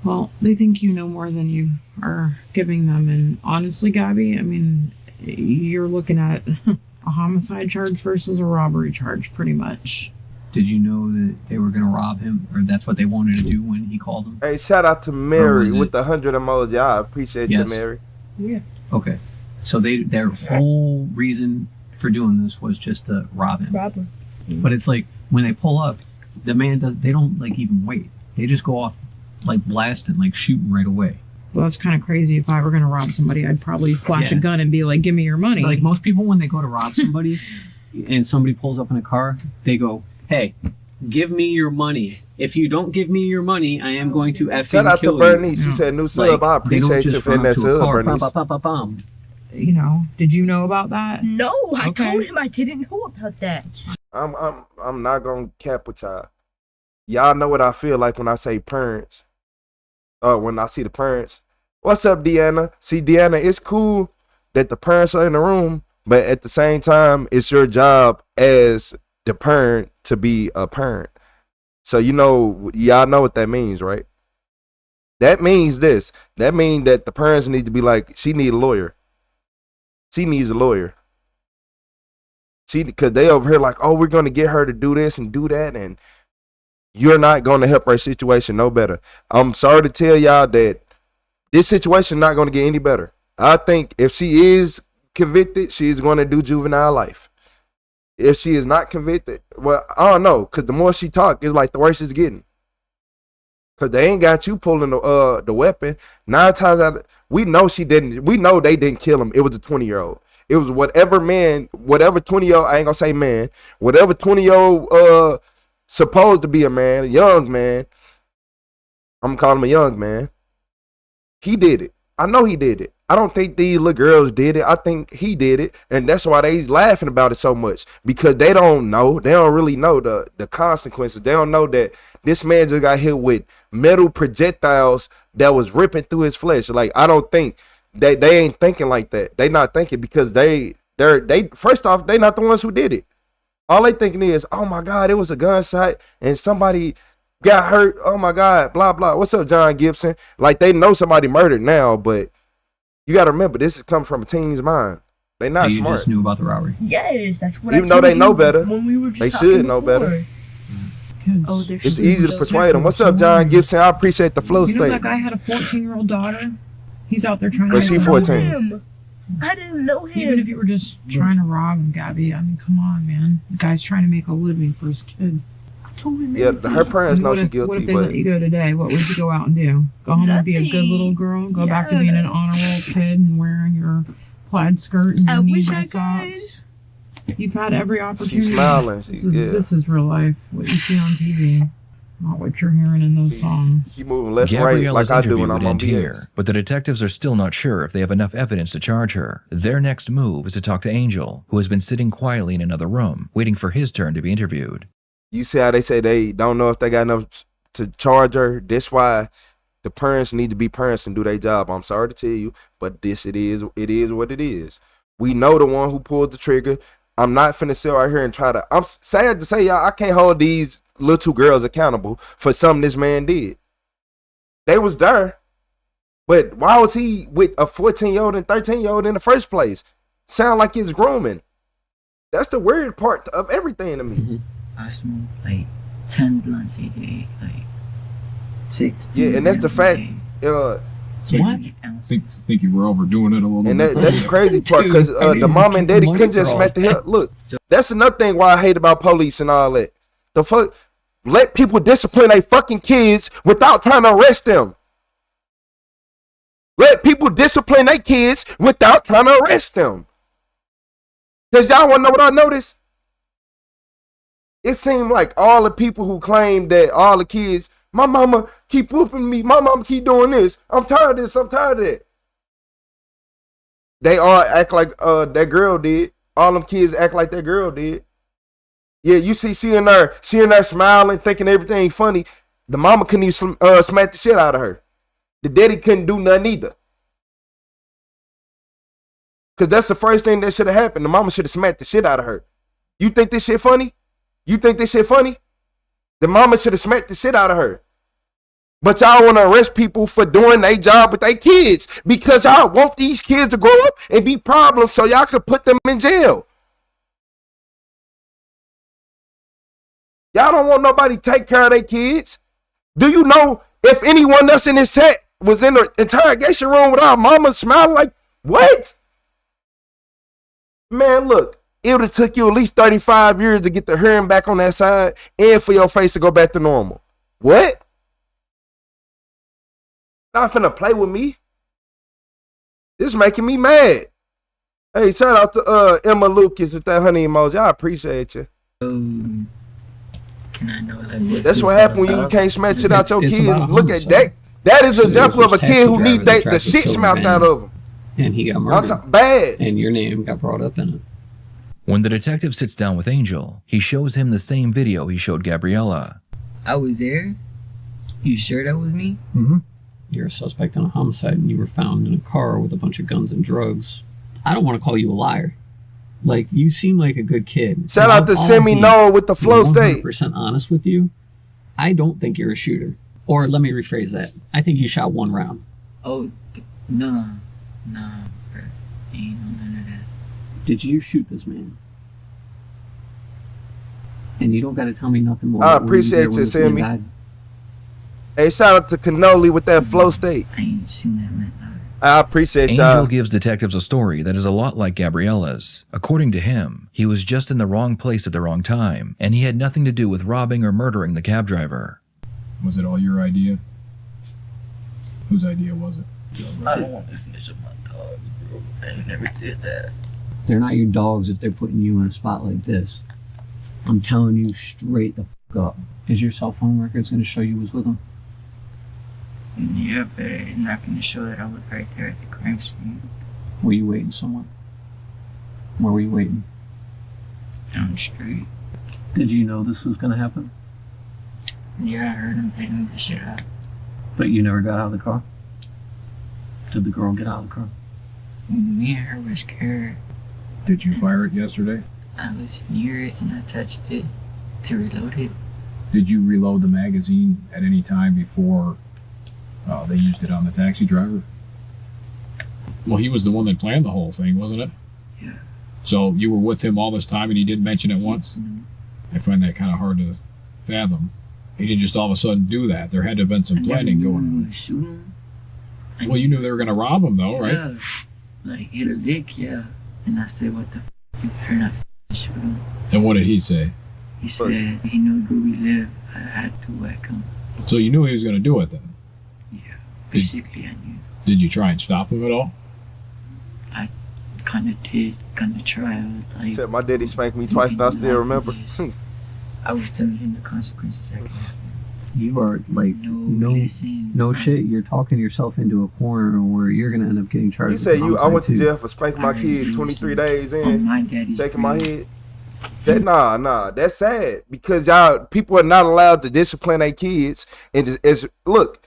Well, they think you know more than you are giving them, and honestly, Gabby, I mean, you're looking at a homicide charge versus a robbery charge, pretty much. Did you know that they were going to rob him, or that's what they wanted to do when he called them? Hey, shout out to Mary with the 100 emoji. I appreciate you, Yes. Mary. Yeah. Okay. So their whole reason for doing this was just to rob him. Robber. But it's like when they pull up, the man they don't like even wait. They just go off like blasting, like shooting right away. Well, that's kind of crazy. If I were going to rob somebody, I'd probably flash a gun and be like, give me your money. Like most people, when they go to rob somebody and somebody pulls up in a car, they go, "Hey, give me your money. If you don't give me your money, I am going to effing Shout out kill to Bernice. You said new sub. Like, I appreciate you for hitting that sub, Bernice. You know, did you know about that? No, I Okay. told him I didn't know about that. I'm not gonna cap with y'all. Y'all know what I feel like when I say parents. When I see the parents. What's up, Deanna? See, Deanna, it's cool that the parents are in the room, but at the same time, it's your job as the parent to be a parent. So you know, y'all know what that means, right? That means this. That means that the parents need to be like, she need a lawyer. She needs a lawyer. Because they over here like, oh, we're going to get her to do this and do that, and you're not going to help her situation no better. I'm sorry to tell y'all that this situation not going to get any better. I think if she is convicted, she is going to do juvenile life. If she is not convicted, well, I don't know, because the more she talk, it's like the worse it's getting. Because they ain't got you pulling the weapon. 9 times out of, we know she didn't. We know they didn't kill him. It was a 20-year-old. It was whatever 20-year-old, I ain't gonna say man, whatever 20-year-old supposed to be a man, a young man. I'm gonna call him a young man. He did it. I know he did it. I don't think these little girls did it. I think he did it. And that's why they laughing about it so much. Because they don't know. They don't really know the consequences. They don't know that this man just got hit with metal projectiles that was ripping through his flesh. Like, I don't think they ain't thinking like that. They not thinking because they first off, they not the ones who did it. All they thinking is, oh my God, it was a gunshot and somebody got hurt. Oh my God, blah, blah. What's up, John Gibson? Like, they know somebody murdered now, but you got to remember, this is coming from a teen's mind. They not You smart. just knew about the robbery. Yes, that's what Even I though they told know you better, when we were just they talking should know before. better. Oh, they're It's easy to persuade them. What's up, John Gibson? I appreciate the flow You know state. that guy had a 14-year-old daughter? He's out there trying But to she make a 14. living. I didn't know him. Even if you were just trying to rob him, Gabby, I mean, come on, man. The guy's trying to make a living for his kid. I told him Yeah, her parents know she's What guilty, if they but let you go today? What would you go out and do? Go home and be a good little girl? Go back to being an honor roll kid and wearing your plaid skirt and I your wish knee-high I socks? You've had every opportunity. she's smiling. This is real life. What you see on TV, not what you're hearing in those songs. He moving left and right Gabriella's like I do interview when I'm would on end BS. here, but the detectives are still not sure if they have enough evidence to charge her. Their next move is to talk to Angel, who has been sitting quietly in another room, waiting for his turn to be interviewed. You see how they say they don't know if they got enough to charge her? That's why the parents need to be parents and do their job. I'm sorry to tell you, but it is what it is. We know the one who pulled the trigger. I'm not finna sit right here and try to, I'm sad to say, y'all, I can't hold these little two girls accountable for something this man did. They was there, but why was he with a 14-year-old and 13-year-old in the first place? Sound like it's grooming. That's the weird part of everything to me. I smoke like 10 blunts a day, like 16. Yeah, and that's the fact. What? Think you were overdoing it a little And bit. that's the crazy part, because the mom and daddy couldn't just smack the hell. Look, that's another thing why I hate about police and all that. The fuck, let people discipline their fucking kids without trying to arrest them. Let people discipline their kids without trying to arrest them. Cause y'all wanna know what I noticed? It seemed like all the people who claim that all the kids, my mama keep whooping me, my mama keep doing this, I'm tired of this, I'm tired of that. They all act like that girl did. All them kids act like that girl did. Yeah, you seeing her smiling, thinking everything funny. The mama couldn't even smack the shit out of her. The daddy couldn't do nothing either. Because that's the first thing that should have happened. The mama should have smacked the shit out of her. You think this shit funny? You think this shit funny? The mama should have smacked the shit out of her. But y'all want to arrest people for doing their job with their kids because y'all want these kids to grow up and be problems so y'all could put them in jail. Y'all don't want nobody to take care of their kids. Do you know if anyone else in this chat was in the interrogation room with our mama smiling like, what? Man, look, it would have took you at least 35 years to get the hearing back on that side and for your face to go back to normal. What? Not finna play with me. This making me mad. Hey, shout out to Emma Lucas with that honey emoji. I appreciate you. Can I know like That's what happened when you can't smash shit out your kids. Look at that. That is an example of a kid who needs the shit smacked out of him. And he got murdered. Bad. And your name got brought up in it. When the detective sits down with Angel, he shows him the same video he showed Gabriella. I was there? You sure that was me? Mm-hmm. You're a suspect in a homicide and you were found in a car with a bunch of guns and drugs. I don't want to call you a liar. Like, you seem like a good kid. Shout out to Semi Noah with the flow state. 100% honest with you. I don't think you're a shooter. Or let me rephrase that. I think you shot one round. Oh, no. No, bro. Ain't none of that. Did you shoot this man? And you don't got to tell me nothing more. I appreciate you, Sammy. Hey, shout out to Cannoli with that flow state. I ain't seen that man. I appreciate y'all. Angel gives detectives a story that is a lot like Gabriella's. According to him, he was just in the wrong place at the wrong time, and he had nothing to do with robbing or murdering the cab driver. Was it all your idea? Whose idea was it? I don't want to snitch on my dogs, bro. I never did that. They're not your dogs if they're putting you in a spot like this. I'm telling you straight the fuck up. Is your cell phone records going to show you was with them? Yeah, but it's not going to show that I was right there at the crime scene. Were you waiting somewhere? Where were you waiting? Down the street. Did you know this was going to happen? Yeah, I heard him hitting the shit out. But you never got out of the car? Did the girl get out of the car? Me and her were scared. Did you fire it yesterday? I was near it and I touched it to reload it. Did you reload the magazine at any time before they used it on the taxi driver? Well, he was the one that planned the whole thing, wasn't it? Yeah. So you were with him all this time and he didn't mention it once? I find that kind of hard to fathom. He didn't just all of a sudden do that. There had to have been some planning going on. Shoot him. Well, you knew they were going to rob him, though, right? Yeah. Like, hit a lick, yeah. And I said, what the f***, you better not shoot him. And what did he say? He said, he knew where we live. I had to whack him. So you knew he was going to do it then? Yeah, basically I knew. Did you try and stop him at all? I kind of did, kind of try. I was like... Said my daddy spanked me twice and I still remember. I was telling him the consequences that could happen. You are like, no shit, you're talking yourself into a corner where you're going to end up getting charged. You say I went to jail for spanking my kid 23 days in, shaking my head. Nah, that's sad because people are not allowed to discipline their kids. And look,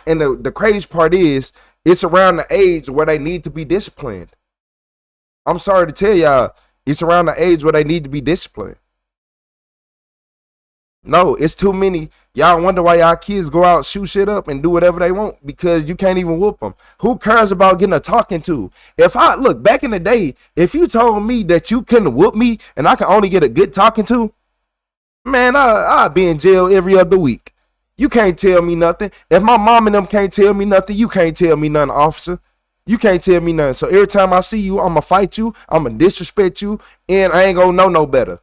and the crazy part is, it's around the age where they need to be disciplined. I'm sorry to tell y'all, it's around the age where they need to be disciplined. No, it's too many. Y'all wonder why y'all kids go out, shoot shit up, and do whatever they want because you can't even whoop them. Who cares about getting a talking to? Look, back in the day, if you told me that you couldn't whoop me and I can only get a good talking to, man, I'd be in jail every other week. You can't tell me nothing. If my mom and them can't tell me nothing, you can't tell me nothing, officer. You can't tell me nothing. So every time I see you, I'm going to fight you, I'm going to disrespect you, and I ain't going to know no better.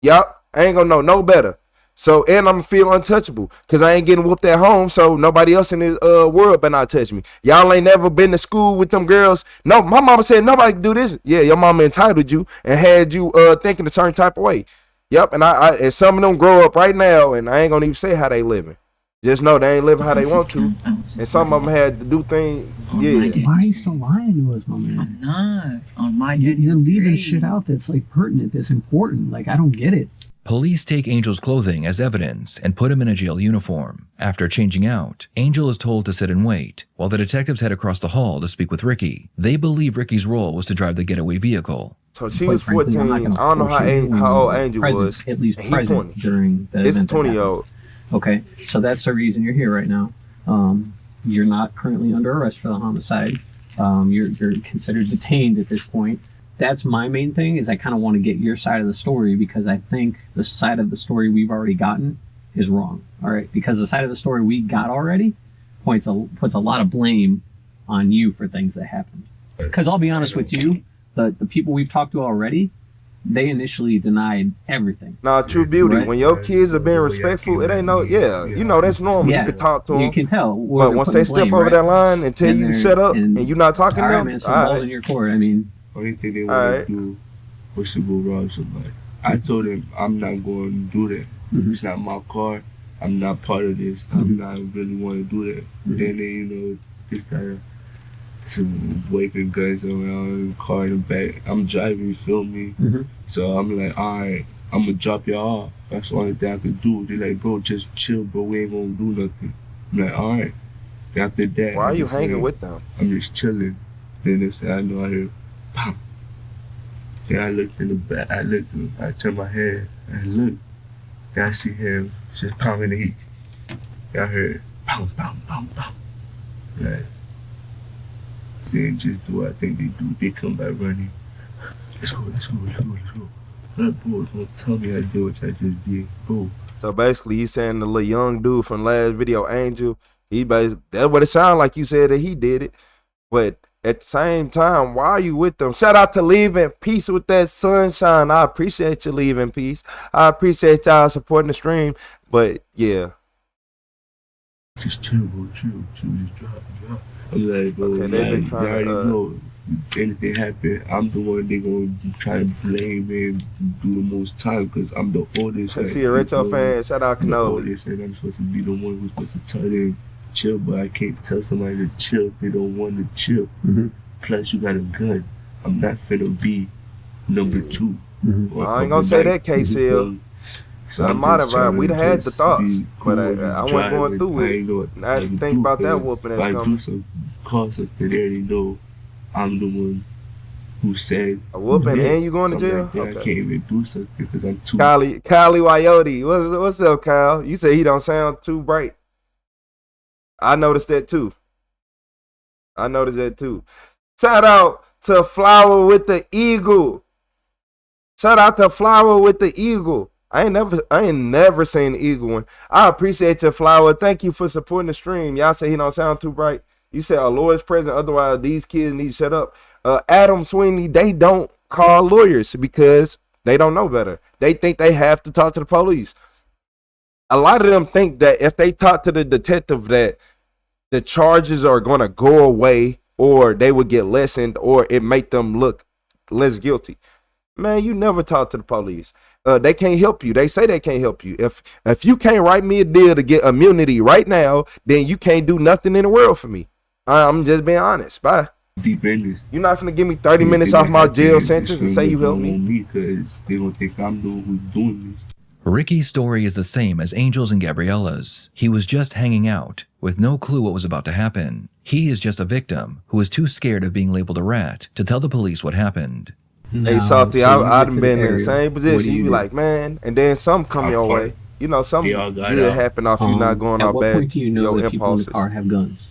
Yup, I ain't going to know no better. So, and I'm feel untouchable because I ain't getting whooped at home. So nobody else in this world better not touch me. Y'all ain't never been to school with them girls. No, my mama said nobody can do this. Yeah, your mama entitled you and had you thinking a certain type of way. Yep, and some of them grow up right now, and I ain't gonna even say how they living. Just know they ain't living how they want to. And some of them had to do things. Yeah. Why are you still lying to us, my man? I'm not. On my You're leaving shit out that's like pertinent, that's important. Like, I don't get it. Police take Angel's clothing as evidence and put him in a jail uniform. After changing out, Angel is told to sit and wait, while the detectives head across the hall to speak with Ricky. They believe Ricky's role was to drive the getaway vehicle. So she was 14. I don't know how old Angel was. At least He's present 20. during the It's event that 20-year-old. Okay, so that's the reason you're here right now. You're not currently under arrest for the homicide. You're considered detained at this point. That's my main thing, is I kind of want to get your side of the story, because I think the side of the story we've already gotten is wrong. All right, because the side of the story we got already puts a lot of blame on you for things that happened. Because I'll be honest with you, the people we've talked to already, they initially denied everything. Nah, true beauty. Right? When your kids are being respectful, it ain't no, you know, that's normal. Yeah, you can talk to them. you can tell. But once they step over that line and tell you to shut up and you're not talking to them, man, so balls in your court. I mean, only thing they want to do was to go rob somebody. I told them I'm not going to do that. It's not my car. I'm not part of this. I'm not really want to do that. Then they, you know, just started some waving guns around in the car in the back. I'm driving, you feel me? So I'm like, alright, I'm gonna drop y'all off. That's the only thing I could do. They're like, bro, just chill, bro. We ain't gonna do nothing. I'm like, alright. After that, why are you hanging with them? I'm just chilling. Then they said, I know I heard, pop. Then I looked in the back. I turned my head and looked. Then I see him just pounding the heat. Then I heard, pound, pound, pound, pound. Like, they didn't just do what I think they do. They come back running. Let's go. That boy, don't tell me I did what I just did, bro. So basically, he's saying the little young dude from last video, Angel, that's what it sounded like you said that he did it. But at the same time, why are you with them? Shout out to Leaving Peace with that sunshine. I appreciate you leaving peace. I appreciate y'all supporting the stream. But yeah. Just chill, bro. Chill. Just drop. I'm like, bro, okay, they already know. If anything happen, I'm the one they gonna try to blame and do the most time, because I'm the oldest. I see a Retro fan. Shout out Canoli. Oldest, and I'm supposed to be the one who's supposed to tell them chill, but I can't tell somebody to chill if they don't want to chill. Plus, you got a gun. I'm not finna be number 2. I ain't gonna say that, KCL. So I'm modified. We'd had the thoughts, but I wasn't going through it. I didn't think about that whooping that's coming. coming. If I do some cause something, they already know I'm the one who said a whooping and you going to jail? Like I can't even do something because I'm too. Kylie Wyote, what's up, Kyle? You say he don't sound too bright. I noticed that too. Shout out to Flower with the Eagle. I ain't never seen the Eagle one. I appreciate your Flower. Thank you for supporting the stream. Y'all say he don't sound too bright. You say our lawyer's present, otherwise these kids need to shut up. Adam Sweeney, they don't call lawyers because they don't know better. They think they have to talk to the police. A lot of them think that if they talk to the detective that the charges are going to go away or they would get lessened or it make them look less guilty. Man, you never talk to the police. They can't help you. They say they can't help you. If you can't write me a deal to get immunity right now, then you can't do nothing in the world for me. I'm just being honest. Bye. Deep business. You're not gonna give me 30 minutes off my jail sentence and say you helped me. Because they don't think I'm the one who's doing this. Ricky's story is the same as Angel's and Gabriella's. He was just hanging out with no clue what was about to happen. He is just a victim who was too scared of being labeled a rat to tell the police what happened. Hey, Salty, I've been in the same position. You be like, man, and then some come your way. You know, something good happen off you not going out bad. At what point do you know that people in the car have guns?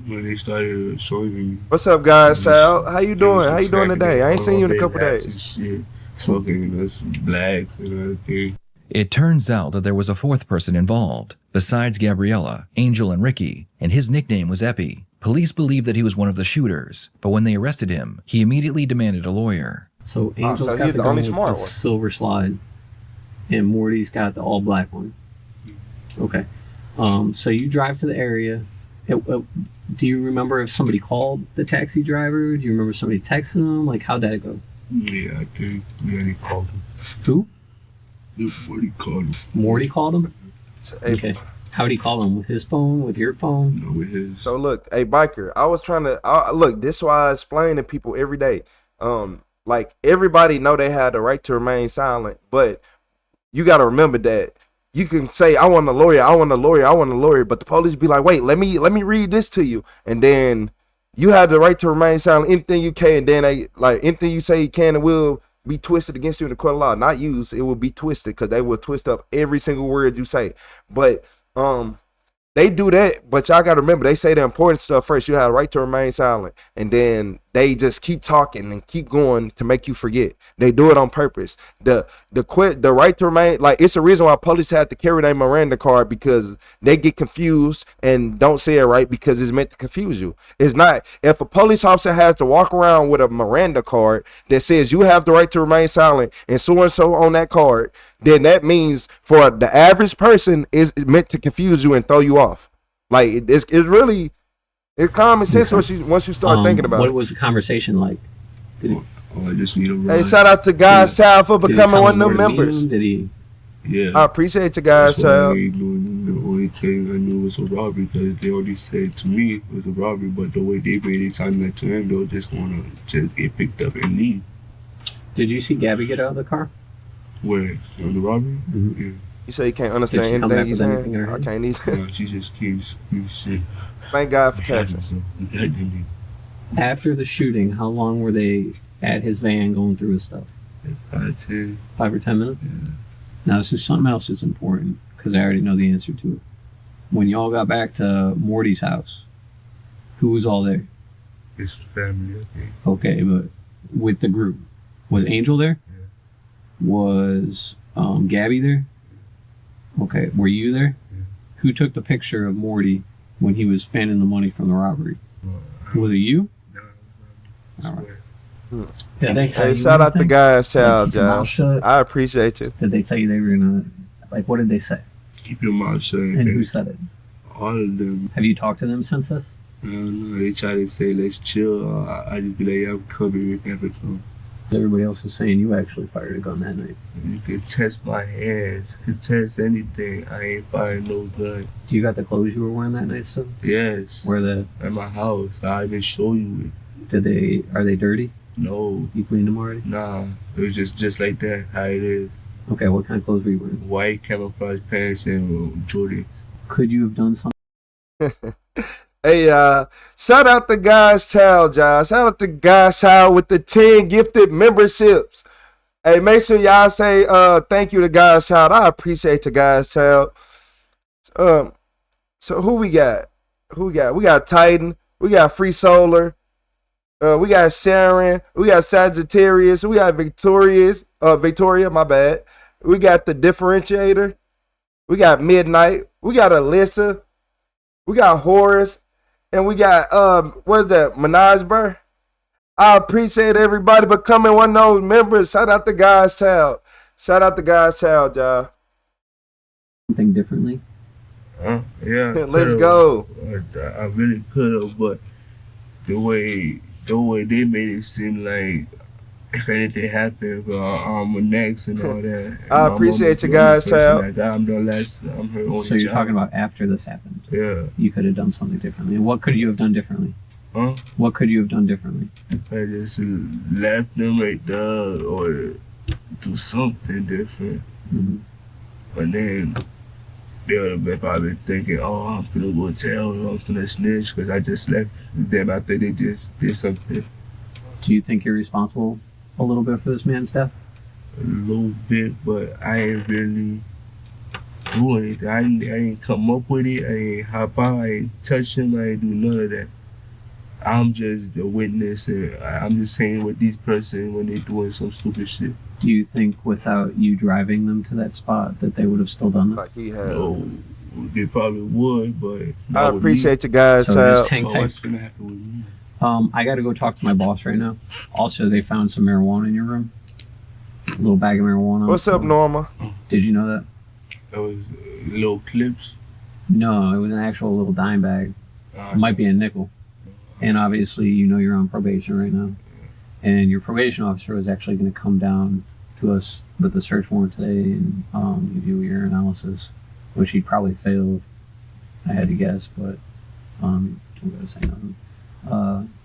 When they started showing me. What's up, guys, child? How you doing? How you doing today? I ain't seen you in a couple days. Shit, smoking some blacks and everything. It turns out that there was a fourth person involved, besides Gabriella, Angel, and Ricky, and his nickname was Epi. Police believe that he was one of the shooters, but when they arrested him, he immediately demanded a lawyer. So Angel's got the gun with the silver slide, and Morty's got the all black one. Okay. So you drive to the area. Do you remember if somebody called the taxi driver? Do you remember somebody texting them? Like, how'd that go? Yeah, I think. Yeah, they called him. Who? Morty called him. Morty called him? Okay. How'd he call him? With his phone? With your phone? No, with his. So look, hey, Biker, I was trying to, look, this is why I explain to people every day. Like, everybody know they had the right to remain silent, but you got to remember that you can say, I want a lawyer, I want a lawyer, I want a lawyer, but the police be like, wait, let me read this to you. And then you have the right to remain silent, anything you can, and then anything you say can and will be twisted against you in the court of law. Not used, it will be twisted, because they will twist up every single word you say. But they do that, but y'all gotta remember, they say the important stuff first. You have the right to remain silent, and then they just keep talking and keep going to make you forget. They do it on purpose. The right to remain, like, it's the reason why police have to carry their Miranda card, because they get confused and don't say it right because it's meant to confuse you. It's not. If a police officer has to walk around with a Miranda card that says you have the right to remain silent and so on that card, then that means for the average person is meant to confuse you and throw you off. Like, it's really, it's common sense once you start thinking about it. What was the conversation like? I just need a ride. Hey, shout out to God's Child for becoming one of them members. Did he? Yeah. I appreciate you guys, child. The only thing I knew was a robbery, because they already said to me it was a robbery, but the way they made it sound like to him, they were just gonna just get picked up and leave. Did you see Gabby get out of the car? Where? On the robbery? Mm-hmm. Yeah. You say you can't understand anything he's saying? I can't either. No, she just keeps saying. Thank God for captions. After the shooting, how long were they at his van going through his stuff? 5 or 10 minutes? Yeah. Now, this is something else that's important, because I already know the answer to it. When y'all got back to Morty's house, who was all there? His family, I think. Okay, but with the group, was Angel there? Yeah. Was Gabby there? Okay, were you there? Yeah. Who took the picture of Morty when he was fanning the money from the robbery? Was it you? No, it was not me. All right. Did they tell you Shout out to anything? God's Child, Keep your mouth y'all. shut? I appreciate you. Did they tell you they were gonna, like, what did they say? Keep your mouth shut. And who said it? All of them. Have you talked to them since this? No, they try to say, let's chill. I just be like, yeah, I'm coming if ever come. Everybody else is saying you actually fired a gun that night. You can test my hands, you can test anything. I ain't firing no gun. Do you got the clothes you were wearing that night still? Yes. Where the? At my house. I even show you it. Are they dirty? No. You cleaned them already? Nah. It was just like that, how it is. Okay, what kind of clothes were you wearing? White camouflage pants and Jordans. Could you have done something? Hey, shout out to God's Child, y'all. Shout out to God's Child with the 10 gifted memberships. Hey, make sure y'all say thank you to God's Child. I appreciate you, God's Child. So who we got? We got Titan. We got Free Solar. We got Sharon. We got Sagittarius. We got Victoria, my bad. We got the Differentiator. We got Midnight. We got Alyssa. We got Horace. And we got, what is that, Minaj Burr? I appreciate everybody becoming one of those members. Shout out to God's Child. Shout out to God's Child, y'all. Something differently? Yeah. Let's go. I really could have, but the way they made it seem like if anything happened, I'm next and all that. And I appreciate you guys, child. I'm her only So you're child. talking about after this happened? Yeah. You could have done something differently. What could you have done differently? Huh? What could you have done differently? I just left them right there or do something different. Mm-hmm. But then they would have probably thinking, oh, I'm finna go tell, I'm finna snitch, because I just left them after they just did something. Do you think you're responsible a little bit for this man's death? A little bit, but I ain't really do anything. I didn't come up with it. I ain't hop out. I ain't touch him. I ain't do none of that. I'm just a witness, and I'm just saying what these person when they doing some stupid shit. Do you think without you driving them to that spot that they would have still done that? Like he had. No, they probably would, but I appreciate you guys, so child. just hang tight. What's gonna happen with me? I got to go talk to my boss right now. Also, they found some marijuana in your room. A little bag of marijuana. What's up, Norma? Did you know that? That was little clips. No, it was an actual little dime bag. It might be a nickel. And obviously, you know you're on probation right now. And your probation officer was actually going to come down to us with the search warrant today and give you your analysis, which he probably failed. I had to guess, but I'm going to say nothing.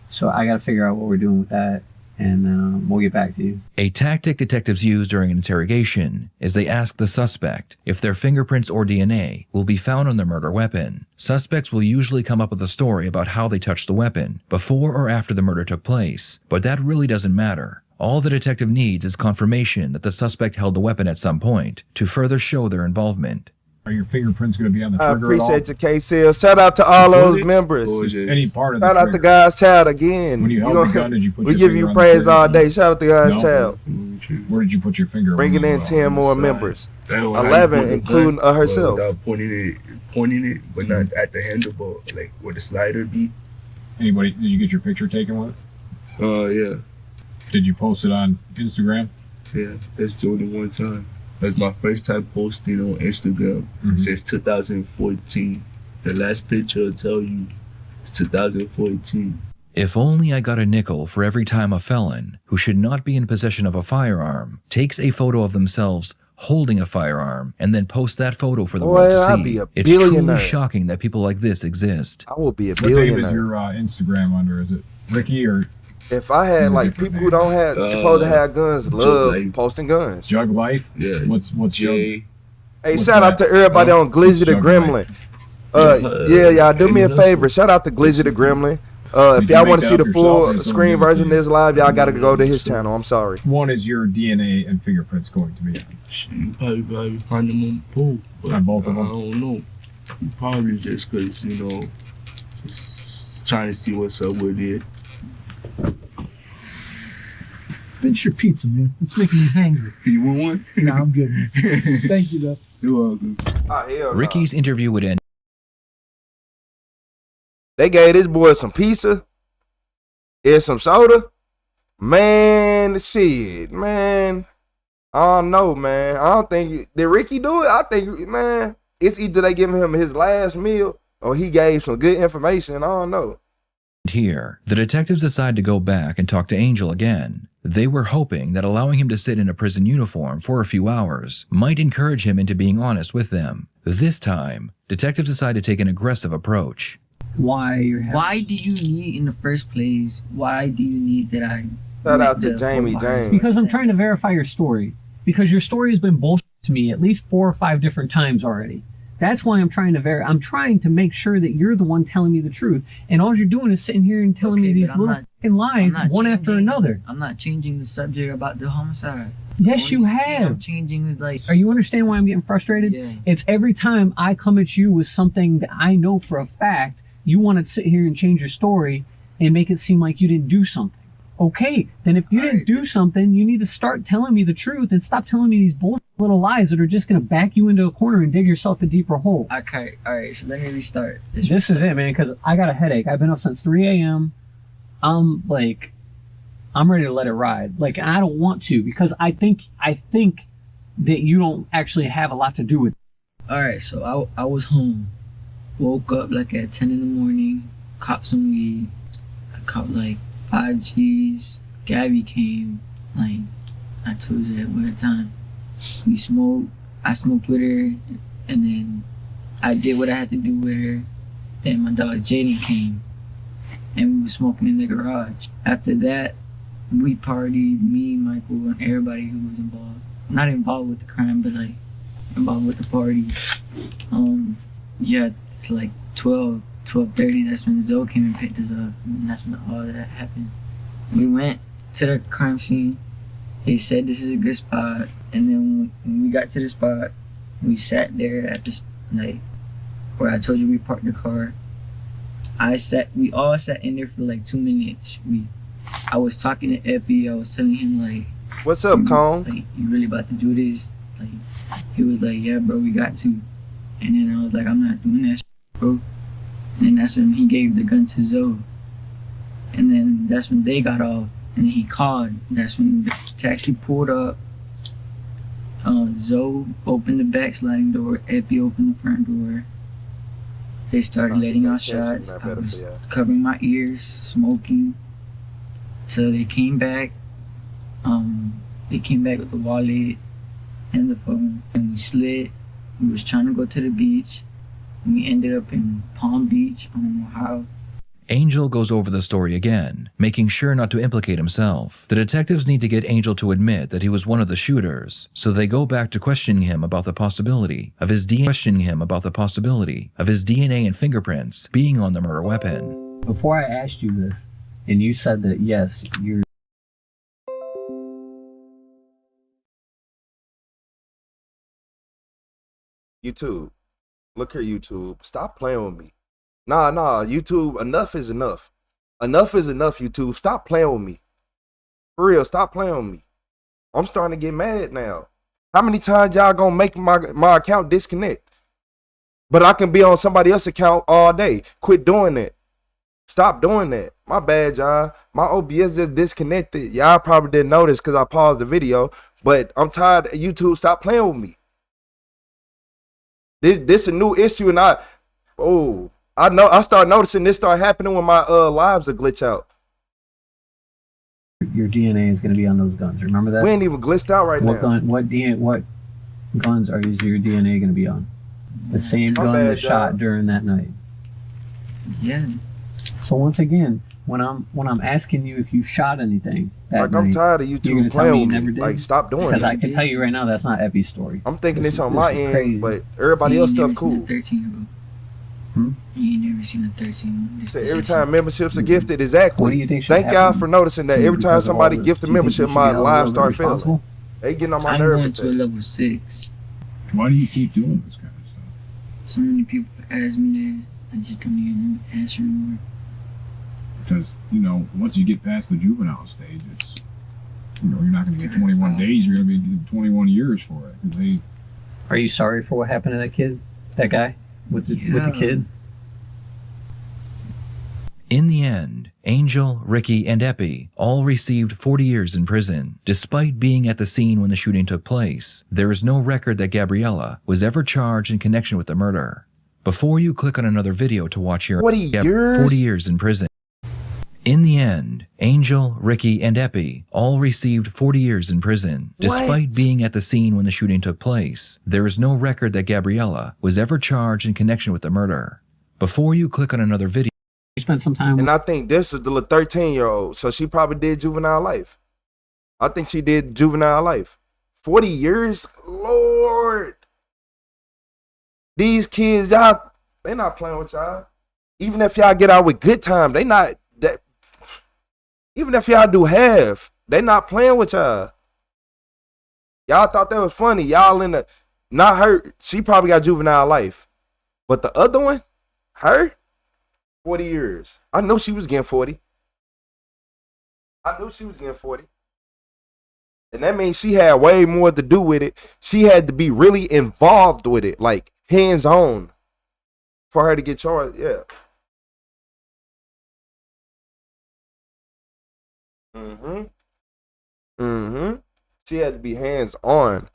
So I got to figure out what we're doing with that. and we'll get back to you. A tactic detectives use during an interrogation is they ask the suspect if their fingerprints or DNA will be found on the murder weapon. Suspects will usually come up with a story about how they touched the weapon before or after the murder took place, but that really doesn't matter. All the detective needs is confirmation that the suspect held the weapon at some point to further show their involvement. Are your fingerprints going to be on the trigger I at all? appreciate your KCL. Shout out to all those members. Any part of the Shout out trigger? to God's Child again. When you held the gun, did you put we your give finger you on the praise trigger? all day. Shout out to God's Child. Where did you put your finger? Bringing in 10 more members. 11, including herself. Without pointing it, but not at the handlebar, like where the slider be. Anybody? Did you get your picture taken with it? Yeah. Did you post it on Instagram? Yeah, that's the only one time. That's my first time posting on Instagram since 2014. The last picture will tell you it's 2014. If only I got a nickel for every time a felon, who should not be in possession of a firearm, takes a photo of themselves holding a firearm and then posts that photo for the world to see. I'd be a It's truly billionaire. shocking that people like this exist. I will be a What name billionaire. is your Instagram under? Is it Ricky or? If I had like people who don't have supposed to have guns love posting guns. Jug Life? Yeah. What's Jay? Hey, What's shout out that? to everybody on Glizzy the Jug Gremlin. Yeah, y'all do me a favor. Shout out to Glizzy the Gremlin. If Did you y'all make want to that see up the yourself full or did someone screen give it to version of you? this live, y'all got to go to his channel. I'm sorry. One is your DNA and fingerprints going to be on? You probably find them on both. But On both of them? I don't know. Probably just because, just trying to see what's up with it. Finish your pizza, man. It's making me hungry. You want one? Nah, I'm good, man. Thank you, though. You're welcome. Ricky's interview would end. They gave this boy some pizza and some soda. Man, shit, man. I don't know, man. I don't think did Ricky do it. I think, man, it's either they give him his last meal or he gave some good information. I don't know. Here, the detectives decide to go back and talk to Angel again. They were hoping that allowing him to sit in a prison uniform for a few hours might encourage him into being honest with them. This time, detectives decide to take an aggressive approach. Why do you need in the first place? Why do you need that I Shout out to Jamie James. Because I'm trying to verify your story. Because your story has been bullshit to me at least 4 or 5 different times already. That's why I'm trying to I'm trying to make sure that you're the one telling me the truth. And all you're doing is sitting here and telling me these little fucking lies one after another. I'm not changing the subject about the homicide. Yes, you have. I'm changing like. Are you understand why I'm getting frustrated? Yeah. It's every time I come at you with something that I know for a fact, you want to sit here and change your story and make it seem like you didn't do something. Okay, then if you didn't do something, you need to start telling me the truth and stop telling me these bullshit little lies that are just going to back you into a corner and dig yourself a deeper hole. Okay, alright, so let me restart. This is it, man, because I got a headache. I've been up since 3 a.m. I'm ready to let it ride. Like, I don't want to because I think that you don't actually have a lot to do with it. Alright, so I was home. Woke up like at 10 in the morning, copped some weed. I copped like 5 G's. Gabby came, like, I told you at one time. We smoked, I smoked with her, and then I did what I had to do with her. Then my dog Jaden came, and we were smoking in the garage. After that, we partied, me, Michael, and everybody who was involved. Not involved with the crime, but like, involved with the party. Yeah, it's like 12:30, that's when Zoe came and picked us up, and that's when all that happened. We went to the crime scene. They said this is a good spot, and then when we got to the spot, we sat there at this, like, where I told you we parked the car. We all sat in there for like 2 minutes. I was talking to Epi, I was telling him like, what's up, Cone? Like, you really about to do this? Like, he was like, yeah, bro, we got to. And then I was like, I'm not doing that shit, bro. And then that's when he gave the gun to Zoe. And then that's when they got off. And then he called. That's when the taxi pulled up. Zoe opened the back sliding door. Epi opened the front door. They started letting out shots. I was covering my ears, smoking. Till they came back. They came back with the wallet and the phone. And we slid. We was trying to go to the beach. And we ended up in Palm Beach. I don't know how. Angel goes over the story again, making sure not to implicate himself. The detectives need to get Angel to admit that he was one of the shooters, so they go back to questioning him about the possibility of his DNA and fingerprints being on the murder weapon. Before I asked you this, and you said that yes, you're YouTube. Look here, YouTube. Stop playing with me. Nah, YouTube, enough is enough. Enough is enough, YouTube. Stop playing with me. For real, stop playing with me. I'm starting to get mad now. How many times y'all gonna make my account disconnect? But I can be on somebody else's account all day. Quit doing that. Stop doing that. My bad, y'all. My OBS just disconnected. Y'all probably didn't notice because I paused the video. But I'm tired of YouTube. Stop playing with me. This a new issue, and I start noticing this start happening when my lives are glitch out. your DNA is going to be on those guns. Remember that? We ain't even glitched out right now. What guns is your DNA going to be on? The same gun that shot during that night. Yeah. So once again, when I'm asking you if you shot anything that night, I'm tired of YouTube playing with me. Like, stop doing because that. I can tell you right now that's not Epi's story. I'm thinking this on my end, but everybody else stuff cool. You ain't never seen a 13-year-old. So every time memberships are gifted, exactly. What do you think should Thank y'all happen for noticing that every time somebody gift a membership, my lives start failing. responsible? They getting on my I'm nerves. going to a level 6. Why do you keep doing this kind of stuff? So many people ask me that, I just don't even answer anymore. Because, once you get past the juvenile stage, it's, you're not going to get 21 days, you're going to be 21 years for it. 'Cause Are you sorry for what happened to that kid? That guy? With the kid? In the end, Angel, Ricky, and Epi all received 40 years in prison. Despite being at the scene when the shooting took place, there is no record that Gabriella was ever charged in connection with the murder. Before you click on another video to watch your 40 years? 40 years in prison. In the end, Angel, Ricky, and Epi all received 40 years in prison. Despite being at the scene when the shooting took place, there is no record that Gabriella was ever charged in connection with the murder. Before you click on another video, you spent some time and I think this is the 13-year-old, so she probably did juvenile life. I think she did juvenile life. 40 years? Lord. These kids, y'all, they not playing with y'all. Even if y'all get out with good time, they not that. Even if y'all do half, they not playing with y'all. Y'all thought that was funny. Y'all in the, not her. She probably got juvenile life. But the other one, her, 40 years. I know she was getting 40. I knew she was getting 40. And that means she had way more to do with it. She had to be really involved with it, like hands-on, for her to get charged. Yeah. She had to be hands-on.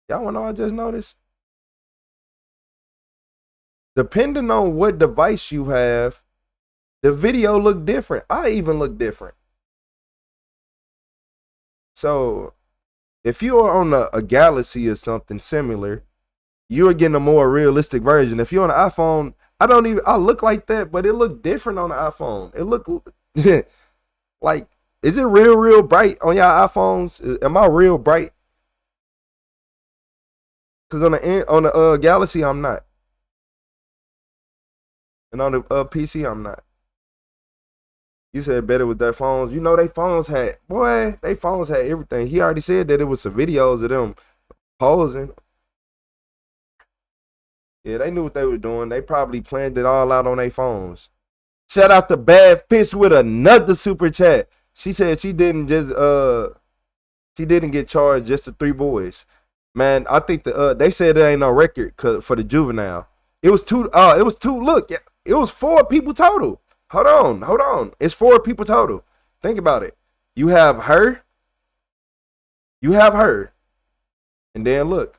Y'all wanna know I just noticed? Depending on what device you have, the video look different. I even look different. So if you are on a Galaxy or something similar, you're getting a more realistic version. If you're on an iPhone, I look like that, but it look different on the iPhone. It look like, is it real bright on y'all iPhones? Am I real bright? Cause on the Galaxy, I'm not. And on the PC, I'm not. You said better with their phones. You know they phones had everything. He already said that it was some videos of them posing. Yeah, they knew what they were doing. They probably planned it all out on their phones. Shout out to Bad Fish with another super chat. She said she didn't get charged, just the 3 boys. Man, I think they said there ain't no record for the juvenile. It was two. Look, it was 4 people total. Hold on. It's 4 people total. Think about it. You have her. And then look.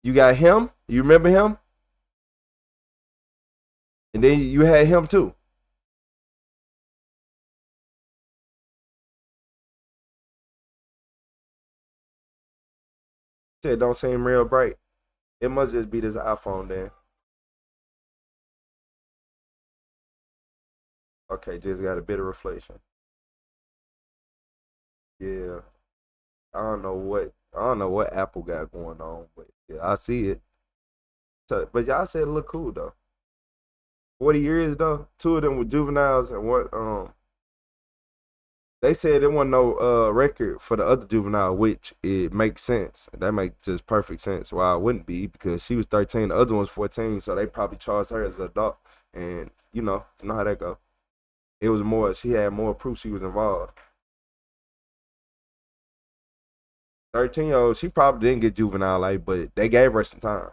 You got him. You remember him? And then you had him too. Said don't seem real bright. It must just be this iPhone then. Okay, just got a bit of reflection. Yeah. I don't know what Apple got going on, but yeah, I see it. So, but y'all said it look cool though. 40 years though. 2 of them were juveniles and what they said there wasn't no record for the other juvenile, which it makes sense. That makes just perfect sense. Why it wouldn't be, because she was 13, the other one's 14, so they probably charged her as an adult. And you know how that go. It was more, she had more proof she was involved. 13-year-old, she probably didn't get juvenile life, but they gave her some time.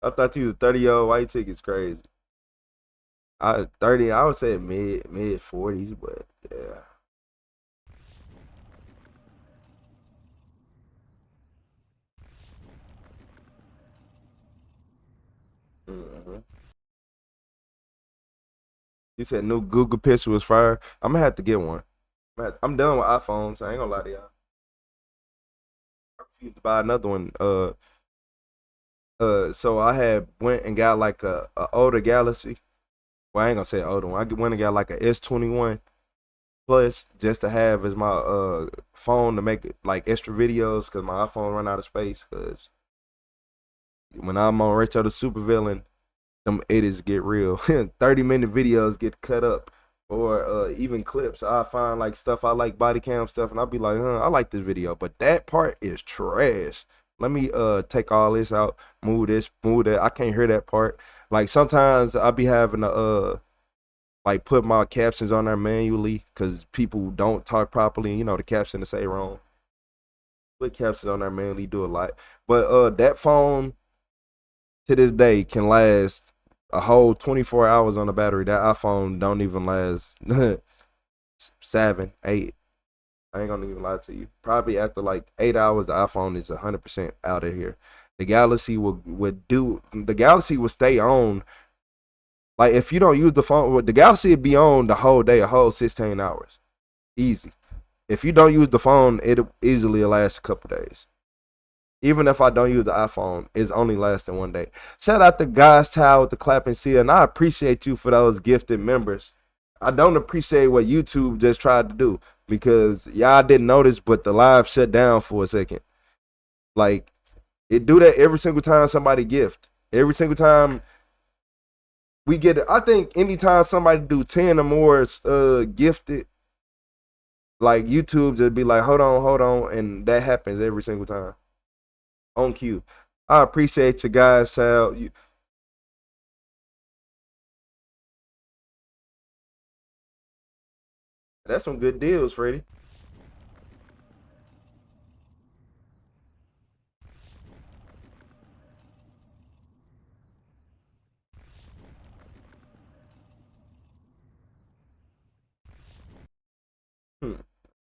I thought you was 30-year-old white chick is crazy. 30, I would say mid 40s, but yeah. Mm-hmm. You said new Google Pixel was fire. I'm gonna have to get one. I'm done with iPhones. I ain't gonna lie to y'all. I refuse to buy another one. So I had went and got like a older Galaxy. Well, I ain't gonna say older one. I went and got like a S21 Plus just to have as my phone to make it like extra videos, because my iPhone run out of space. Because when I'm on Retro the Supervillain, them edits get real. 30-minute videos get cut up, or even clips. I find like stuff I like, body cam stuff, and I'll be like, I like this video, but that part is trash. Let me take all this out, move this, move that. I can't hear that part. Like sometimes I'll be having to like put my captions on there manually because people don't talk properly. You know the caption to say wrong. Put captions on there manually, do a lot. But that phone to this day can last a whole 24 hours on the battery. That iPhone don't even last 7, 8. I ain't gonna even lie to you. Probably after like 8 hours, the iPhone is 100% out of here. The Galaxy the Galaxy will stay on. Like if you don't use the phone, the Galaxy would be on the whole day, a whole 16 hours. Easy. If you don't use the phone, it'll easily last a couple days. Even if I don't use the iPhone, it's only lasting 1 day. Shout out to God's Child with the clapping seal, and I appreciate you for those gifted members. I don't appreciate what YouTube just tried to do, because y'all didn't notice, but the live shut down for a second. Like, it do that every single time somebody gift. Every single time we get it. I think anytime somebody do 10 or more gifted, like YouTube just be like, hold on, and that happens every single time. On cue. I appreciate you guys, child. That's some good deals, Freddie.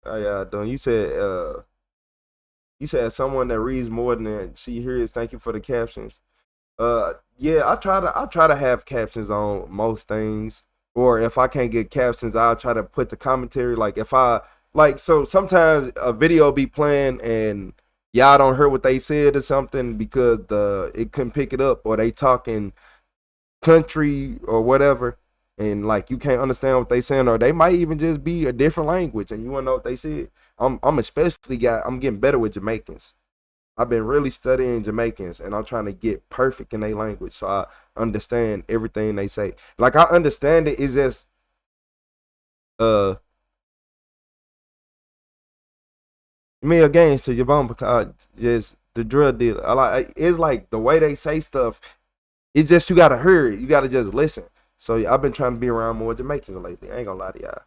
Oh yeah, Don. You said someone that reads more than she hears. Thank you for the captions. Yeah, I try to have captions on most things. Or if I can't get captions, I'll try to put the commentary. Like if I like, so sometimes a video be playing and y'all don't hear what they said or something because it couldn't pick it up, or they talking country or whatever, and like you can't understand what they saying, or they might even just be a different language and you wanna know what they said. I'm getting better with Jamaicans. I've been really studying Jamaicans, and I'm trying to get perfect in their language so I understand everything they say. Like I understand it, it's just me against to your bum, just the drug dealer. It's like the way they say stuff. It's just you gotta hear it. You gotta just listen. So I've been trying to be around more Jamaicans lately. I ain't gonna lie to y'all.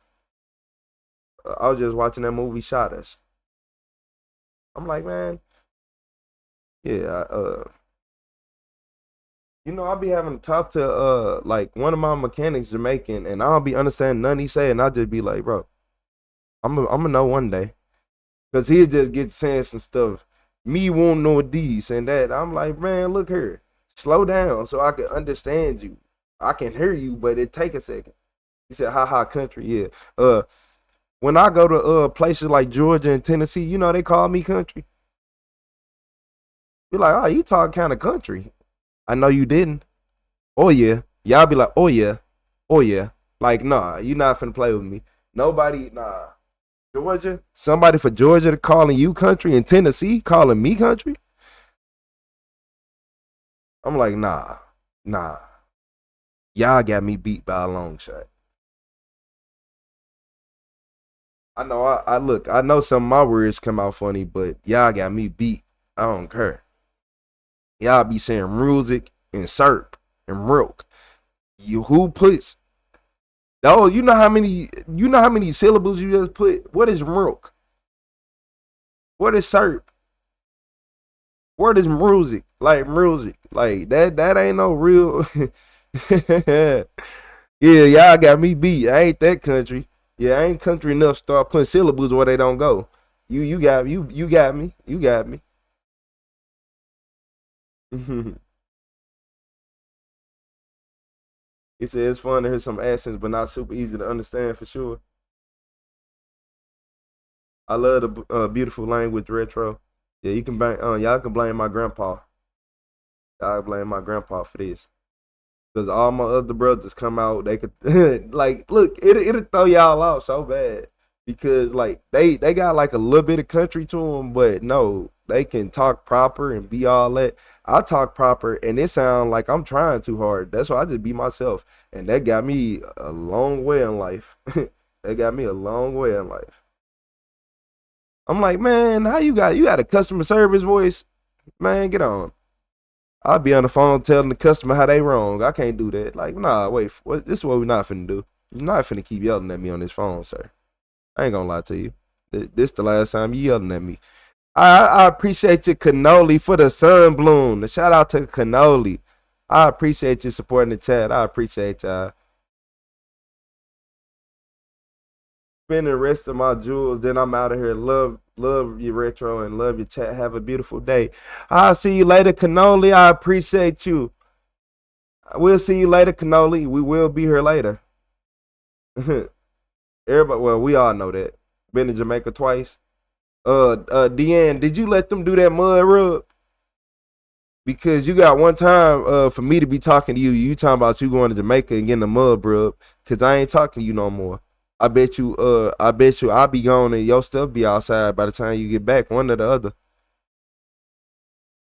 I was just watching that movie Shot Us. I'm like, man, yeah, I'll be having to talk to like one of my mechanics Jamaican, and I don't be understanding none he say, and I just be like, bro, I'm gonna know one day, cause he just get saying some stuff. Me won't know this and that. I'm like, man, look here, slow down so I can understand you. I can hear you, but it take a second. He said, ha country, yeah. When I go to places like Georgia and Tennessee, you know they call me country. Be like, oh, you talk kind of country. I know you didn't. Oh yeah. Y'all be like, oh yeah. Oh yeah. Like, nah, you not finna play with me. Nobody, nah. Georgia, somebody for Georgia to calling you country, and Tennessee calling me country? I'm like, nah. Y'all got me beat by a long shot. I know I know some of my words come out funny, but y'all got me beat. I don't care. Y'all be saying music and serp and milk. You who puts you know how many syllables you just put? What is milk? What is serp? What is music? Like music. Like that ain't no real yeah, y'all got me beat. I ain't that country. Yeah, I ain't country enough to start putting syllables where they don't go. You got me. You got me. He said it's fun to hear some accents, but not super easy to understand for sure. I love the beautiful language, retro. Yeah, you can y'all can blame my grandpa. Y'all blame my grandpa for this. Cause all my other brothers come out, they could like look, it'll throw y'all off so bad. Because like they got like a little bit of country to them, but no, they can talk proper and be all that. I talk proper and it sound like I'm trying too hard. That's why I just be myself. And that got me a long way in life. That got me a long way in life. I'm like, man, how you got a customer service voice? Man, get on. I'll be on the phone telling the customer how they wrong. I can't do that. Like, nah, wait. This is what we're not finna do. You're not finna keep yelling at me on this phone, sir. I ain't gonna lie to you. This the last time you yelling at me. I appreciate you, Cannoli, for the sun bloom. Shout out to Cannoli. I appreciate you supporting the chat. I appreciate y'all. Spend the rest of my jewels, then I'm out of here. Love your retro and love your chat. Have a beautiful day. I'll see you later, Cannoli. I appreciate you. We'll see you later, Cannoli. We will be here later. Everybody, well, we all know that. Been to Jamaica twice. Deanne, did you let them do that mud rub? Because you got one time for me to be talking to you. You talking about you going to Jamaica and getting a mud rub. Because I ain't talking to you no more. I bet you I'll be gone and your stuff be outside by the time you get back, one or the other.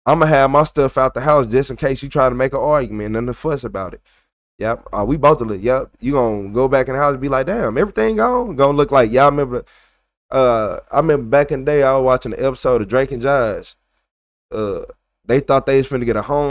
I'm gonna have my stuff out the house just in case you try to make an argument and a fuss about it. Yep. We both will. Yep. You gonna go back in the house and be like, damn, everything gone? Gonna look like y'all remember I remember back in the day I was watching the episode of Drake and Josh. They thought they was finna get a home